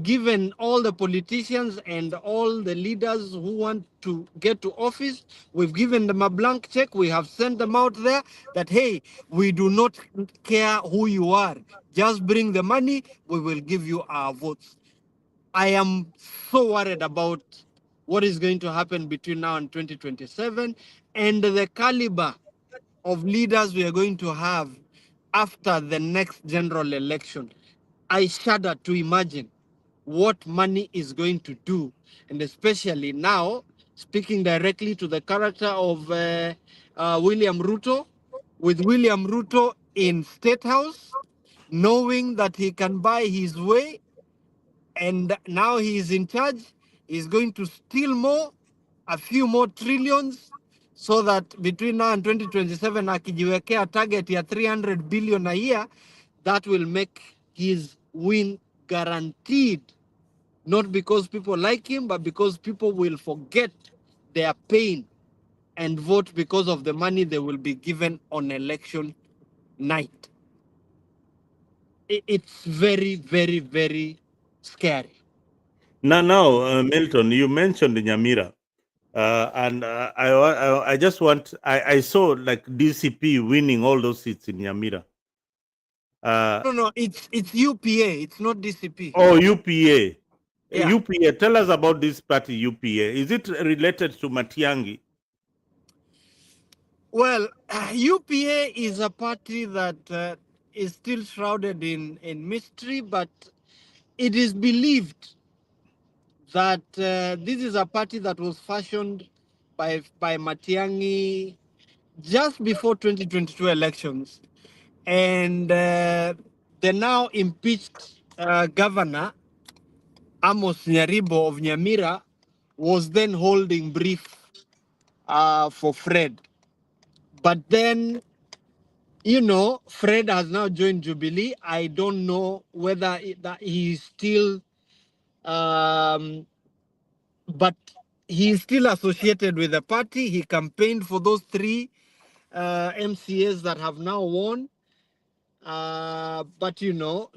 given all the politicians and all the leaders who want to get to office, we've given them a blank check. We have sent them out there that, hey, we do not care who you are. Just bring the money. We will give you our votes. I am so worried about what is going to happen between now and 2027 and the caliber of leaders we are going to have after the next general election. I shudder to imagine what money is going to do, and especially now, speaking directly to the character of William Ruto, with William Ruto in State House, knowing that he can buy his way, and now he is in charge, he's going to steal more, a few more trillions, so that between now and 2027, akijiwekea target ya 300 billion a year, that will make his win guaranteed. Not because people like him, but because people will forget their pain and vote because of the money they will be given on election night. It's very, very, very scary. Now, Milton, you mentioned Nyamira. I just want, I saw like DCP winning all those seats in Nyamira. No, it's UPA. It's not DCP. Oh, UPA. Yeah. UPA. Tell us about this party, UPA. Is it related to Matiangi? Well, UPA is a party that is still shrouded in mystery, but it is believed that this is a party that was fashioned by Matiangi just before 2022 elections. And the now impeached governor, Amos Nyaribo of Nyamira, was then holding brief for Fred. But then, you know, Fred has now joined Jubilee. I don't know whether that he's still, but he's still associated with the party. He campaigned for those three MCAs that have now won. But, you know,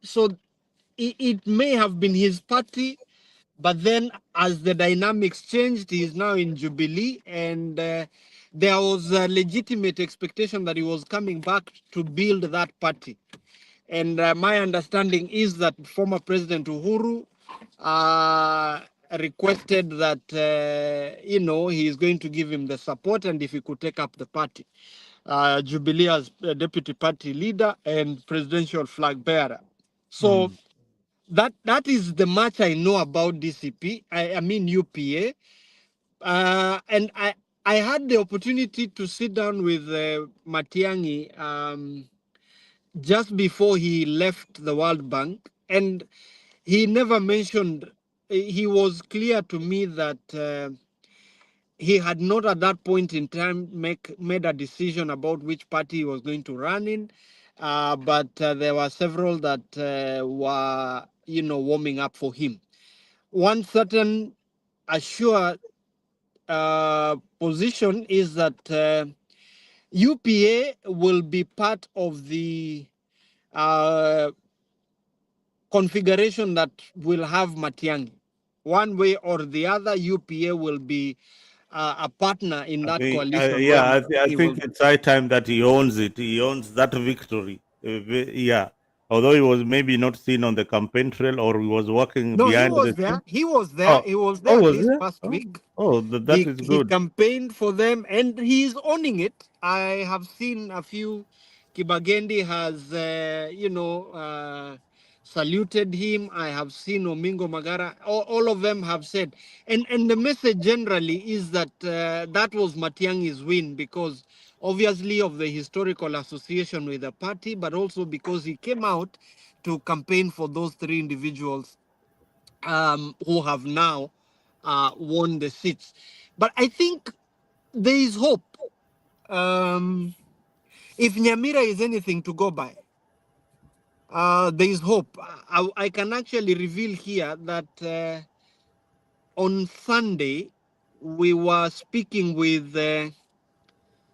so it may have been his party, but then as the dynamics changed, he is now in Jubilee, and there was a legitimate expectation that he was coming back to build that party. And my understanding is that former President Uhuru requested that, you know, he is going to give him the support and if he could take up the party. Jubilee as deputy party leader and presidential flag bearer. So that is the much I know about DCP. I mean UPA, and I had the opportunity to sit down with Matiangi just before he left the World Bank, and he never mentioned. He was clear to me that he had not at that point in time made a decision about which party he was going to run in, but there were several that were, you know, warming up for him. One certain assured position is that UPA will be part of the configuration that will have Matiangi. One way or the other, UPA will be a partner in that coalition. I think it's high time that he owns it. He owns that victory. Yeah. Although he was maybe not seen on the campaign trail or he was working No, behind the there. scene. He was there. He was there was this it? past week. That is He good. campaigned for them and he's owning it. I have seen a few. Kibagendi has, you know, saluted him. I have seen Omingo Magara. All of them have said. And the message generally is that that was Matiangi's win because obviously of the historical association with the party, but also because he came out to campaign for those three individuals who have now won the seats. But I think there is hope. If Nyamira is anything to go by, there is hope. I can actually reveal here that on Sunday, we were speaking with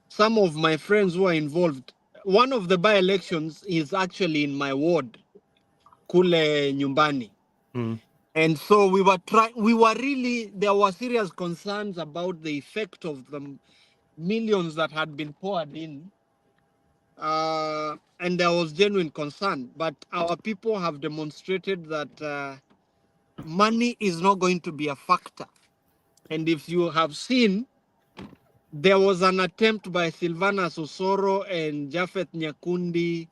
some of my friends who are involved. One of the by-elections is actually in my ward, Kule Nyumbani. And so we were really, there were serious concerns about the effect of the millions that had been poured in. And there was genuine concern, but our people have demonstrated that money is not going to be a factor. And if you have seen, there was an attempt by Silvana Sosoro and Jafet Nyakundi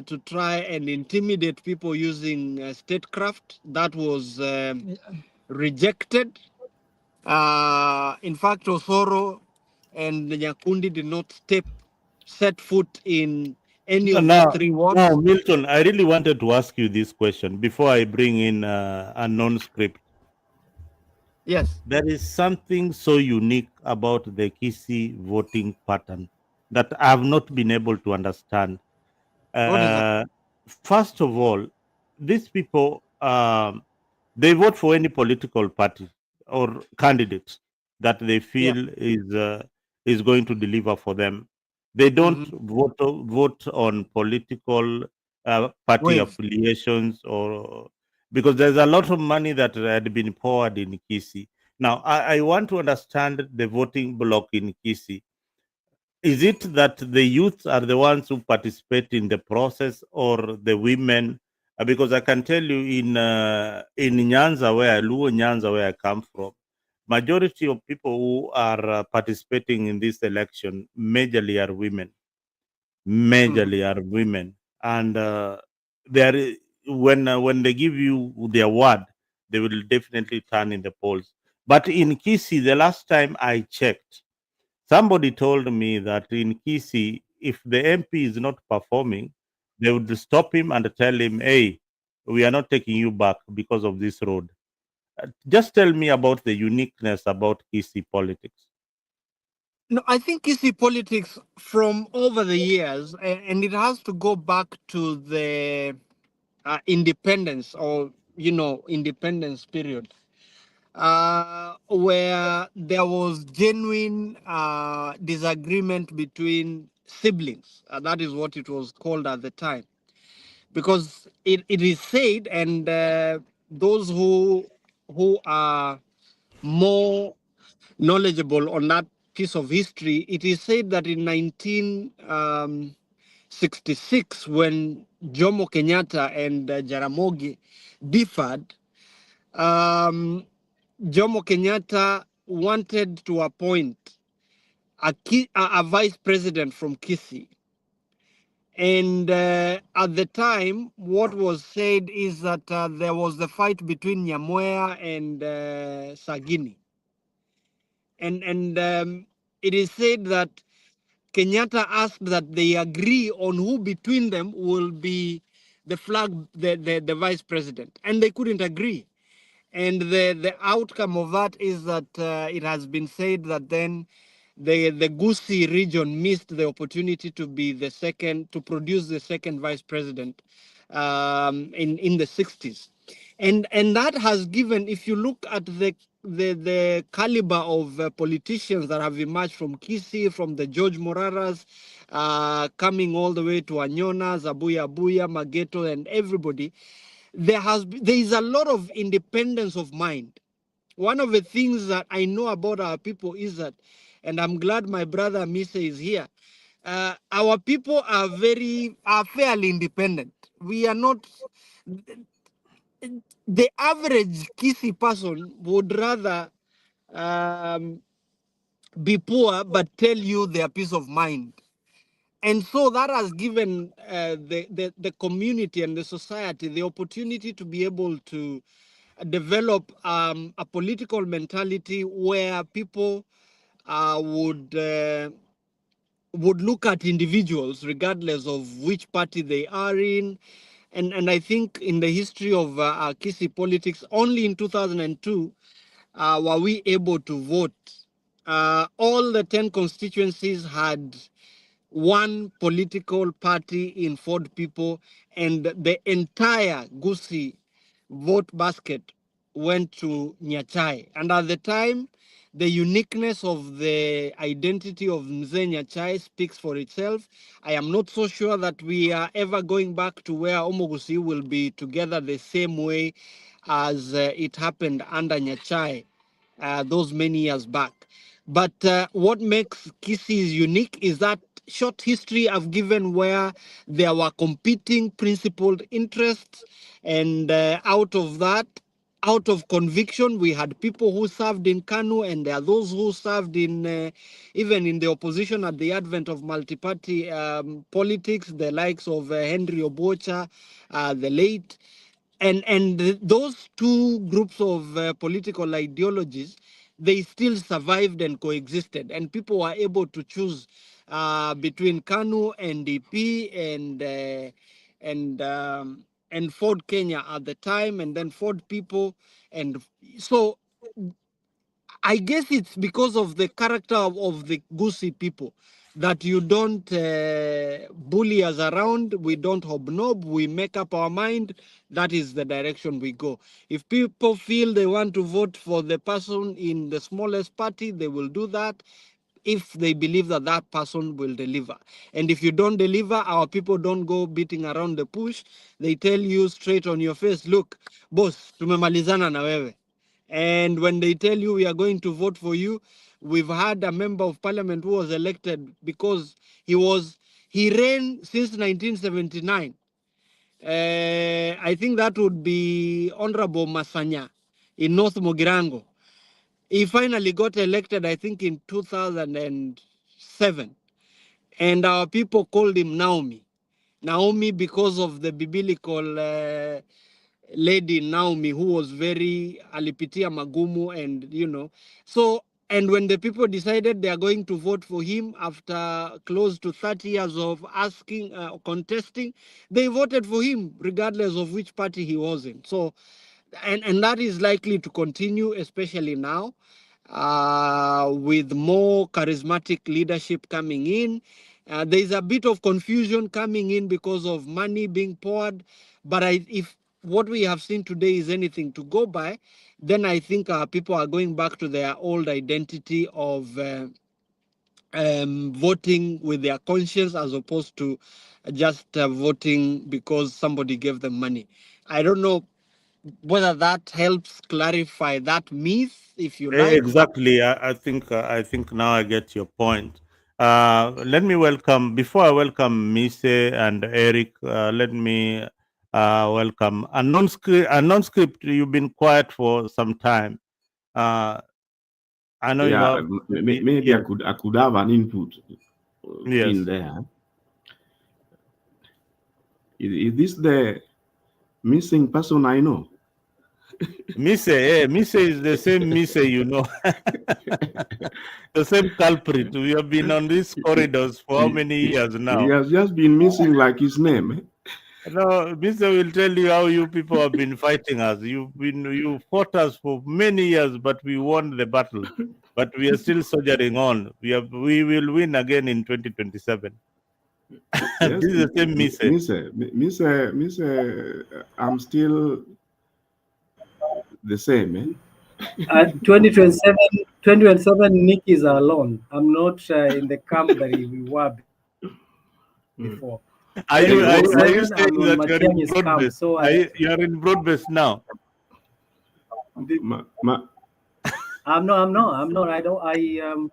to try and intimidate people using statecraft. That was rejected. In fact, Osoro and Nyakundi did not set foot in any of the three wards. Now, Milton, I really wanted to ask you this question before I bring in a non-script. Yes. There is something so unique about the Kisi voting pattern that I have not been able to understand. What is that? First of all, these people, they vote for any political party or candidate that they feel is going to deliver for them. They don't vote on political party affiliations or because there's a lot of money that had been poured in Kisi. Now, I want to understand the voting block in Kisii. Is it that the youth are the ones who participate in the process, or the women? Because I can tell you in Nyanza, Luo Nyanza, where I come from, majority of people who are participating in this election majorly are women. Majorly are women, and when they give you their word, they will definitely turn in the polls. But in Kisii, the last time I checked, somebody told me that in Kisii, if the MP is not performing, they would stop him and tell him, "Hey, we are not taking you back because of this road." Just tell me about the uniqueness about Kisii politics. No, I think Kisii politics from over the years, and it has to go back to the independence, or independence period, where there was genuine disagreement between siblings. That is what it was called at the time, because it is said, and those who are more knowledgeable on that piece of history, it is said that in 1966, when Jomo Kenyatta and Jaramogi differed, Jomo Kenyatta wanted to appoint a vice president from Kisii. And at the time, what was said is that there was the fight between Nyamwea and Sagini. And it is said that Kenyatta asked that they agree on who between them will be the vice president. And they couldn't agree. And the outcome of that is that it has been said that then the Gusii region missed the opportunity to be the second, to produce the second vice president in the 60s. And that has given, if you look at the caliber of politicians that have emerged from Kisii, from the George Moraras, coming all the way to Anyona, Zabuya Abuya, Mageto, and everybody, there is a lot of independence of mind. One of the things that I know about our people is that, and I'm glad my brother Mise is here, our people are fairly independent. We are not, the average Kisii person would rather be poor but tell you their peace of mind. And so that has given the community and the society the opportunity to be able to develop a political mentality where people would look at individuals regardless of which party they are in. And I think in the history of Kisii politics, only in 2002 were we able to vote. All the 10 constituencies had one political party in Ford people, and the entire Gusii vote basket went to Nyachai. And at the time, the uniqueness of the identity of Mzee Nyachai speaks for itself. I am not so sure that we are ever going back to where Omogusi will be together the same way as it happened under Nyachai those many years back. But what makes Kisii unique is that short history I've given where there were competing principled interests, and out of that, out of conviction, we had people who served in Kanu, and there are those who served in even in the opposition at the advent of multi-party politics, the likes of Henry Obocha, the late. And those two groups of political ideologies, they still survived and coexisted, and people were able to choose between KANU, NDP, and Ford Kenya at the time, and then Ford people. And so I guess it's because of the character of the Gusii people that you don't bully us around, we don't hobnob, we make up our mind. That is the direction we go. If people feel they want to vote for the person in the smallest party, they will do that if they believe that that person will deliver. And if you don't deliver, our people don't go beating around the bush. They tell you straight on your face, look, boss, tumemalizana na wewe. And when they tell you we are going to vote for you, we've had a member of parliament who was elected because he ran since 1979. I think that would be Honorable Masanya in North Mogirango. He finally got elected, I think, in 2007. And our people called him Naomi. Naomi because of the biblical lady Naomi, who was very alipitia magumu, and so. And when the people decided they are going to vote for him after close to 30 years of asking, contesting, they voted for him regardless of which party he was in. So, and that is likely to continue, especially now, with more charismatic leadership coming in. There is a bit of confusion coming in because of money being poured. But if what we have seen today is anything to go by, then I think people are going back to their old identity of voting with their conscience as opposed to just voting because somebody gave them money. I don't know whether that helps clarify that myth, if you like. Exactly. I think now I get your point. Let me welcome, before I welcome Mise and Eric, let me welcome a non-script. You've been quiet for some time. I know you Yeah, have. maybe Yes. I could have an input Yes. in there. Is this the missing person I know? Mise is the same Mise, the same culprit. We have been on these corridors for how many years now? He has just been missing like his name. No, Mr. will tell you how you people have been fighting us. You fought us for many years, but we won the battle. But we are still soldiering on. We will win again in 2027. Yes, This is the same Mise, I'm still the same. 2027, Nick is alone. I'm not in the camp that we were before. Are you saying I'm that you're in Matiang's camp, broad-based? so You are in broad-based now? I'm not. I don't.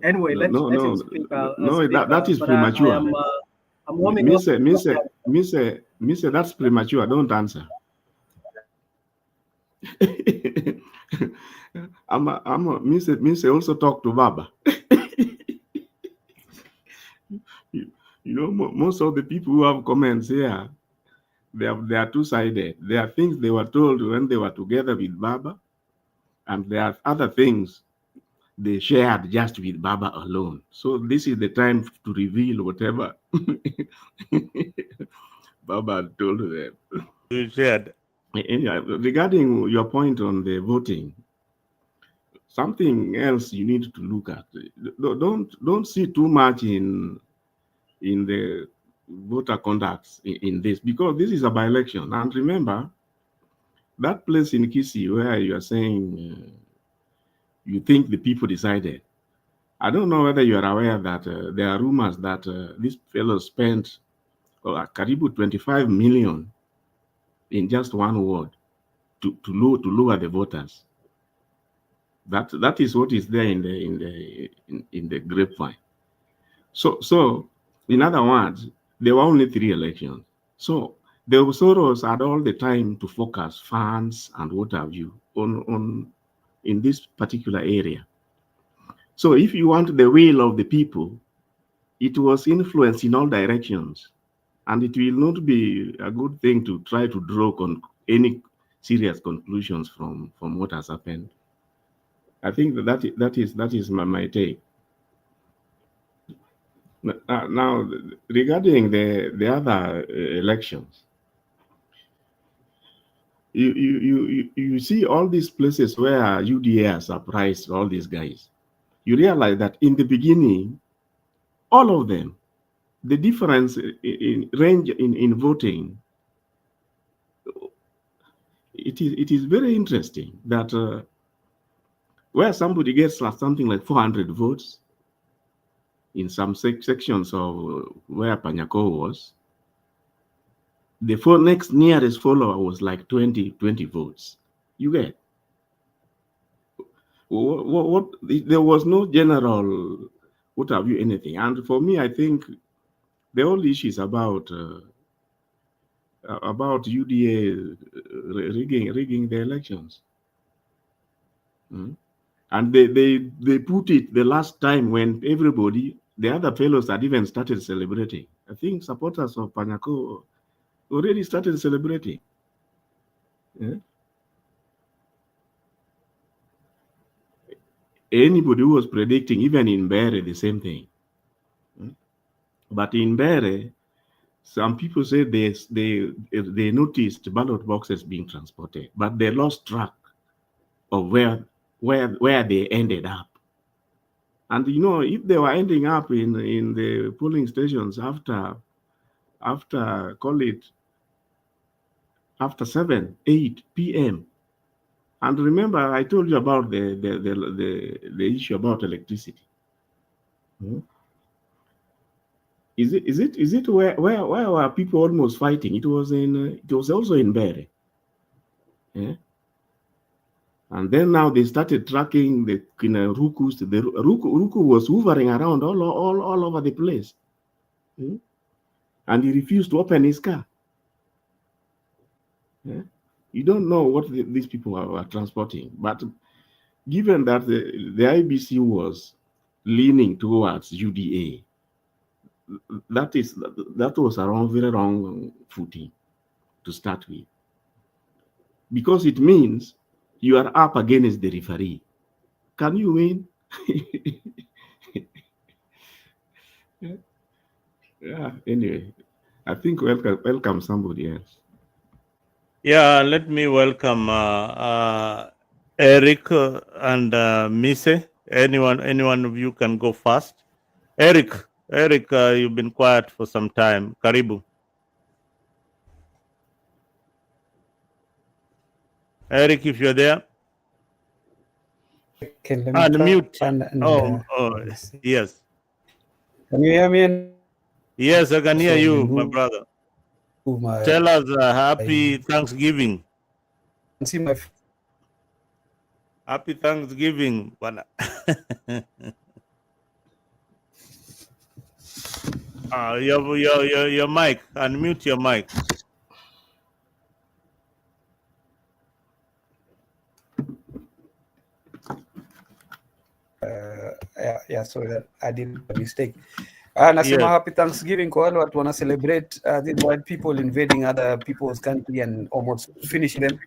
Anyway, let him speak. That is but premature. I'm warming up. Mise, that's premature. Don't answer. Mise also talk to Baba. Most of the people who have comments here, they are two-sided. There are things they were told when they were together with Baba, and there are other things they shared just with Baba alone. So this is the time to reveal whatever Baba told them. You shared. Regarding your point on the voting, something else you need to look at. Don't see too much in the voter conducts in this, because this is a by-election. And remember, that place in Kisii where you are saying you think the people decided, I don't know whether you are aware that there are rumors that this fellow spent Karibu 25 million in just one ward to lower the voters. That is what is there in the grapevine. So in other words, there were only 3 elections. So the Soros had all the time to focus funds and what have you on in this particular area. So if you want the will of the people, it was influenced in all directions, and it will not be a good thing to try to draw any serious conclusions from what has happened. I think that is my take. Now, regarding the other elections, you see all these places where UDA surprised all these guys. You realize that in the beginning, all of them, the difference in range in voting, it is very interesting that where somebody gets something like 400 votes in some sections of where Panyako was, the next nearest follower was like 20 votes. You get. There was no general, what have you, anything. And for me, I think the whole issue is about UDA rigging the elections. And they put it the last time when everybody, the other fellows had even started celebrating. I think supporters of Panyako already started celebrating. Yeah? Anybody who was predicting, even in Bere, the same thing. But in Bere, some people say they noticed ballot boxes being transported, but they lost track of where they ended up. And if they were ending up in the polling stations after call it after 7, 8 p.m. And remember, I told you about the issue about electricity. Is it where were people almost fighting? It was also in Bere. Yeah? And then now they started tracking the Rukus. The Ruku was hovering around all over the place. And he refused to open his car. Yeah? You don't know what these people are transporting. But given that the IBC was leaning towards UDA, that was a very wrong footing to start with. Because it means you are up against the referee. Can you win? Yeah, anyway, I think welcome somebody else. Yeah, let me welcome Eric and Mise. Anyone of you can go first. Eric, you've been quiet for some time. Karibu. Eric, if you're there. Okay, let me Unmute. and Yes. Can you hear me? Yes, I can hear you, my brother. Tell us happy Thanksgiving. See my Happy Thanksgiving. Your mic. Unmute your mic. Yeah, sorry that I did a mistake. Nasema happy Thanksgiving kwa wale watu wana celebrate these white people invading other people's country and almost finishing them.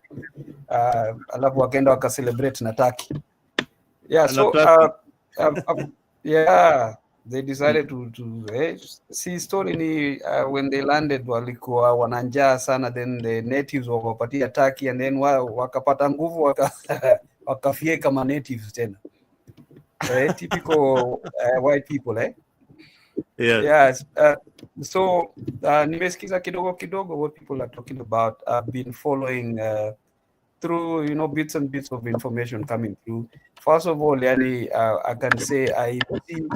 Alafu wakaenda waka celebrate na Turkey. Yeah, so yeah, they decided to see story ni when they landed walikuwa wananjaa sana, then the natives wakapatia Turkey and then wakapata nguvu wakafie kama natives tena. Typical white people, eh? Yes. So nimesikiza kidogo what people are talking about. I've been following through bits and bits of information coming through. First of all, yani, I can say I see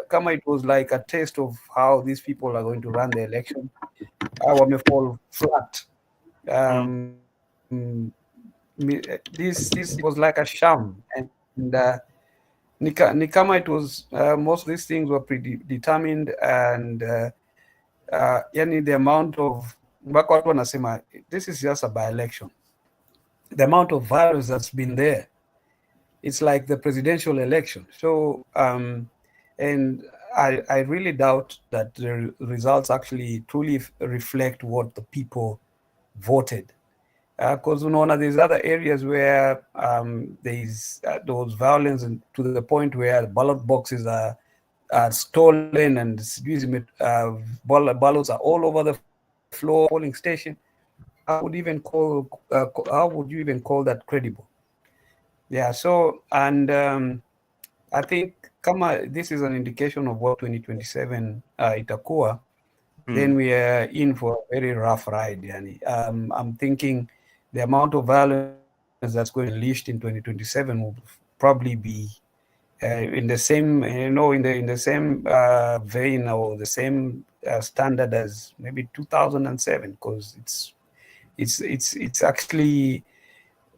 kama it was like a taste of how these people are going to run the election. Wame fall flat. This was like a sham, and Nikama, it was most of these things were predetermined, and the amount of this is just a by-election. The amount of violence that's been there, it's like the presidential election. So, and I really doubt that the results actually truly reflect what the people voted. Because there's other areas where there's those violence to the point where the ballot boxes are stolen and ballots are all over the floor, polling station. How would you even call that credible? Yeah. So, and I think this is an indication of what 2027 itakuwa. Then we are in for a very rough ride. Yani. I'm thinking the amount of violence that's going to be unleashed in 2027 will probably be in the same, in the same vein or the same standard as maybe 2007, because it's actually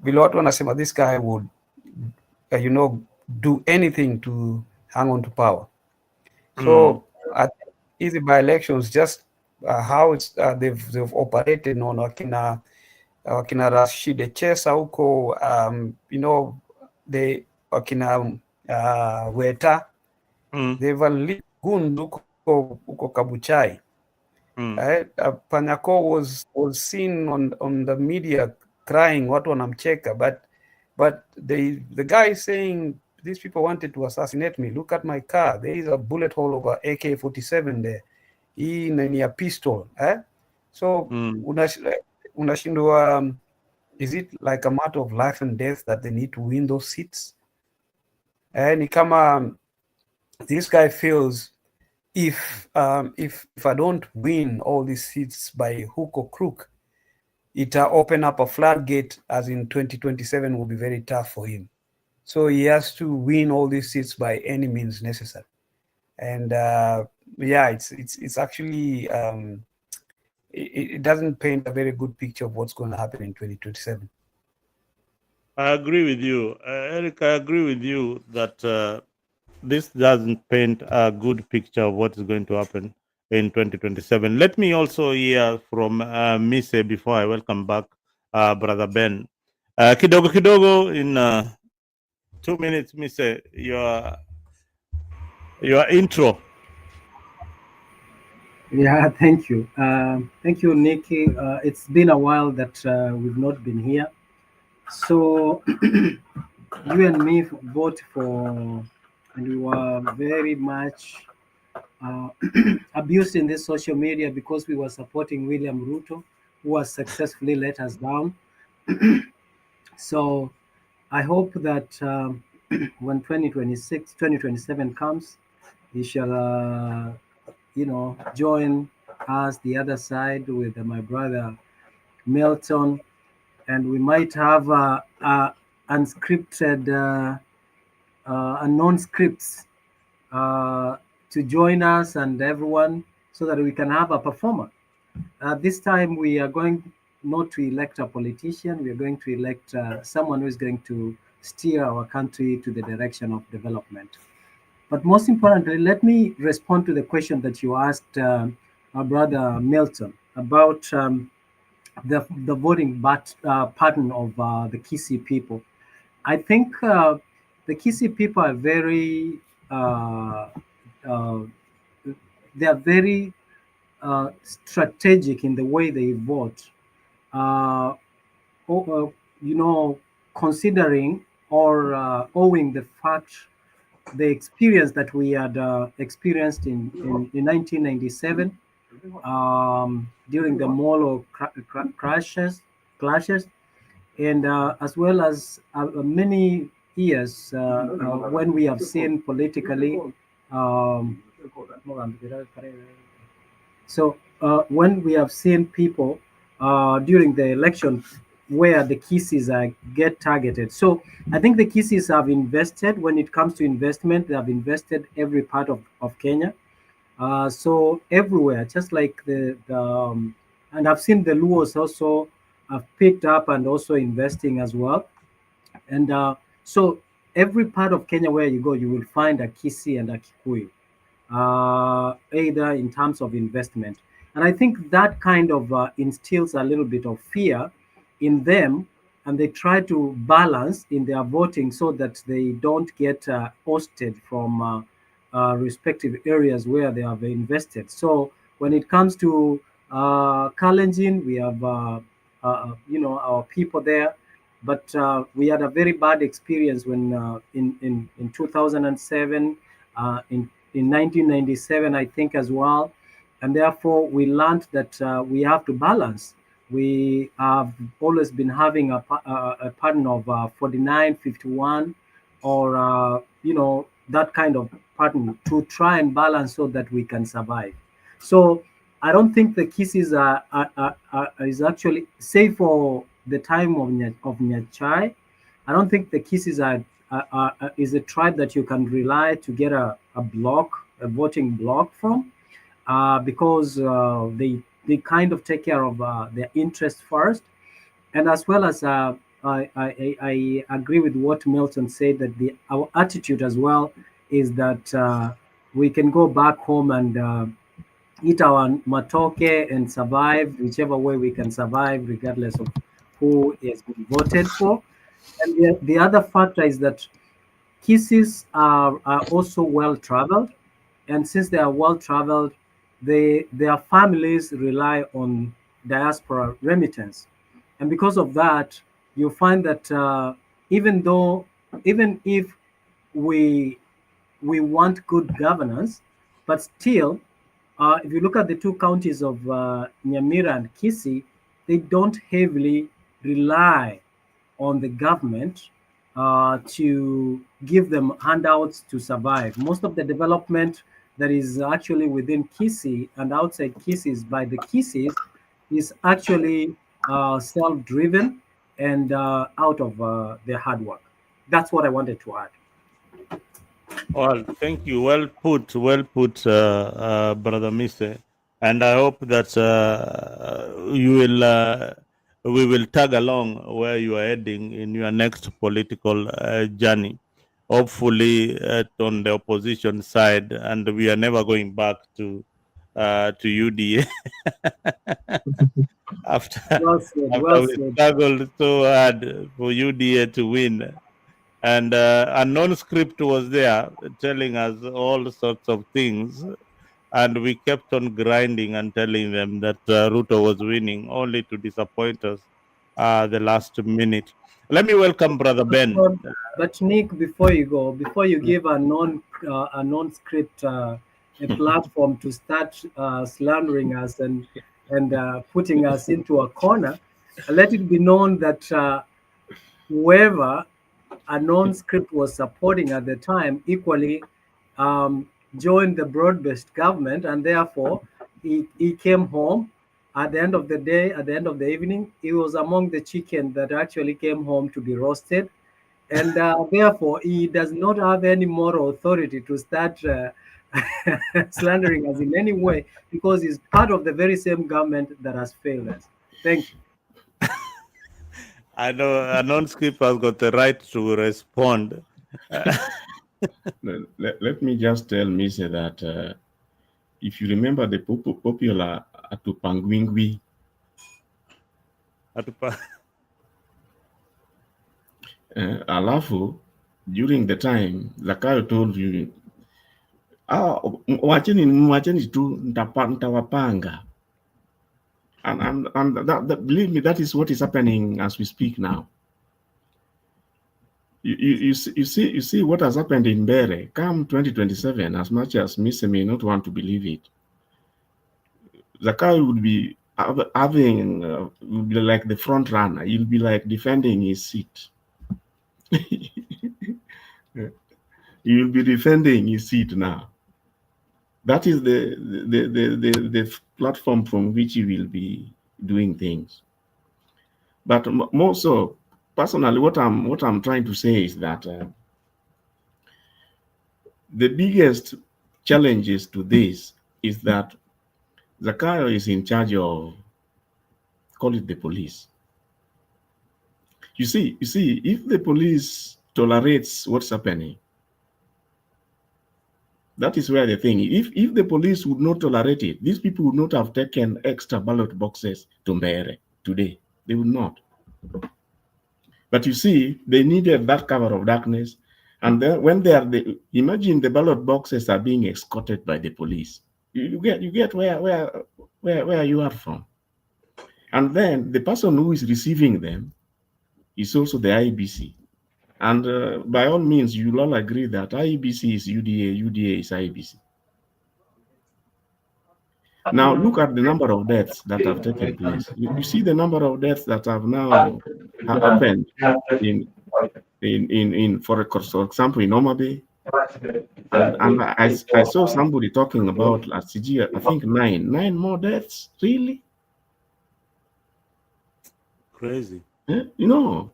below what wanasema this guy would do anything to hang on to power. So I think easy by elections, just how it's they've operated on wakina Rashid Chesa huko, they wakina Weta, they've unleashed Goons huko Kabuchai. Panyako was seen on the media crying, watu wanamcheka, but the guy is saying these people wanted to assassinate me. Look at my car. There is a bullet hole over AK-47 there. Hii ni a pistol. So unashindwa, is it like a matter of life and death that they need to win those seats? Ni kama this guy feels if I don't win all these seats by hook or crook, it open up a floodgate, as in 2027 will be very tough for him. So he has to win all these seats by any means necessary. And it's actually it doesn't paint a very good picture of what's going to happen in 2027. I agree with you, Eric. I agree with you that this doesn't paint a good picture of what is going to happen in 2027. Let me also hear from Mise before I welcome back Brother Ben. Kidogo kidogo in 2 minutes, Mise, your intro. Yeah, thank you. Thank you, Nikki. It's been a while that we've not been here. So you and me vote for, and we were very much abused in this social media because we were supporting William Ruto, who has successfully let us down. So I hope that when 2027 comes, he shall, join us the other side with my brother Milton, and we might have unscripted and non-scripts to join us and everyone, so that we can have a performer. This time we are going not to elect a politician, we are going to elect someone who is going to steer our country to the direction of development. But most importantly, let me respond to the question that you asked our brother Milton about the voting pattern of the Kisii people. I think the Kisii people are very they are very strategic in the way they vote. Considering or owing the fact, the experience that we had experienced in 1997 during the Molo clashes, and as well as many years when we have seen politically. So when we have seen people during the election where the Kisis get targeted. So I think the Kisis have invested, when it comes to investment, they have invested every part of Kenya. So everywhere, just like and I've seen the Luos also have picked up and also investing as well. And so every part of Kenya where you go, you will find a Kisii and a Kikuyu, either in terms of investment. And I think that kind of instills a little bit of fear in them, and they try to balance in their voting so that they don't get ousted from respective areas where they have invested. So when it comes to Kalenjin, we have our people there, but we had a very bad experience when in 2007, in 1997, I think as well, and therefore we learned that we have to balance. We have always been having a pattern of 49, 51, or that kind of pattern to try and balance so that we can survive. So I don't think the Kisis is actually, safe for the time of Nyachai. I don't think the Kisis is a tribe that you can rely to get a voting block from, because they kind of take care of their interests first, and as well as I agree with what Milton said, that our attitude as well is that we can go back home and eat our matoke and survive whichever way we can survive, regardless of who has been voted for. And the other factor is that Kisses are also well traveled, and since they are well traveled, their families rely on diaspora remittance, and because of that, you find that even if we we want good governance, but still, if you look at the two counties of Nyamira and Kisii, they don't heavily rely on the government to give them handouts to survive. Most of the development that is actually within Kisii and outside Kisii by the Kisiis is actually self-driven and out of their hard work. That's what I wanted to add. Well, thank you. Well put, Brother Mise. And I hope that we will tag along where you are heading in your next political journey. Hopefully, on the opposition side, and we are never going back to UDA after Well said. after Well we said. struggled so hard for UDA to win. And a non-script was there telling us all sorts of things, and we kept on grinding and telling them that Ruto was winning, only to disappoint us the last minute. Let me welcome Brother Ben. But Nick, before you go, before you give a non-script a platform to start slandering us and putting us into a corner, let it be known that whoever a non-script was supporting at the time equally joined the broad-based government, and therefore he came home at the end of the day, at the end of the evening. He was among the chicken that actually came home to be roasted, and therefore he does not have any moral authority to start slandering us in any way, because he's part of the very same government that has failed us. Thank you. I know a non-script has got the right to respond. Let me just tell Misa that if you remember the popular Atupangwingwi, alafu during the time Zakayo told you, wacheni tu ntawapanga, and that, believe me, that is what is happening as we speak now. You see what has happened in Bere. Come 2027, as much as Mr. may not want to believe it, Zakayo would be having would be like the front runner. He'll be like defending his seat. He'll be defending his seat now. That is the platform from which he will be doing things. But more so, personally, what I'm trying to say is that the biggest challenges to this is that Zakayo is in charge of, call it the police. You see, if the police tolerates what's happening, that is where the thing is. If the police would not tolerate it, these people would not have taken extra ballot boxes to Mbeere today. They would not. But you see, they needed that cover of darkness. And then when they are, imagine the ballot boxes are being escorted by the police. You get where you are from. And then the person who is receiving them is also the IBC. And by all means, you'll all agree that IBC is UDA, UDA is IBC. Now look at the number of deaths that have taken place. You see the number of deaths that have now happened in for example, in Omabe. And I saw somebody talking about last year, I think nine more deaths. Really? Crazy. You know,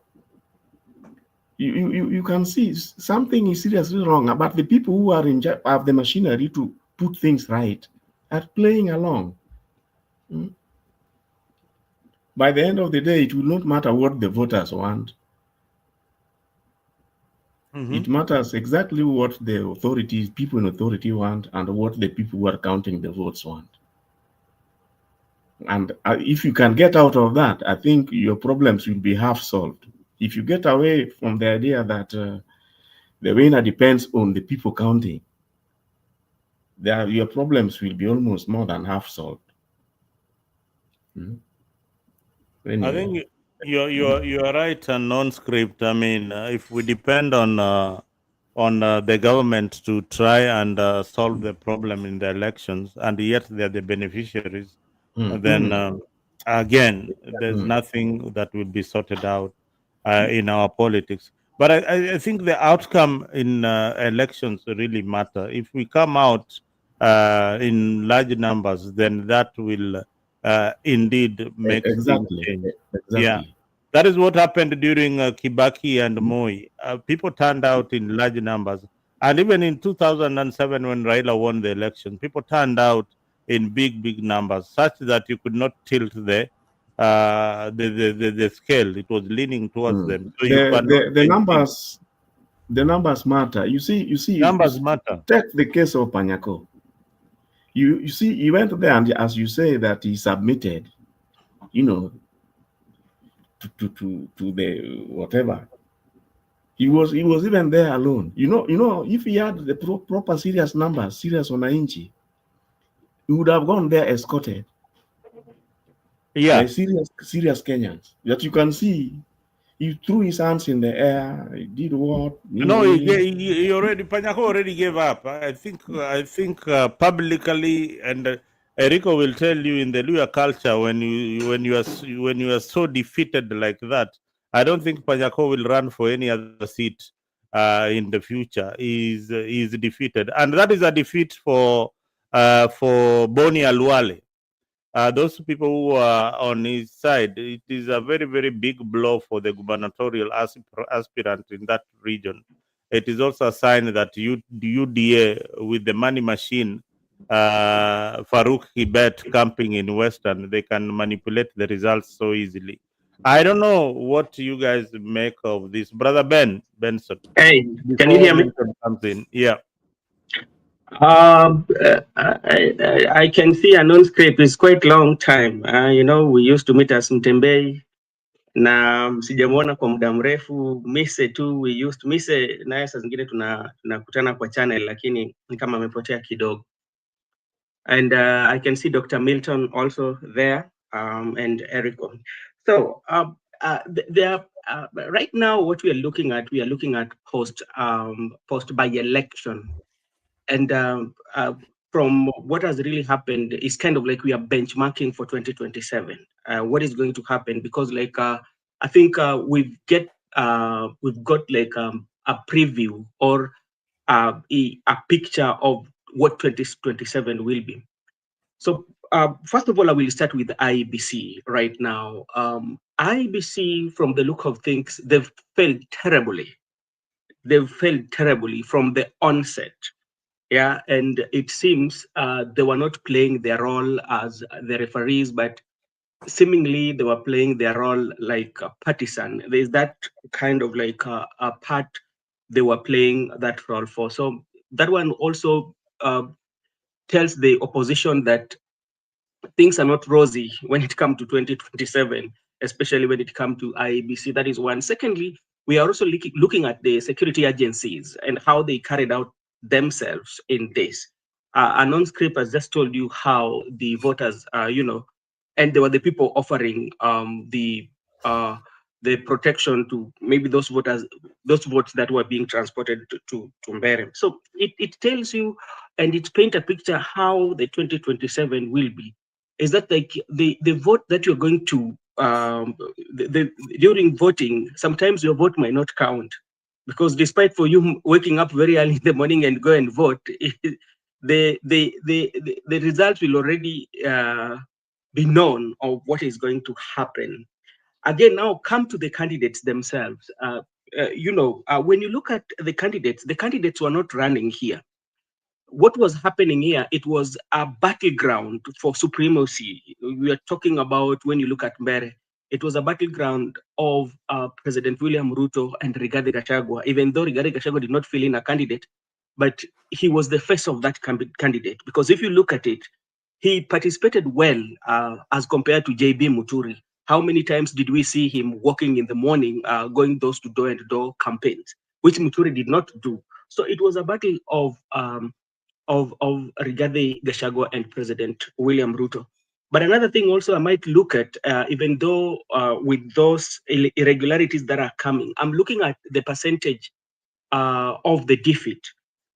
you can see something is seriously wrong. But the people who are in charge of the machinery to put things right are playing along. By the end of the day, it will not matter what the voters want. It matters exactly what the authorities, people in authority want, and what the people who are counting the votes want. And if you can get out of that, I think your problems will be half solved. If you get away from the idea that the winner depends on the people counting, your problems will be almost more than half solved. Anyway. I think you're right on non-script. I mean, if we depend on the government to try and solve the problem in the elections, and yet they're the beneficiaries, then again, there's nothing that will be sorted out in our politics. But I think the outcome in elections really matter. If we come out in large numbers, then that will indeed make things change. Exactly. Yeah. That is what happened during Kibaki and Moi. People turned out in large numbers. And even in 2007, when Raila won the election, people turned out in big numbers, such that you could not tilt the scale. It was leaning towards them. So you cannot the numbers. The numbers matter. You see. Numbers matter. Take the case of Panyako. You see, he went there, and as you say, that he submitted, to the whatever. He was even there alone. If he had the proper serious numbers, serious wananchi, he would have gone there escorted. Yeah. By serious Kenyans that you can see. He threw his hands in the air. He did what? No, he already, Panyako already gave up. I think publicly, and Erico will tell you, in the Luya culture, when you are so defeated like that, I don't think Panyako will run for any other seat in the future. He's defeated, and that is a defeat for Boni Aluale. Those people who are on his side, it is a very, very big blow for the gubernatorial aspirant in that region. It is also a sign that UDA, with the money machine, Farouk Kibet camping in Western, they can manipulate the results so easily. I don't know what you guys make of this. Brother Benson. Hey, can you hear me? Comes in. Yeah. I can see a non-script is quite long time. We used to meet as Mtembei na sijamwona kwa muda mrefu. Mise tu, we used to Mise naye saa zingine tunakutana kwa channel, lakini ni kama amepotea kidogo. And I can see Dr. Milton also there, and Erico. So right now, what we are looking at post by-election. And from what has really happened, is kind of like we are benchmarking for 2027. What is going to happen? Because I think we've got like a preview or a picture of what 2027 will be. So first of all, I will start with IEBC right now. IEBC, from the look of things, they've failed terribly. They've failed terribly from the onset. Yeah, and it seems they were not playing their role as the referees, but seemingly they were playing their role like a partisan. There's that kind of like a part they were playing that role for. So that one also tells the opposition that things are not rosy when it comes to 2027, especially when it comes to IEBC. That is one. Secondly, we are also looking at the security agencies and how they carried out themselves in this. Non-script has just told you how the voters, and they were the people offering the protection to maybe those votes that were being transported to Mberem. So it tells you, and it paints a picture how the 2027 will be. Is that like the vote that you're going to during voting, sometimes your vote might not count, because despite for you waking up very early in the morning and go and vote, the results will already be known of what is going to happen. Again, now come to the candidates themselves. When you look at the candidates were not running here. What was happening here, it was a battleground for supremacy. We are talking about, when you look at Mbere, it was a battleground of President William Ruto and Rigathi Gachagua, even though Rigathi Gachagua did not fill in a candidate, but he was the face of that candidate. Because if you look at it, he participated well as compared to JB Muturi. How many times did we see him walking in the morning, going door-to-door and door campaigns, which Muturi did not do? So it was a battle of Rigathi Gachagua and President William Ruto. But another thing also I might look at, even though with those irregularities that are coming, I'm looking at the percentage of the defeat,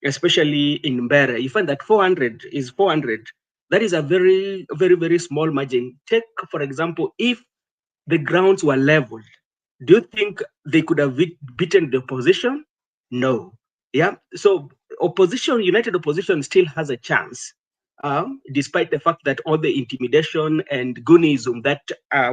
especially in Mbere. You find that 400 is 400. That is a very, very, very small margin. Take, for example, if the grounds were leveled, do you think they could have beaten the opposition? No. Yeah. So united opposition still has a chance, despite the fact that all the intimidation and goonism that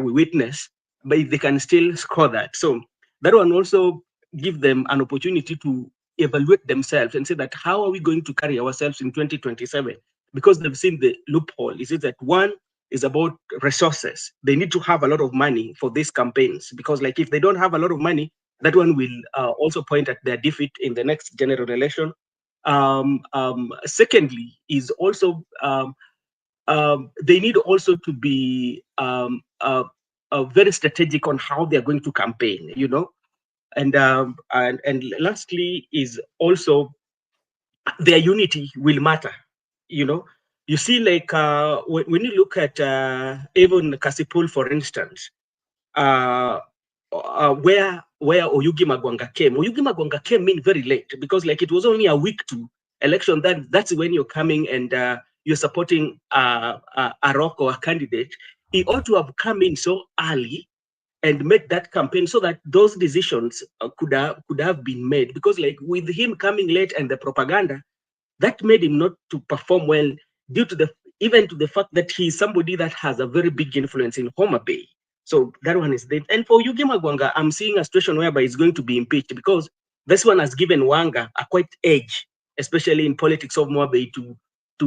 we witness, but they can still score that. So that one also give them an opportunity to evaluate themselves and say that how are we going to carry ourselves in 2027? Because they've seen the loophole. Is it that one is about resources? They need to have a lot of money for these campaigns, because like if they don't have a lot of money, that one will also point at their defeat in the next general election. Secondly, is also they need also to be very strategic on how they are going to campaign, you know. And lastly is also their unity will matter, you know. You see, like when you look at even Kasipul, for instance, where Oyugi Magwanga came in very late, because like it was only a week to election. That's when you're coming and you're supporting a rock or a candidate. He ought to have come in so early and made that campaign so that those decisions could have been made. Because like with him coming late and the propaganda, that made him not to perform well, due to even to the fact that he's somebody that has a very big influence in Homa Bay. So that one is there. And for Yugi Magwanga, I'm seeing a situation whereby he's going to be impeached, because this one has given Wanga a quite edge, especially in politics of Homa Bay, to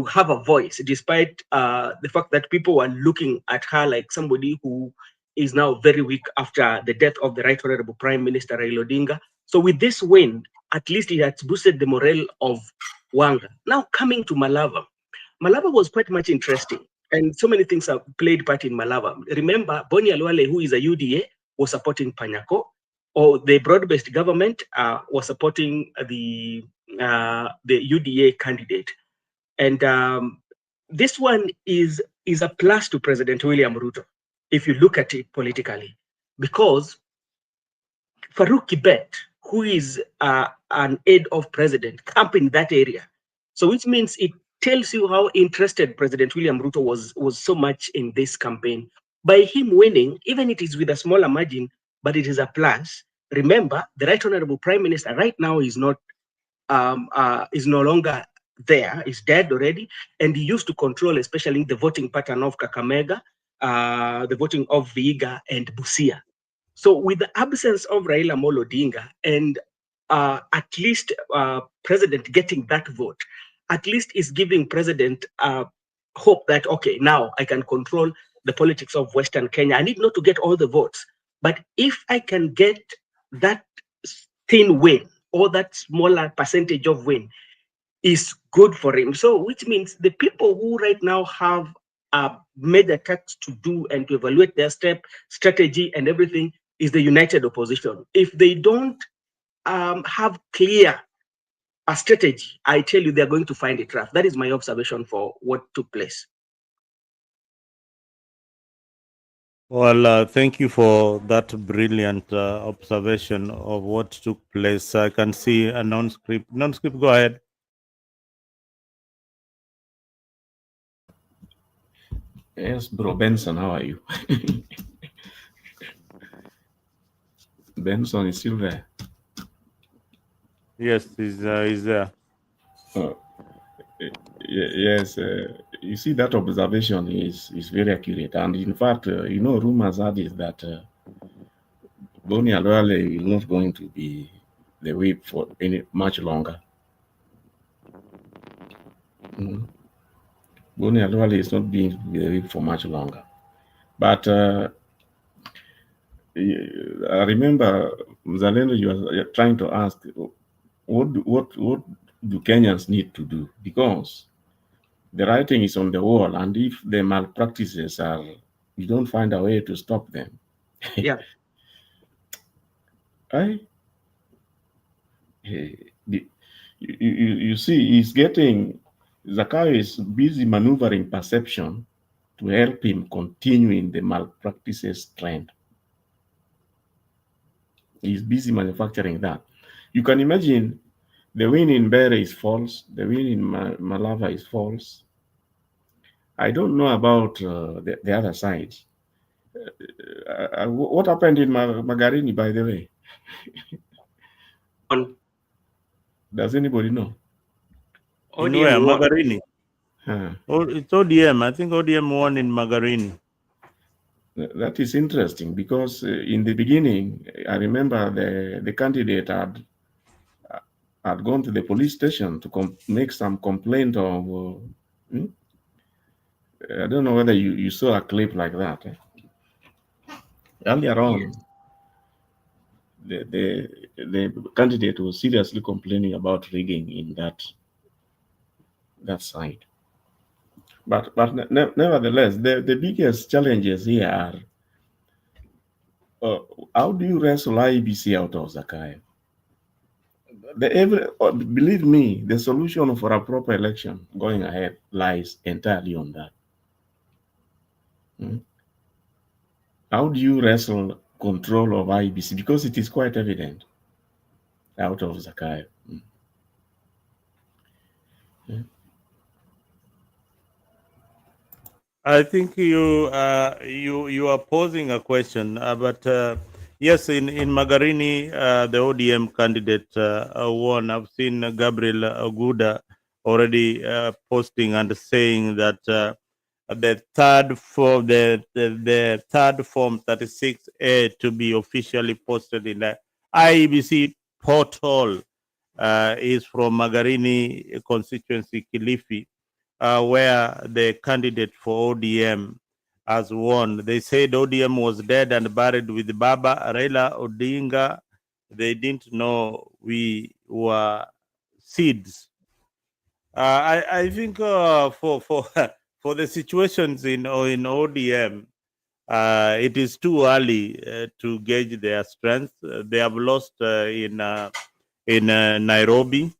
have a voice, despite the fact that people were looking at her like somebody who is now very weak after the death of the Right Honorable Prime Minister Raila Odinga. So with this win, at least it has boosted the morale of Wanga. Now coming to Malava. Malava was quite much interesting, and so many things have played part in Malava. Remember, Boni Alwale, who is a UDA, was supporting Panyako, or the broad-based government was supporting the UDA candidate. And this one is a plus to President William Ruto, if you look at it politically, because Farouk Kibet, who is an aide of president, camped in that area. So which means it tells you how interested President William Ruto was so much in this campaign. By him winning, even it is with a smaller margin, but it is a plus. Remember, the Right Honorable Prime Minister right now is no longer there, is dead already, and he used to control especially the voting pattern of Kakamega, the voting of Vihiga and Busia. So with the absence of Raila Amolo Odinga and at least president getting that vote, at least is giving president hope that, okay, now I can control the politics of Western Kenya. I need not to get all the votes, but if I can get that thin win or that smaller percentage of win, is good for him. So which means the people who right now have made attempts to do and to evaluate their strategy and everything is the united opposition. If they don't have clear a strategy, I tell you, they're going to find it rough. That is my observation for what took place. Well, thank you for that brilliant observation of what took place. I can see a non-script. Non-script, go ahead. Yes, bro. Benson, how are you? Benson is still there. Yes, he's there. Yes, you see, that observation is very accurate. And in fact, rumors are this that Boni Alwale is not going to be the whip for much longer. Boni Alwale is not being the whip for much longer. But I remember, Mzalendo, you were trying to ask, what do Kenyans need to do? Because the writing is on the wall, and if the malpractices are, you don't find a way to stop them. Yeah. You see, Zakayo is busy maneuvering perception to help him continue in the malpractices trend. He's busy manufacturing that. You can imagine the win in Bere is false, the win in Malava is false. I don't know about the other side. What happened in Magarini, by the way? Does anybody know? In where? Magarini? Huh. It's ODM. I think ODM won in Magarini. That is interesting because in the beginning, I remember the candidate had gone to the police station to make some complaint of. I don't know whether you saw a clip like that. Earlier on, the candidate was seriously complaining about rigging in that side. But nevertheless, the biggest challenges here are how do you wrestle IEBC out of Zakayo? Believe me, the solution for a proper election going ahead lies entirely on that. How do you wrestle control of IEBC? Because it is quite evident out of Zakayo. I think you are posing a question, but yes, in Magarini, the ODM candidate won. I've seen Gabriel Aguda already posting and saying that the third form 36A to be officially posted in the IEBC portal is from Magarini constituency, Kilifi. Where the candidate for ODM has won. They said ODM was dead and buried with Baba Raila Odinga. They didn't know we were seeds. I think for for the situations in ODM, it is too early to gauge their strength. They have lost in Nairobi.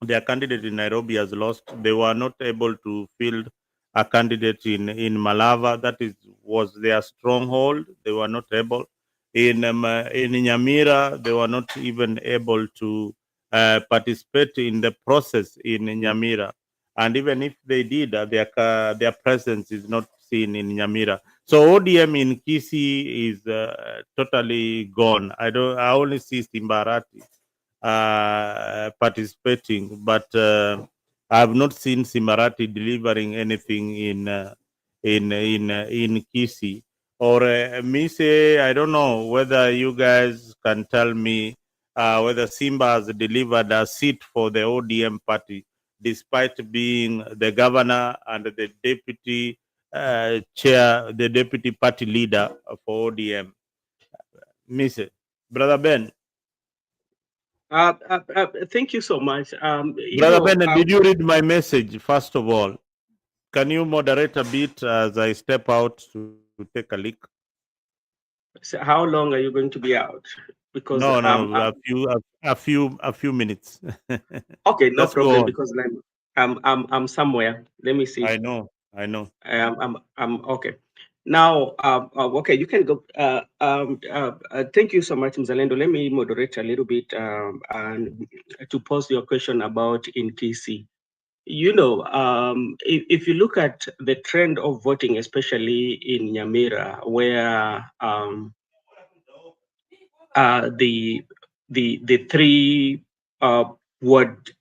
Their candidate in Nairobi has lost. They were not able to field a candidate in Malava. That was their stronghold. They were not able. In Nyamira, they were not even able to participate in the process in Nyamira. And even if they did, their presence is not seen in Nyamira. So ODM in Kisii is totally gone. I only see Simbarati participating, but I have not seen Simarati delivering anything in Kisii or Mise. I don't know whether you guys can tell me whether Simba has delivered a seat for the ODM party, despite being the governor and the deputy chair, the deputy party leader for ODM. Mise, Brother Ben. Thank you so much. Brother Bennett, did you read my message, first of all? Can you moderate a bit as I step out to take a leak? So how long are you going to be out? Because no, a few minutes. Okay, no Let's problem. go on. Because I'm somewhere. Let me see. I know. I'm okay. Now, okay, you can go. Thank you so much, Mzalendo. Let me moderate a little bit and to pose your question about in TC. You know, if you look at the trend of voting, especially in Nyamira, where the three ward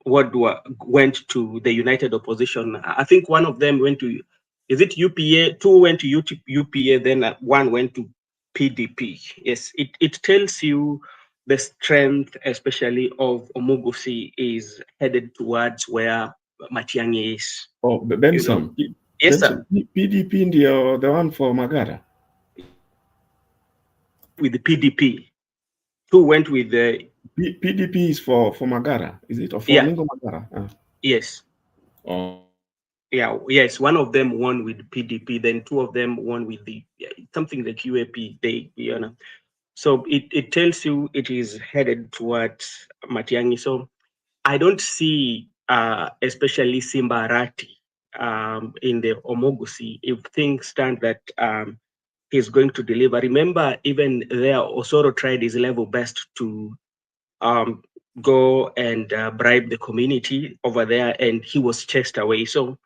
went to the United Opposition. I think one of them went to, is it UPA? Two went to UPA, then one went to PDP. Yes, it tells you the strength, especially of Omugusi, is headed towards where Matiang'i is. Oh, Benson. Yes, sir. PDP, the one for Magara. with the PDP. 2 went with the PDP is for Magara, is it? Or for Ningo Magara? Yes. Oh. Yeah, yes. One of them won with PDP, then 2 of them won with the something like UAP. So it tells you it is headed towards Matiang'i. So I don't see, especially Simba Arati in the Omogusi, if things stand that he's going to deliver. Remember, even there, Osoro tried his level best to go and bribe the community over there, and he was chased away. So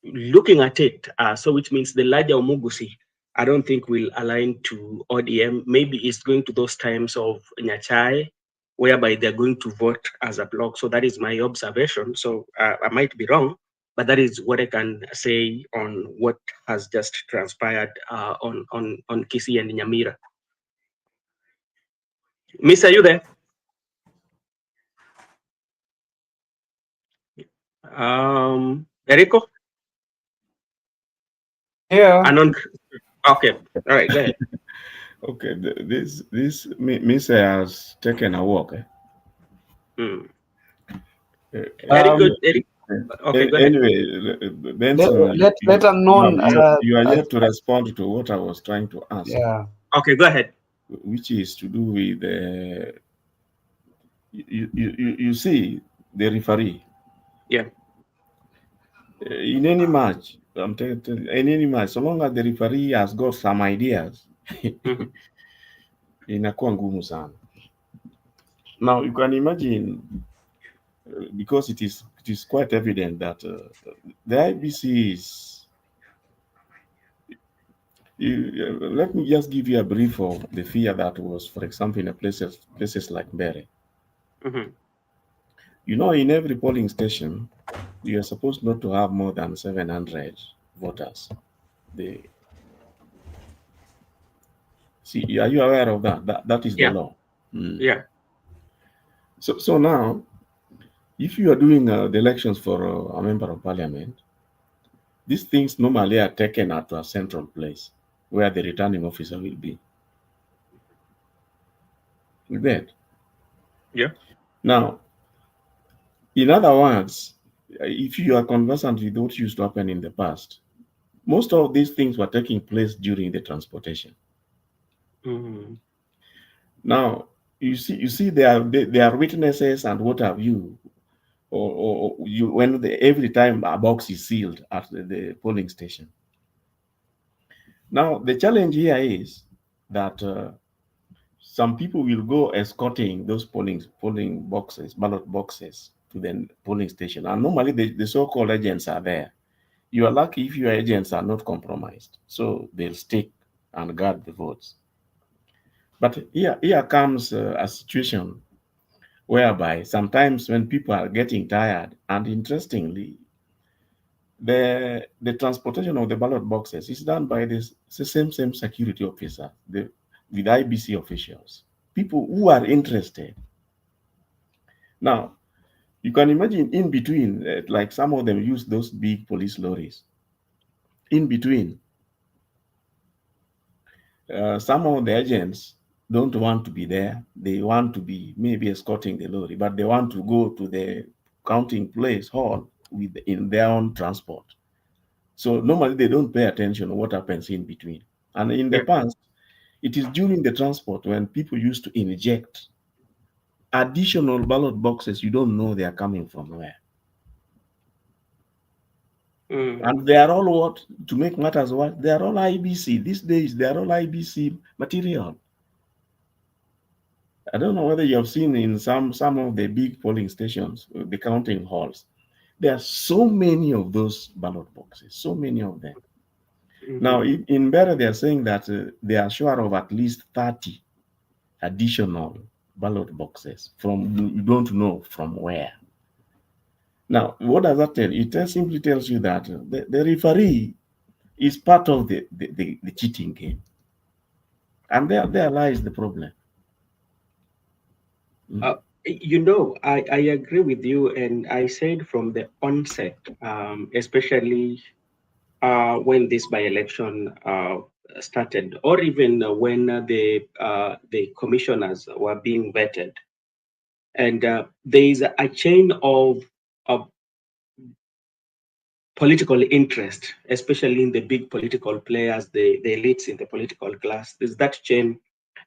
looking at it, so which means the larger Omogusi, I don't think will align to ODM. Maybe it's going to those times of Nyachai, whereby they're going to vote as a block. So that is my observation. So I might be wrong, but that is what I can say on what has just transpired on Kisii and Nyamira. Miss, are you there? Erico? Yeah. Okay. All right, go ahead. Okay, this Miss has taken a walk. Eric, okay, go ahead. Anyway, Benson, let unknown. You are yet to respond to what I was trying to ask. Yeah. Okay, go ahead. Which is to do with you see the referee. Yeah. In any match, in any match, so long as the referee has got some ideas, inakuwa ngumu sana. Now you can imagine, because it is quite evident that the IBC is. Let me just give you a brief of the fear that was, for example, in places like Mbere. You know, in every polling station, you are supposed not to have more than 700 voters. See, are you aware of that? That is the law. Yeah. So now, if you are doing the elections for a member of parliament, these things normally are taken at a central place where the returning officer will be. You get? Yeah. Now, in other words, if you are conversant with what used to happen in the past, most of these things were taking place during the transportation. Now, you see, there are witnesses and what have you, or you when every time a box is sealed at the polling station. Now, the challenge here is that some people will go escorting those polling boxes, ballot boxes, to the polling station, and normally the so-called agents are there. You are lucky if your agents are not compromised, so they'll stick and guard the votes. But here comes a situation whereby sometimes when people are getting tired, and interestingly, the transportation of the ballot boxes is done by the same security officer with IBC officials, people who are interested. Now, you can imagine in between, like some of them use those big police lorries. In between, some of the agents don't want to be there. They want to be maybe escorting the lorry, but they want to go to the counting place hall in their own transport. So normally they don't pay attention to what happens in between. And in the past, it is during the transport when people used to inject additional ballot boxes. You don't know they are coming from where. And they are all what, to make matters what, they are all IBC. These days, they are all IBC material. I don't know whether you have seen in some of the big polling stations, the counting halls, there are so many of those ballot boxes, so many of them. Now, in Mbere, they are saying that they are sure of at least 30 additional ballot boxes from, you don't know from where. Now, what does that tell you? It simply tells you that the referee is part of the cheating game. And there lies the problem. I agree with you. And I said from the onset, especially when this by-election started, or even when the commissioners were being vetted. And there is a chain of political interest, especially in the big political players, the elites in the political class. There's that chain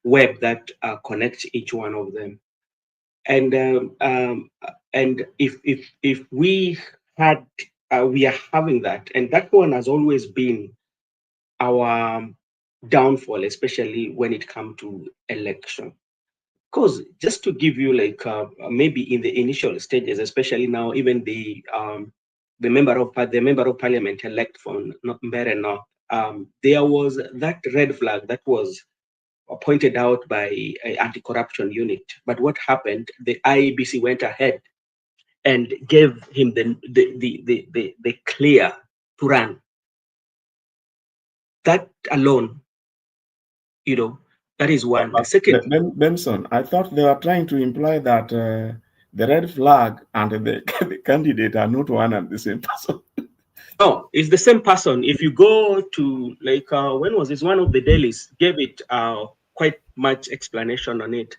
web that connects each one of them. And if we had we are having that, and that one has always been our downfall, especially when it comes to election. Because just to give you like maybe in the initial stages, especially now, even the member of parliament elect from Mbeere North, there was that red flag that was pointed out by an anti-corruption unit. But what happened? The IEBC went ahead and gave him the clear to run. That alone, that is one. The second, Benson, I thought they were trying to imply that the red flag and the candidate are not one and the same person. No, it's the same person. If you go to like when was this? One of the dailies gave it quite much explanation on it.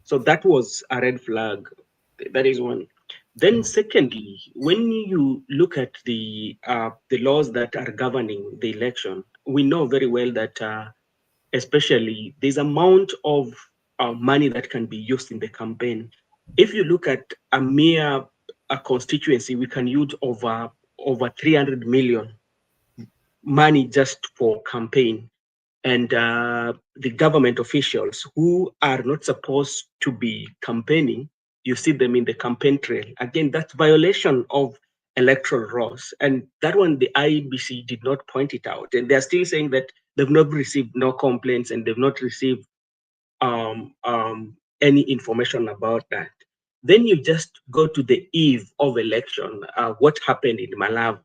So that was a red flag. That is one. Then secondly, when you look at the laws that are governing the election, we know very well that especially there's amount of money that can be used in the campaign. If you look at a mere constituency, we can use over 300 million money just for campaign. And the government officials who are not supposed to be campaigning, you see them in the campaign trail. Again, that's violation of electoral laws. And that one, the IEBC did not point it out. And they're still saying that they've not received no complaints and they've not received any information about that. Then you just go to the eve of election. What happened in Malawi?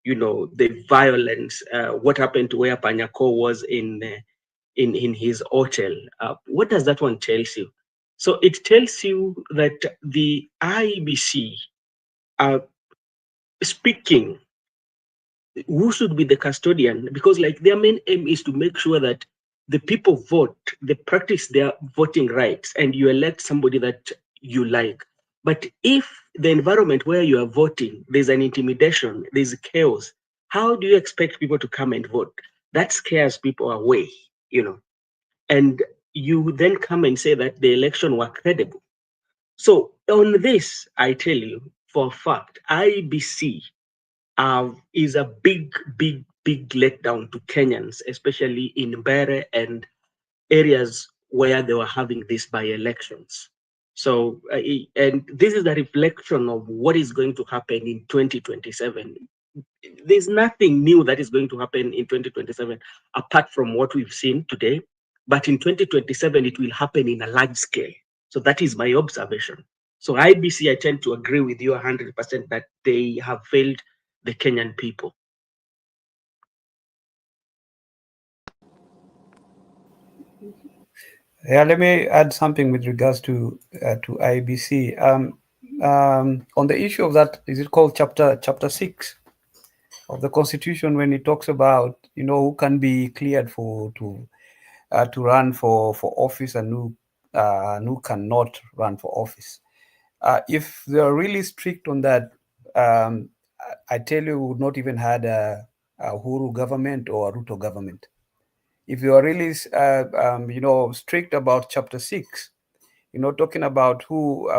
The violence. What happened to where Panyako was in his hotel? What does that one tell you? So it tells you that the IEBC are speaking. Who should be the custodian? Because like their main aim is to make sure that the people vote, they practice their voting rights, and you elect somebody that you like. But if the environment where you are voting, there's an intimidation, there's chaos, how do you expect people to come and vote? That scares people away, And you then come and say that the election were credible. So on this, I tell you for a fact, IBC is a big letdown to Kenyans, especially in Mbeere and areas where they were having these by-elections. So, and this is a reflection of what is going to happen in 2027. There's nothing new that is going to happen in 2027 apart from what we've seen today. But in 2027, it will happen in a large scale. So that is my observation. So IBC, I tend to agree with you 100% that they have failed the Kenyan people. Yeah, let me add something with regards to IBC. On the issue of that, is it called chapter 6 of the Constitution, when it talks about who can be cleared to run for office and who cannot run for office. If they are really strict on that, I tell you, we would not even had a Uhuru government or a Ruto government. If you are really, strict about chapter 6, talking about who,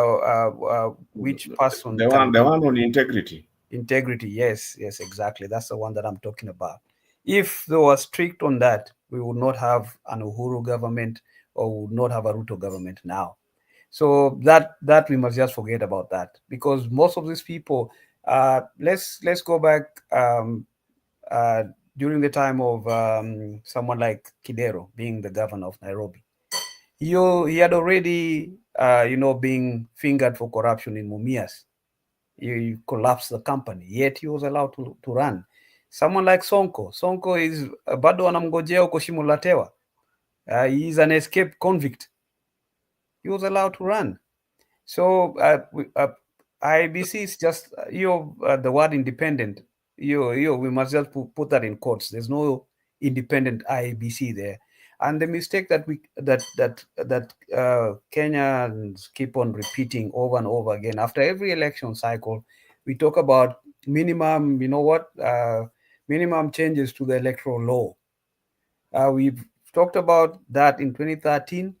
which person. The one on integrity. Integrity, yes, exactly. That's the one that I'm talking about. If they were strict on that, we would not have an Uhuru government or would not have a Ruto government now. So that we must just forget about that, because most of these people, let's go back during the time of someone like Kidero being the governor of Nairobi. He had already, being fingered for corruption in Mumias. He collapsed the company, yet he was allowed to run. Someone like Sonko is bado anamngojea huko Shimo la Tewa. He is an escaped convict. He was allowed to run. So IBC is just the word independent. We must just put that in quotes. There's no independent IEBC there. And the mistake that Kenyans keep on repeating over and over again after every election cycle, we talk about minimum, minimum changes to the electoral law. We've talked about that in 2013.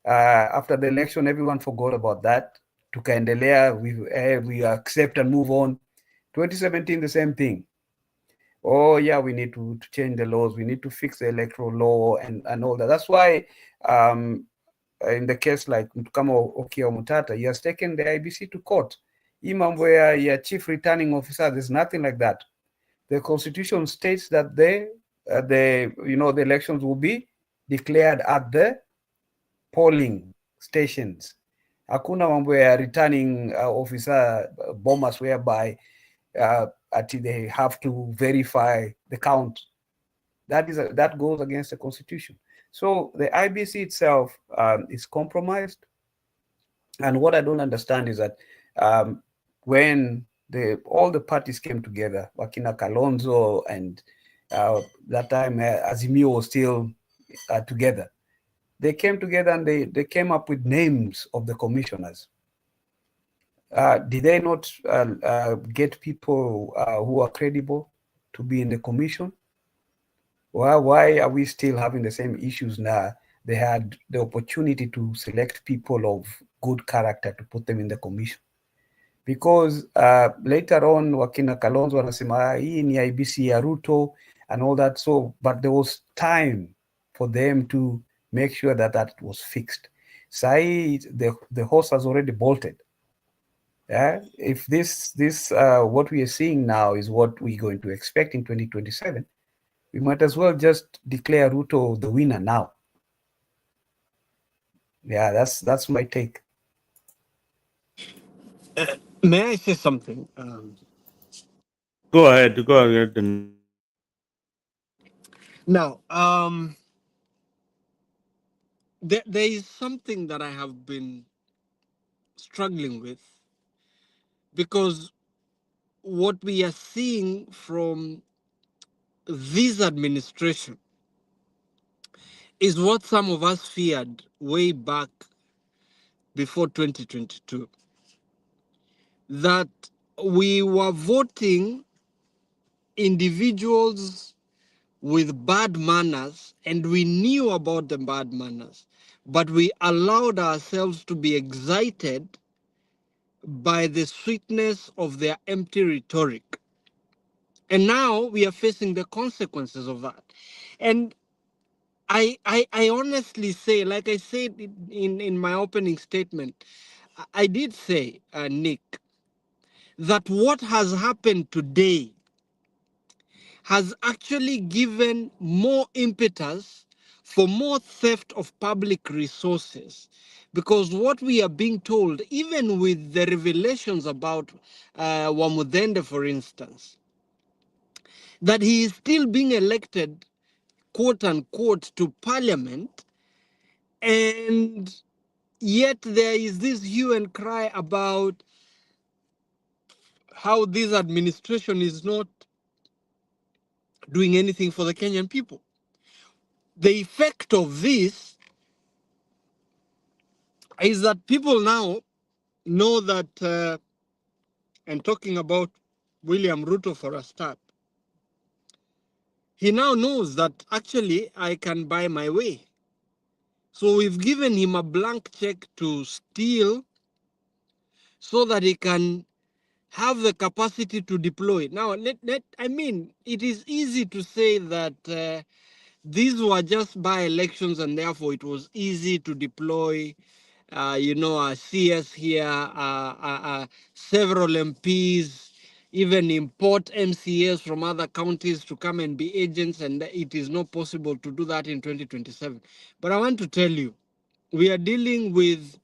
After the election, everyone forgot about that. Tukaendelea, we accept and move on. 2017, the same thing. Oh yeah, we need to change the laws. We need to fix the electoral law and all that. That's why in the case like Mtukamo Okiya Mutata, he has taken the IBC to court. Imam where your chief returning officer, there's nothing like that. The constitution states that the elections will be declared at the polling stations. Hakuna mambo ya returning officer bombers whereby until they have to verify the count. That goes against the constitution. So the IBC itself is compromised. And what I don't understand is that when all the parties came together, Wakina Kalonzo and that time Azimio was still together. They came together and they came up with names of the commissioners. Did they not get people who are credible to be in the commission? Why are we still having the same issues now? They had the opportunity to select people of good character to put them in the commission. Because later on, Wakina Kalonzo wanasema hii ni IBC ya Ruto and all that. So, but there was time for them to make sure that was fixed. Sai, the horse has already bolted. Yeah, if this what we are seeing now is what we're going to expect in 2027, we might as well just declare Ruto the winner now. Yeah, that's my take. May I say something? Go ahead. Now, there is something that I have been struggling with, because what we are seeing from this administration is what some of us feared way back before 2022, that we were voting individuals with bad manners, and we knew about the bad manners, but we allowed ourselves to be excited by the sweetness of their empty rhetoric. And now we are facing the consequences of that. And I honestly say, like I said in my opening statement, I did say, Nick, that what has happened today has actually given more impetus for more theft of public resources. Because what we are being told, even with the revelations about Wamudende, for instance, that he is still being elected, quote unquote, to parliament, and yet there is this hue and cry about how this administration is not doing anything for the Kenyan people. The effect of this is that people now know that, and talking about William Ruto for a start, he now knows that actually I can buy my way. So we've given him a blank check to steal so that he can have the capacity to deploy. Now, I mean, it is easy to say that these were just by-elections and therefore it was easy to deploy, a CS here, several MPs, even import MCAs from other counties to come and be agents, and it is not possible to do that in 2027. But I want to tell you, we are dealing with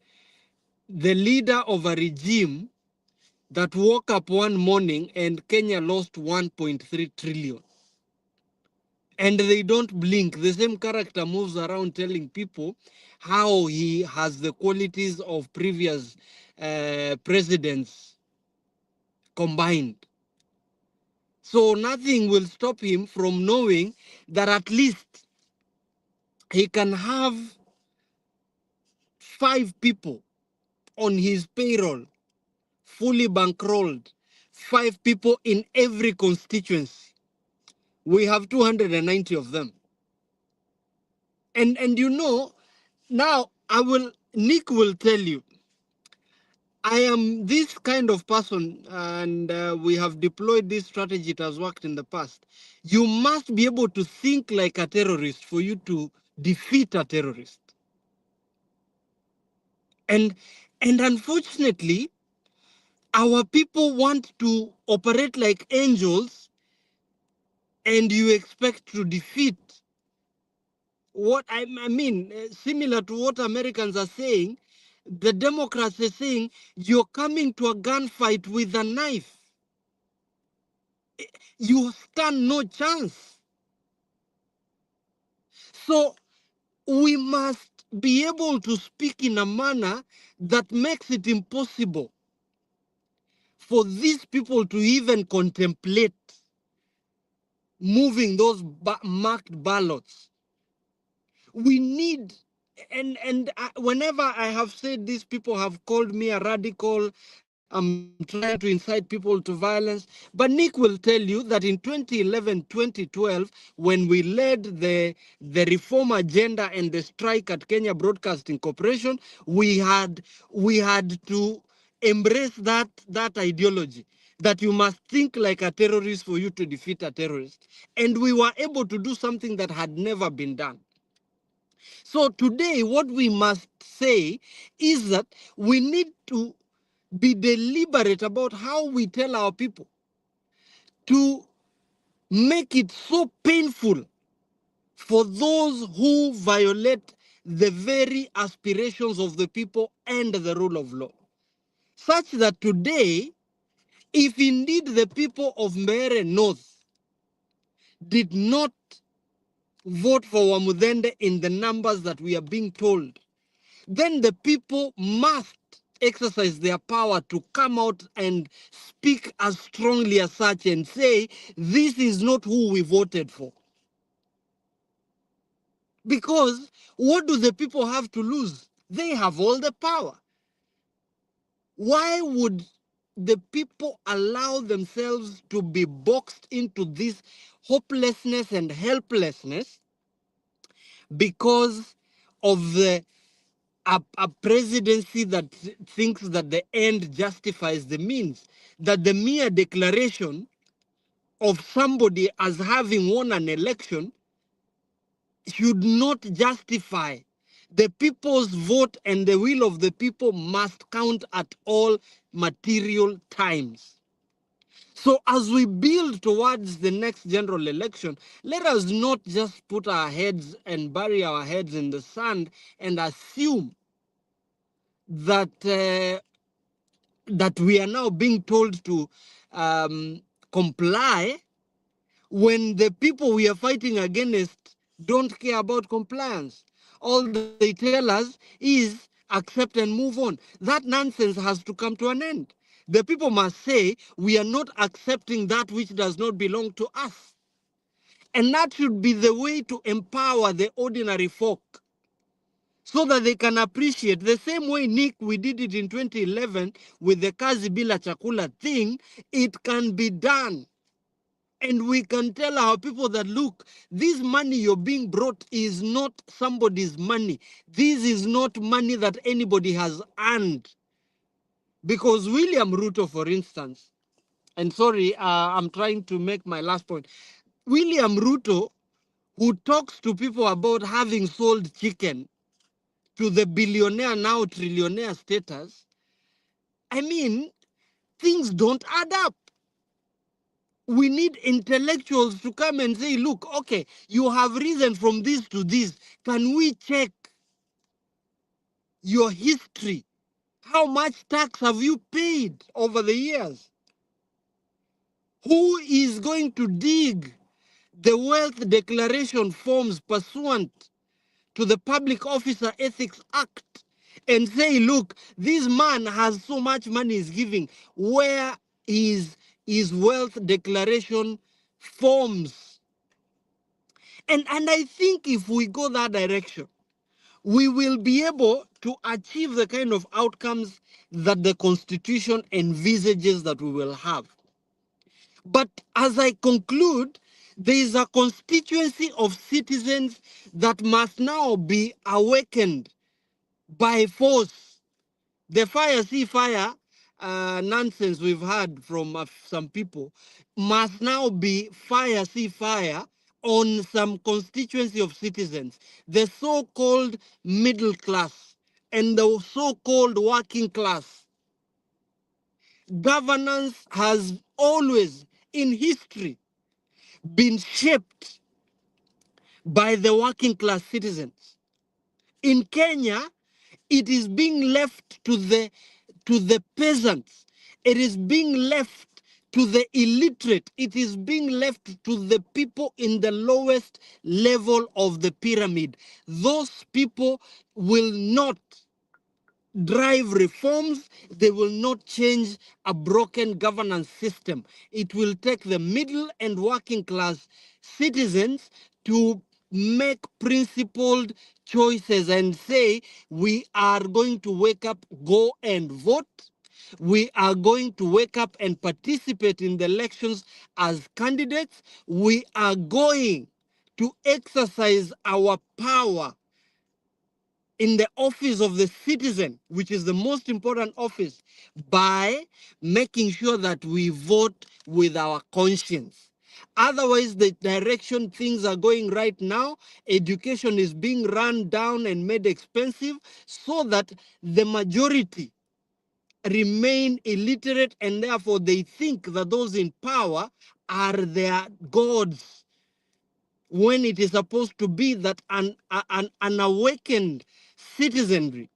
the leader of a regime that woke up one morning and Kenya lost 1.3 trillion. And they don't blink. The same character moves around telling people how he has the qualities of previous presidents combined. So nothing will stop him from knowing that at least he can have 5 people on his payroll, fully bankrolled, 5 people in every constituency. We have 290 of them. And you know, now Nick will tell you, I am this kind of person, and we have deployed this strategy. It has worked in the past. You must be able to think like a terrorist for you to defeat a terrorist. And unfortunately, our people want to operate like angels, and you expect to defeat. What I mean, similar to what Americans are saying, the Democrats are saying, you're coming to a gunfight with a knife. You stand no chance. So we must be able to speak in a manner that makes it impossible for these people to even contemplate moving those marked ballots. We need, and whenever I have said this, people have called me a radical. I'm trying to incite people to violence. But Nick will tell you that in 2011, 2012, when we led the reform agenda and the strike at Kenya Broadcasting Corporation, we had to embrace that ideology, that you must think like a terrorist for you to defeat a terrorist. And we were able to do something that had never been done. So today, what we must say is that we need to be deliberate about how we tell our people to make it so painful for those who violate the very aspirations of the people and the rule of law. Such that today, if indeed the people of Mbeere North did not vote for Wamudende in the numbers that we are being told, then the people must exercise their power to come out and speak as strongly as such and say, this is not who we voted for. Because what do the people have to lose? They have all the power. Why would the people allow themselves to be boxed into this hopelessness and helplessness because of a presidency that thinks that the end justifies the means, that the mere declaration of somebody as having won an election should not justify? The people's vote and the will of the people must count at all material times. So as we build towards the next general election, let us not just put our heads and bury our heads in the sand and assume that that we are now being told to comply when the people we are fighting against don't care about compliance. All they tell us is accept and move on. That nonsense has to come to an end. The people must say, we are not accepting that which does not belong to us. And that should be the way to empower the ordinary folk, so that they can appreciate the same way, Nick, we did it in 2011 with the Kazi Bila Chakula thing. It can be done. And we can tell our people that, look, this money you're being brought is not somebody's money. This is not money that anybody has earned. Because William Ruto, for instance, and sorry, I'm trying to make my last point. William Ruto, who talks to people about having sold chicken to the billionaire, now trillionaire status, I mean, things don't add up. We need intellectuals to come and say, look, okay, you have risen from this to this. Can we check your history? How much tax have you paid over the years? Who is going to dig the wealth declaration forms pursuant to the Public Officer Ethics Act and say, look, this man has so much money he's giving. Where is is wealth declaration forms. And I think if we go that direction, we will be able to achieve the kind of outcomes that the Constitution envisages that we will have. But as I conclude, there is a constituency of citizens that must now be awakened by force. The fire, see fire nonsense we've heard from some people must now be fire, see fire on some constituency of citizens, the so-called middle class and the so-called working class. Governance has always in history been shaped by the working class citizens. In Kenya, it is being left to the peasants. It is being left to the illiterate. It is being left to the people in the lowest level of the pyramid. Those people will not drive reforms. They will not change a broken governance system. It will take the middle and working class citizens to make principled choices and say, we are going to wake up, go and vote. We are going to wake up and participate in the elections as candidates. We are going to exercise our power in the office of the citizen, which is the most important office, by making sure that we vote with our conscience. Otherwise, the direction things are going right now, education is being run down and made expensive so that the majority remain illiterate, and therefore they think that those in power are their gods, when it is supposed to be that an awakened citizenry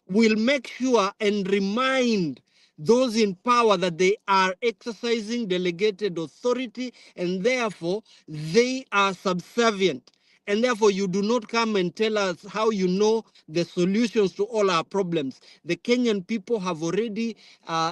will make sure and remind those in power that they are exercising delegated authority and therefore they are subservient. And therefore you do not come and tell us how you know the solutions to all our problems. The Kenyan people have already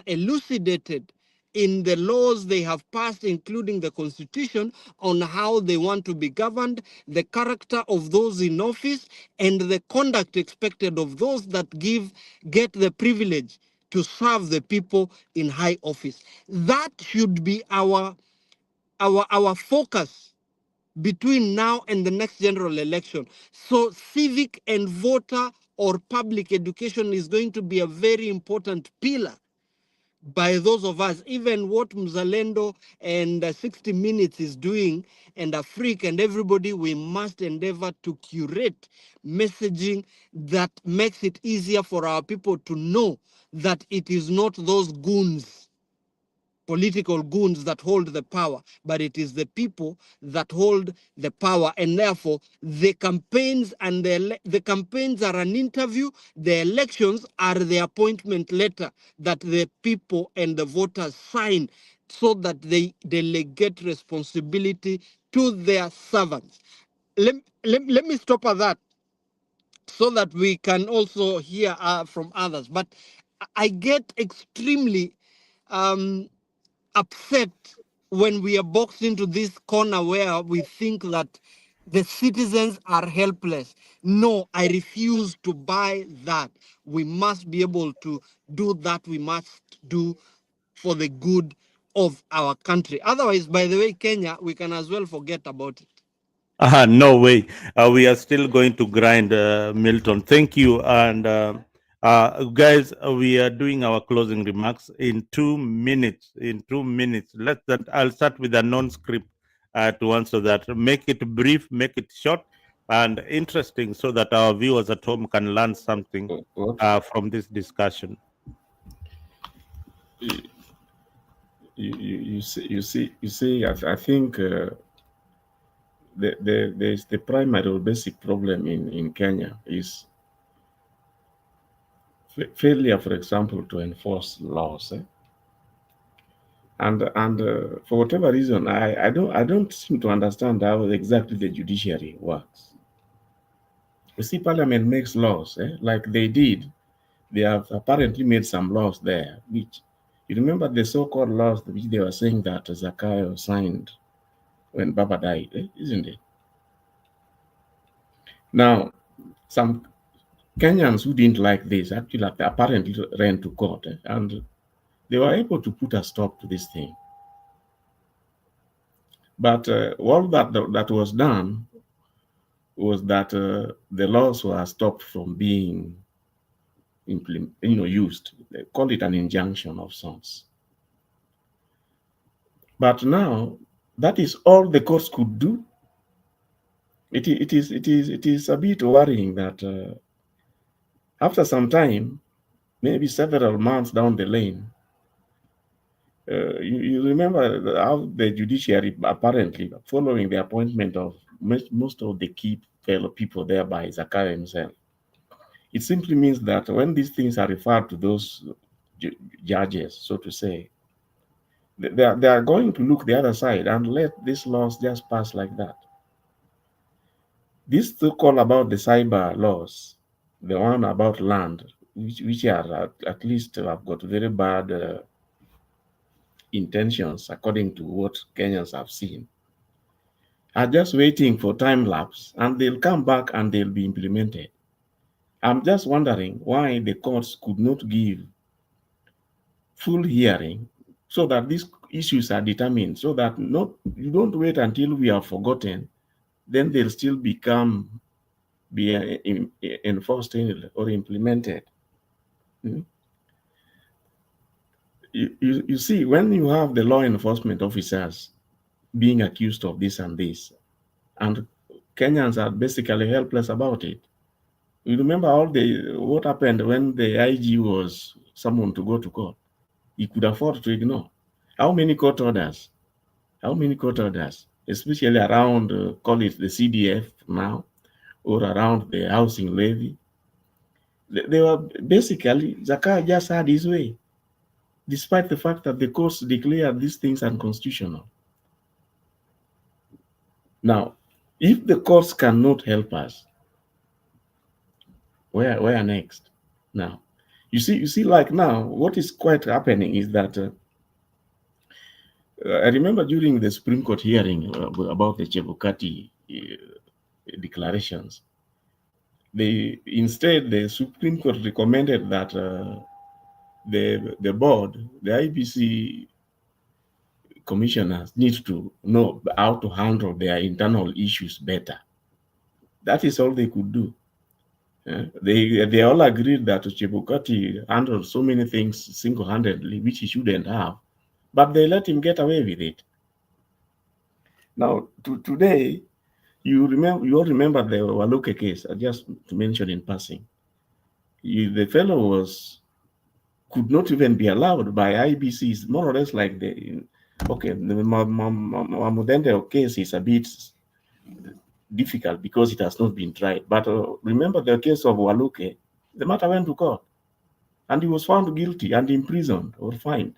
elucidated in the laws they have passed, including the constitution, on how they want to be governed, the character of those in office, and the conduct expected of those that get the privilege to serve the people in high office. That should be our focus between now and the next general election. So civic and voter or public education is going to be a very important pillar by those of us. Even what Mzalendo and 60 Minutes is doing, and Afrique and everybody, we must endeavor to curate messaging that makes it easier for our people to know that it is not those goons, political goons, that hold the power, but it is the people that hold the power. And therefore the campaigns and the campaigns are an interview, the elections are the appointment letter that the people and the voters sign so that they delegate responsibility to their servants. Let me stop at that so that we can also hear from others. But I get extremely upset when we are boxed into this corner where we think that the citizens are helpless. No, I refuse to buy that. We must be able to do that. We must do for the good of our country. Otherwise, by the way, Kenya, we can as well forget about it. No way. We are still going to grind, Milton. Thank you. And guys, we are doing our closing remarks in 2 minutes. In 2 minutes. I'll start with a non-script to answer that. Make it brief, make it short and interesting so that our viewers at home can learn something from this discussion. You see, I think the primary or basic problem in Kenya is failure, for example, to enforce laws. And for whatever reason, I don't seem to understand how exactly the judiciary works. You see, Parliament makes laws, like they did. They have apparently made some laws there, which You remember the so-called laws which they were saying that Zakayo signed when Baba died, isn't it? Now, some Kenyans who didn't like this actually apparently ran to court, and they were able to put a stop to this thing. But all that was done was that the laws were stopped from being used. They call it an injunction of sorts. But now that is all the courts could do. It is a bit worrying that after some time, maybe several months down the lane, you remember how the judiciary apparently, following the appointment of most of the key fellow people there by Zakaria himself, it simply means that when these things are referred to those judges, so to say, they are going to look the other side and let these laws just pass like that. This so-called about the cyber laws, the one about land, which are at least have got very bad intentions according to what Kenyans have seen, are just waiting for time lapse, and they'll come back and they'll be implemented. I'm just wondering why the courts could not give full hearing so that these issues are determined, so that you don't wait until we are forgotten, then they'll still be enforced or implemented. You see, when you have the law enforcement officers being accused of this and this, and Kenyans are basically helpless about it. You remember what happened when the IG was summoned to go to court? He could afford to ignore. How many court orders? Especially around, call it the CDF now, or around the housing levy. They were basically, Zaka just had his way, despite the fact that the courts declared these things unconstitutional. Now, if the courts cannot help us, where next? Now, you see, like now, what is quite happening is that I remember during the Supreme Court hearing about the Chebukati declarations, instead the Supreme Court recommended that the board, the IBC commissioners, need to know how to handle their internal issues better. That is all they could do. They all agreed that Chebukati handled so many things single-handedly, which he shouldn't have, but they let him get away with it. Now, today, you all remember the Waluke case, just to mention in passing. The fellow could not even be allowed by IBCs, more or less like the Mamudende case is a bit difficult because it has not been tried. But remember the case of Waluke, the matter went to court, and he was found guilty and imprisoned or fined.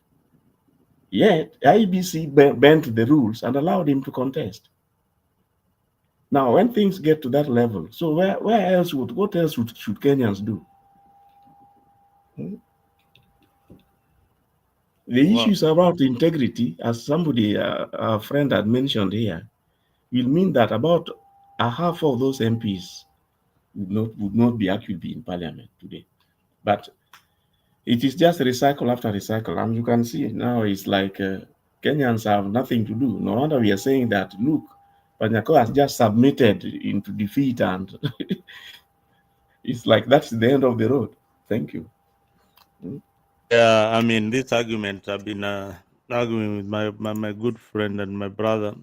Yet, IBC bent the rules and allowed him to contest. Now, when things get to that level, so what else should Kenyans do? The issues about integrity, as somebody, a friend had mentioned here, will mean that about a half of those MPs would not be actually in parliament today. But it is just recycle after recycle. And you can see now it's like Kenyans have nothing to do. No wonder we are saying that, look, Panyako has just submitted into defeat, and it's like that's the end of the road. Thank you. Yeah, I mean, this argument I've been arguing with my good friend and my brother,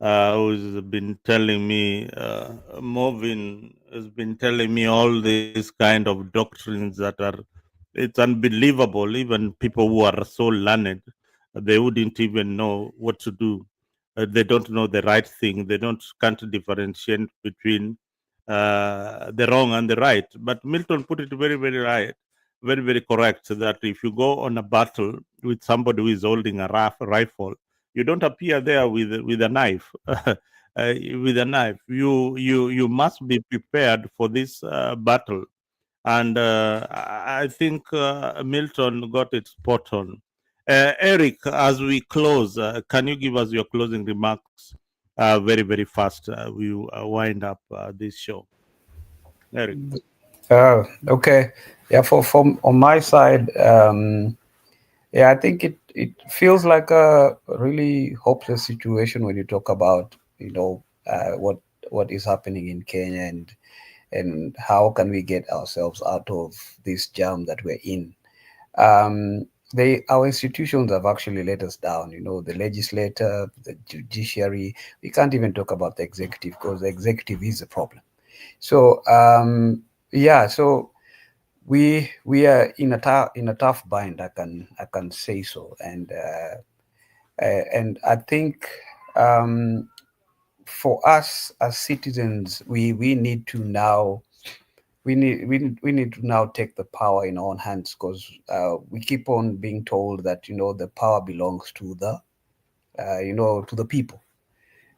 who's been telling me, Movin has been telling me all these kind of doctrines that are, it's unbelievable. Even people who are so learned, they wouldn't even know what to do. They don't know the right thing. They can't differentiate between the wrong and the right. But Milton put it very, very right, very, very correct. That if you go on a battle with somebody who is holding a rifle, you don't appear there with a knife. With a knife, you must be prepared for this battle. And I think Milton got it spot on. Eric, as we close, can you give us your closing remarks very, very fast? We wind up this show. Eric. Okay. Yeah, from on my side, yeah, I think it feels like a really hopeless situation when you talk about, what is happening in Kenya, and how can we get ourselves out of this jam that we're in. Our institutions have actually let us down. The legislature, the judiciary. We can't even talk about the executive, because the executive is a problem. So yeah, so we are in a tough bind. I can say so, and I think, for us as citizens, we need to now we need to now take the power in our own hands, because we keep on being told that the power belongs to the people.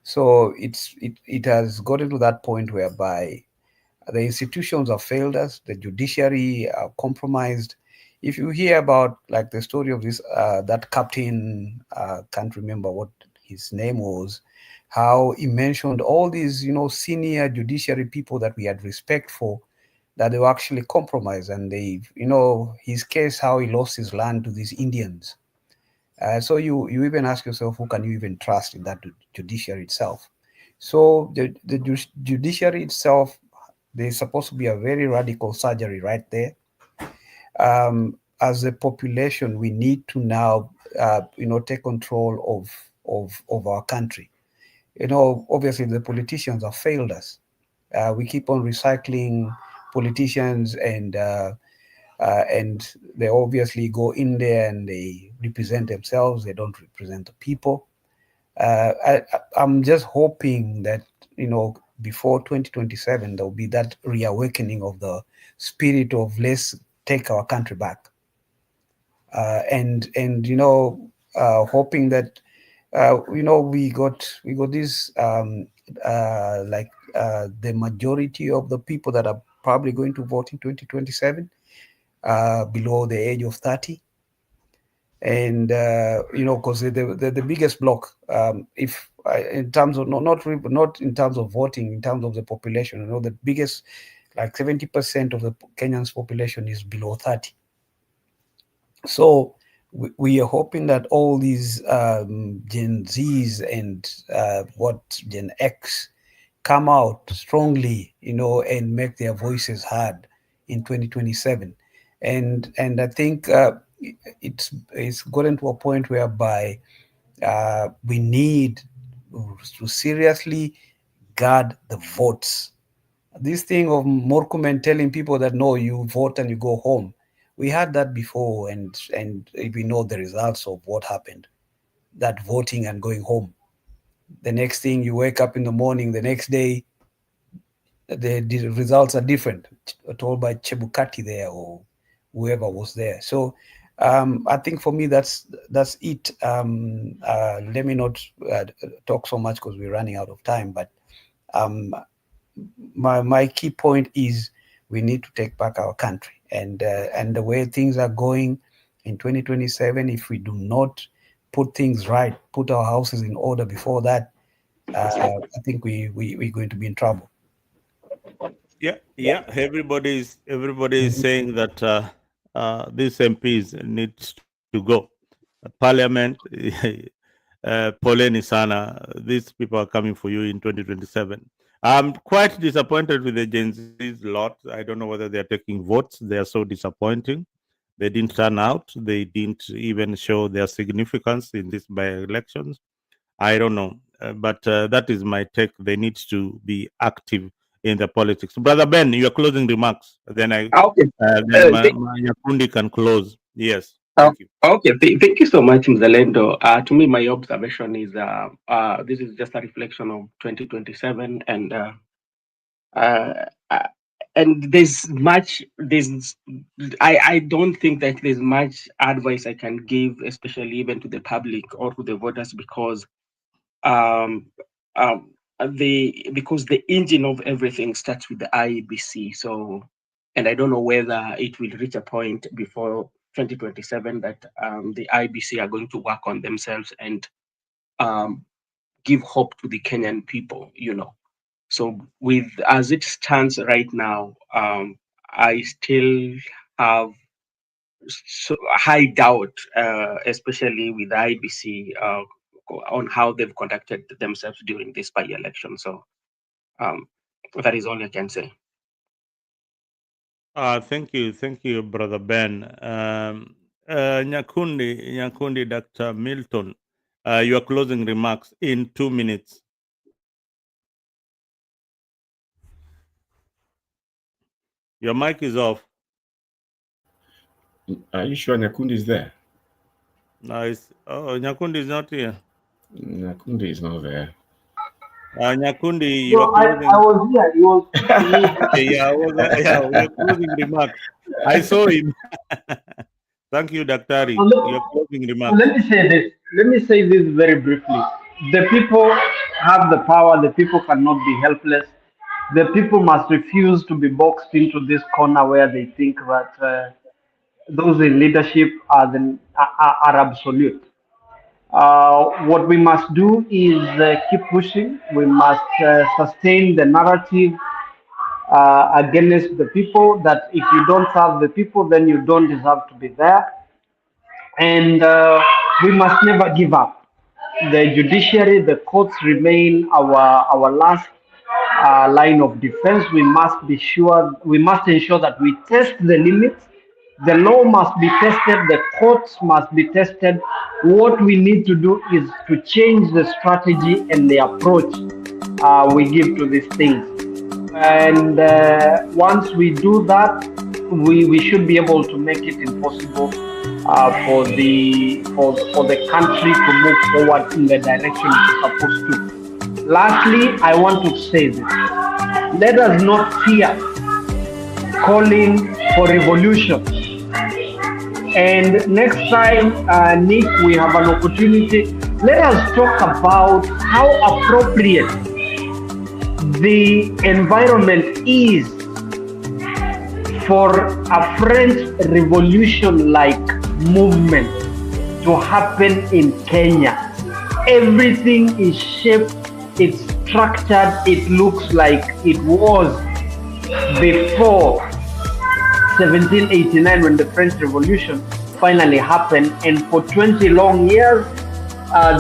So it has gotten to that point whereby the institutions have failed us, the judiciary are compromised. If you hear about, like, the story of this that captain, can't remember what his name was, how he mentioned all these senior judiciary people that we had respect for, that they were actually compromised, and his case, how he lost his land to these Indians. So you even ask yourself, who can you even trust in that judiciary itself? So the judiciary itself, there's supposed to be a very radical surgery right there. As a population, we need to now, take control of our country. Obviously, the politicians have failed us. We keep on recycling politicians, and they obviously go in there and they represent themselves. They don't represent the people. I'm just hoping that before 2027 there will be that reawakening of the spirit of, let's take our country back, and hoping that we got this, like, the majority of the people that are probably going to vote in 2027 below the age of 30. And because the biggest block, if in terms of not in terms of voting, in terms of the population, the biggest, like 70% of the Kenyans population is below 30. So we are hoping that all these Gen Zs and Gen X come out strongly, and make their voices heard in 2027. And I think it's gotten to a point whereby we need to seriously guard the votes. This thing of Murkomen telling people that, no, you vote and you go home, we had that before, and we know the results of what happened. That voting and going home. The next thing, you wake up in the morning, the next day, the results are different, told by Chebukati there, or whoever was there. So I think for me, that's it. Let me not talk so much, because we're running out of time. But my key point is, we need to take back our country, and the way things are going in 2027, if we do not put things right, put our houses in order before that, I think we're going to be in trouble. Yeah. Everybody is saying that these MPs needs to go. Parliament, poleni sana. These people are coming for you in 2027. I'm quite disappointed with the Gen Z's lot. I don't know whether they are taking votes. They are so disappointing. They didn't turn out. They didn't even show their significance in these by-elections. I don't know, but that is my take. They need to be active in the politics. Brother Ben, your closing remarks. Then Okay. then my Nyakundi can close. Yes, thank you. Okay, thank you so much, Mzalendo. To me, my observation is this is just a reflection of 2027, uh, uh, and I don't think that there's much advice I can give, especially even to the public or to the voters, because um, um, because the engine of everything starts with the IEBC. So, and I don't know whether it will reach a point before 2027 that the IBC are going to work on themselves and give hope to the Kenyan people, So with as it stands right now, I still have high doubt, especially with the IBC, on how they've conducted themselves during this by-election. So that is all I can say. Thank you, Brother Ben. Nyakundi, Dr. Milton, your closing remarks in 2 minutes. Your mic is off. Are you sure Nyakundi is there? Nice. Oh, Nyakundi is not here. Nyakundi is not there. Nyakundi, So I was here. He was okay, your closing remarks. I saw him. Thank you, Daktari. Your closing remarks. Let me say this. Let me say this very briefly. The people have the power. The people cannot be helpless. The people must refuse to be boxed into this corner where they think that those in leadership are absolute. What we must do is keep pushing. We must sustain the narrative against the people that if you don't serve the people, then you don't deserve to be there. And we must never give up. The judiciary, the courts remain our last line of defense. We must ensure that we test the limits. The law must be tested, the courts must be tested. What we need to do is to change the strategy and the approach we give to these things. And once we do that, we should be able to make it impossible for the country to move forward in the direction it's supposed to. Lastly, I want to say this. Let us not fear calling for revolution. And next time, Nick, we have an opportunity, let us talk about how appropriate the environment is for a French Revolution-like movement to happen in Kenya. Everything is shaped, it's structured, it looks like it was before 1789 when the French Revolution finally happened, and for 20 long years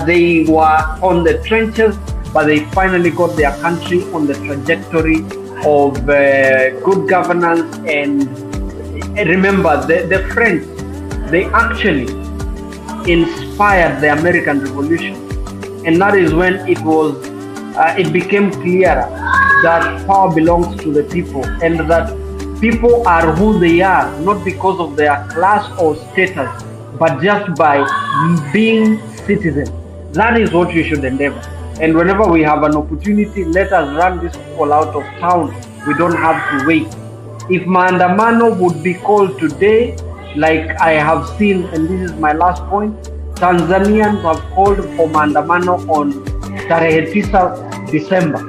they were on the trenches, but they finally got their country on the trajectory of good governance. And remember, the French, they actually inspired the American Revolution, and that is when it became clearer that power belongs to the people, and that people are who they are, not because of their class or status, but just by being citizens. That is what we should endeavor. And whenever we have an opportunity, let us run this people out of town. We don't have to wait. If maandamano would be called today, like I have seen, and this is my last point, Tanzanians have called for maandamano on Tarehe 9 December.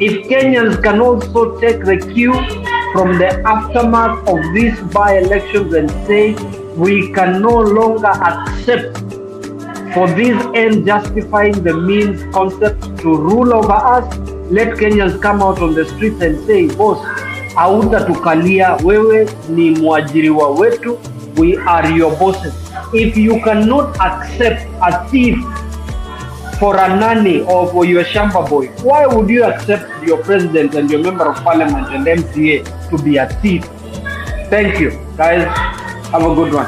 If Kenyans can also take the cue from the aftermath of these by-elections and say we can no longer accept for this end justifying the means concept to rule over us, let Kenyans come out on the streets and say, boss, hautatukalia, wewe ni mwajiriwa wetu, we are your bosses. If you cannot accept a thief for a nanny or for your shamba boy, why would you accept your president and your member of parliament and MCA to be a thief? Thank you, guys. Have a good one.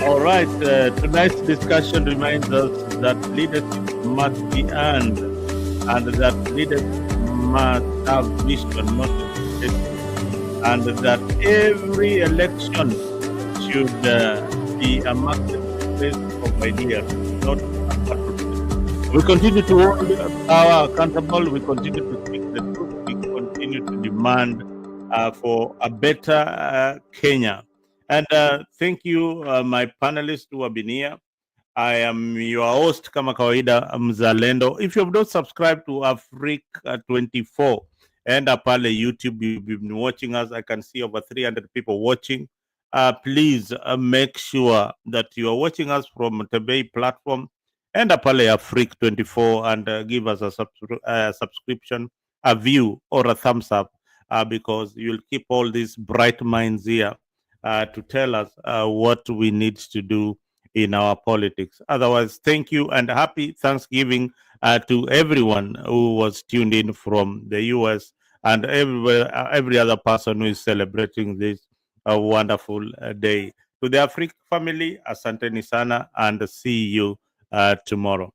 All right. Tonight's discussion reminds us that leadership must be earned, and that leaders must have vision, not reputation, and that every election should be a marketplace of ideas, not a battlefield. We continue to hold power accountable. We continue to speak the truth. We continue to demand for a better Kenya. And thank you, my panelists who have been here. I am your host, kama kawaida, Mzalendo. If you have not subscribed to Africa 24 and pale YouTube, you've been watching us. I can see over 300 people watching. please make sure that you are watching us from Tebei platform and Apale Afrique 24 and give us a subscription, a view, or a thumbs up because you'll keep all these bright minds here to tell us what we need to do in our politics. Otherwise, thank you and happy Thanksgiving to everyone who was tuned in from the US and every other person who is celebrating this wonderful day. To the Afrique family, asanteni sana and see you tomorrow.